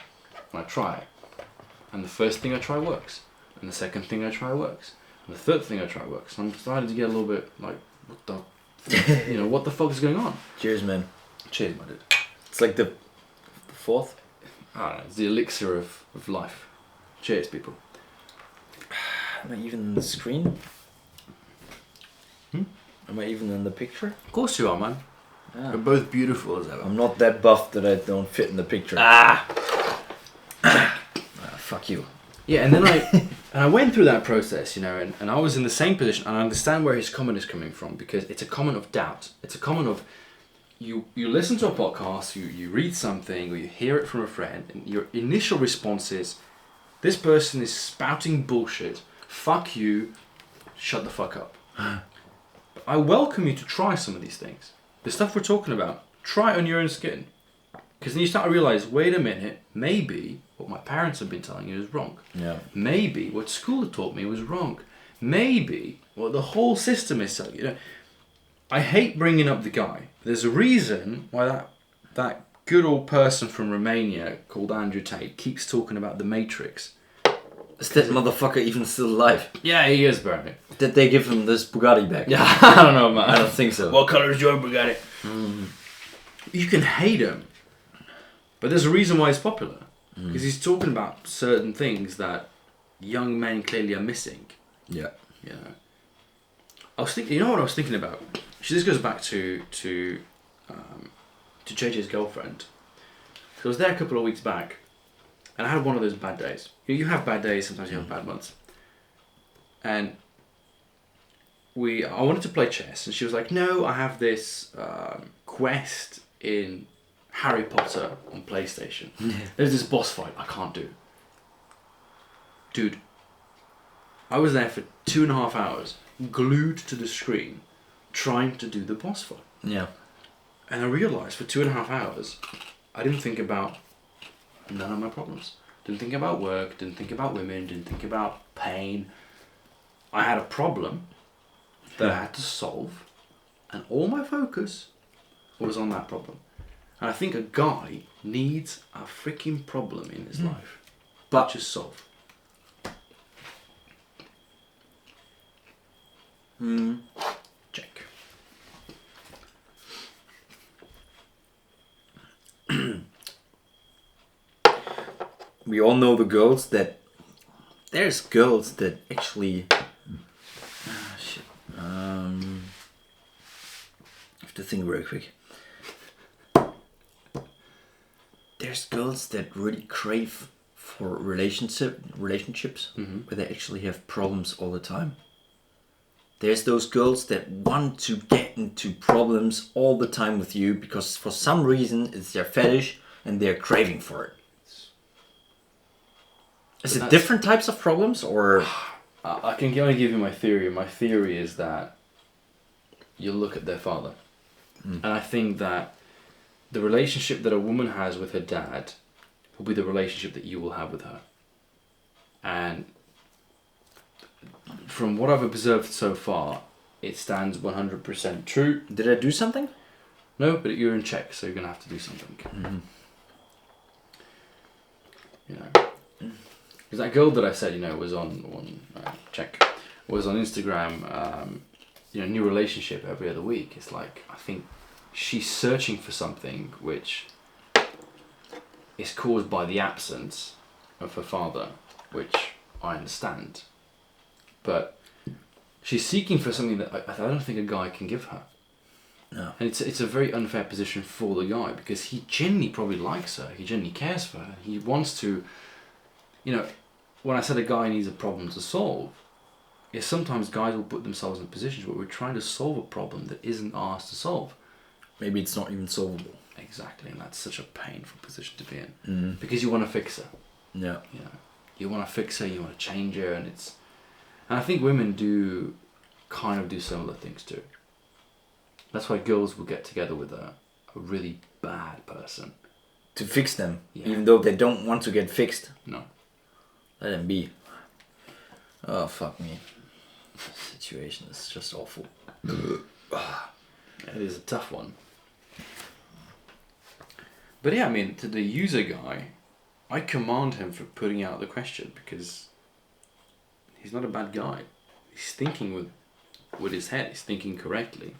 and I try it. And the first thing I try works. And the second thing I try works. And the third thing I try works. And I'm starting to get a little bit like, what the fuck is going on? Cheers, man. Cheers, my dude. It's like the fourth. I don't know, it's the elixir of life. Cheers, people. Am I even in the screen? Am I even in the picture? Of course you are, man. Ah. We're both beautiful as ever. I'm not that buff that I don't fit in the picture. Fuck you. Yeah, and then I went through that process, and I was in the same position, and I understand where his comment is coming from, because it's a comment of doubt. It's a comment of, you listen to a podcast, you read something, or you hear it from a friend, and your initial response is, this person is spouting bullshit, fuck you, shut the fuck up. I welcome you to try some of these things. The stuff we're talking about, try it on your own skin. Because then you start to realize, wait a minute, maybe what my parents have been telling you is wrong. Yeah. Maybe what school had taught me was wrong. Maybe what the whole system is telling you. I hate bringing up the guy. There's a reason why that good old person from Romania called Andrew Tate keeps talking about the Matrix. Is that motherfucker even still alive? Yeah, he is, apparently. Did they give him this Bugatti back? Yeah, I don't know, man. I don't think so. What colour is your Bugatti? You can hate him, but there's a reason why he's popular. Because he's talking about certain things that young men clearly are missing. Yeah. You know. I was thinking. You know what I was thinking about? This goes back to JJ's girlfriend. So I was there a couple of weeks back, and I had one of those bad days. You have bad days. Sometimes you have bad months. And I wanted to play chess, and she was like, "No, I have this quest in Harry Potter on PlayStation. There's this boss fight I can't do." Dude, I was there for 2.5 hours, glued to the screen, trying to do the boss fight. Yeah. And I realised for 2.5 hours, I didn't think about none of my problems. Didn't think about work, didn't think about women, didn't think about pain. I had a problem that I had to solve, and all my focus was on that problem. And I think a guy needs a freaking problem in his life, but just solve. Check. We all know the girls that... There's girls that actually... shit. I have to think very quick. There's girls that really crave for relationships where they actually have problems all the time. There's those girls that want to get into problems all the time with you because for some reason it's their fetish and they're craving for it. Is it different types of problems or? I can only give you my theory. My theory is that you look at their father. And I think that the relationship that a woman has with her dad will be the relationship that you will have with her. And from what I've observed so far, it stands 100% true. Did I do something? No, but you're in check, so you're going to have to do something. You know. Because that girl that I said, was on Instagram, new relationship every other week. It's like, I think she's searching for something which is caused by the absence of her father, which I understand. But she's seeking for something that I don't think a guy can give her. No. And it's a very unfair position for the guy because he genuinely probably likes her. He genuinely cares for her. He wants to, when I said a guy needs a problem to solve, is sometimes guys will put themselves in positions where we're trying to solve a problem that isn't ours to solve. Maybe it's not even solvable. Exactly, and that's such a painful position to be in. Because you want to fix her. Yeah. You want to fix her, you want to change her, and I think women do kind of do similar things too. That's why girls will get together with a really bad person. To fix them, Yeah. even though they don't want to get fixed. No. Let them be. Oh, fuck me. The situation is just awful. It is a tough one. But yeah, to the user guy, I commend him for putting out the question because he's not a bad guy. He's thinking with his head. He's thinking correctly.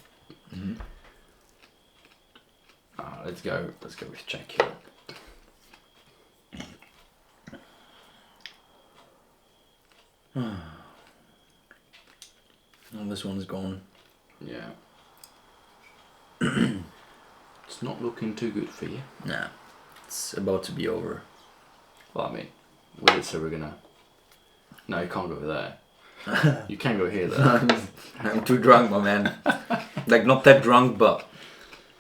Let's go with check here. Oh, this one's gone. Yeah. It's not looking too good for you. Nah, it's about to be over. Well, with it, so we're gonna... No, you can't go over there. You can go here, though. I'm too drunk, my man. Like, not that drunk, but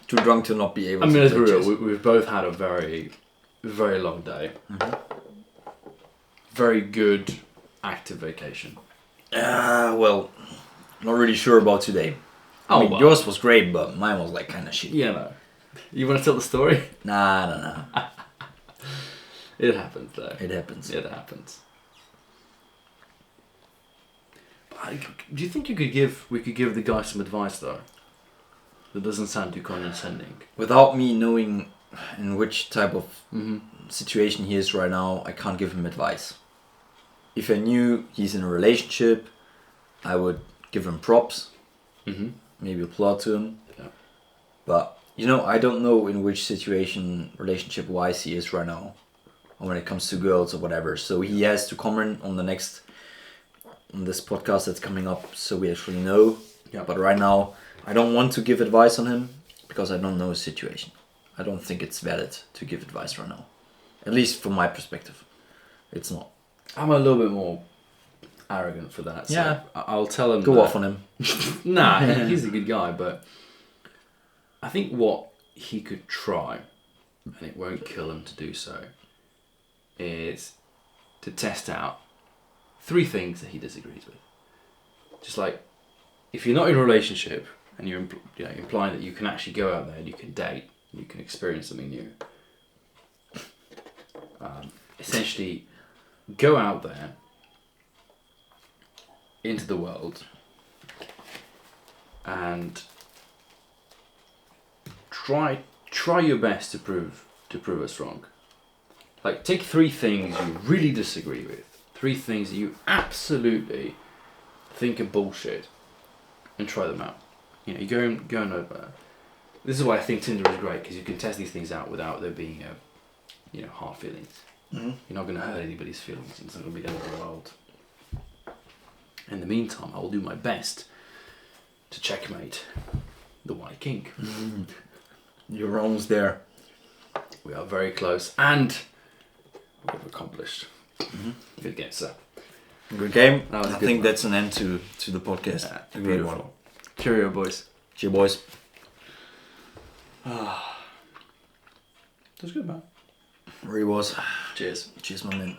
too drunk to not be able to let's play be real. chess. We've both had a very, very long day. Very good, active vacation. Well, not really sure about today. Well. Yours was great, but mine was like kind of shit. Yeah, no. You want to tell the story? Nah. It happens though. It happens. It happens. Do you think we could give the guy some advice though? That doesn't sound too condescending. Without me knowing in which type of situation he is right now, I can't give him advice. If I knew he's in a relationship, I would give him props. Maybe applaud to him. Yeah. But I don't know in which situation relationship wise he is right now, or when it comes to girls or whatever. So he has to comment on this podcast that's coming up, so we actually know. Yeah. But right now, I don't want to give advice on him because I don't know his situation. I don't think it's valid to give advice right now. At least from my perspective, it's not. I'm a little bit more arrogant for that. So Yeah. I'll tell him. Go off on him. Nah, he's a good guy, but I think what he could try, and it won't kill him to do so, is to test out 3 things that he disagrees with. Just like, if you're not in a relationship and you're implying that you can actually go out there and you can date, and you can experience something new. Essentially, go out there into the world and try your best to prove us wrong. Like, take 3 things you really disagree with, 3 things that you absolutely think are bullshit, and try them out. You go and over. This is why I think Tinder is great, because you can test these things out without there being hard feelings. You're not going to hurt anybody's feelings. It's not going to be the end of the world. In the meantime, I will do my best to checkmate the white kink. You're almost there. We are very close, and we've accomplished. Good game, sir. Good game. That was a I good think one. that's an end to the podcast. Yeah, A great beautiful. one. Cheerio, boys. Cheers, boys. That was good, man. Really was. Cheers. Cheers, my man.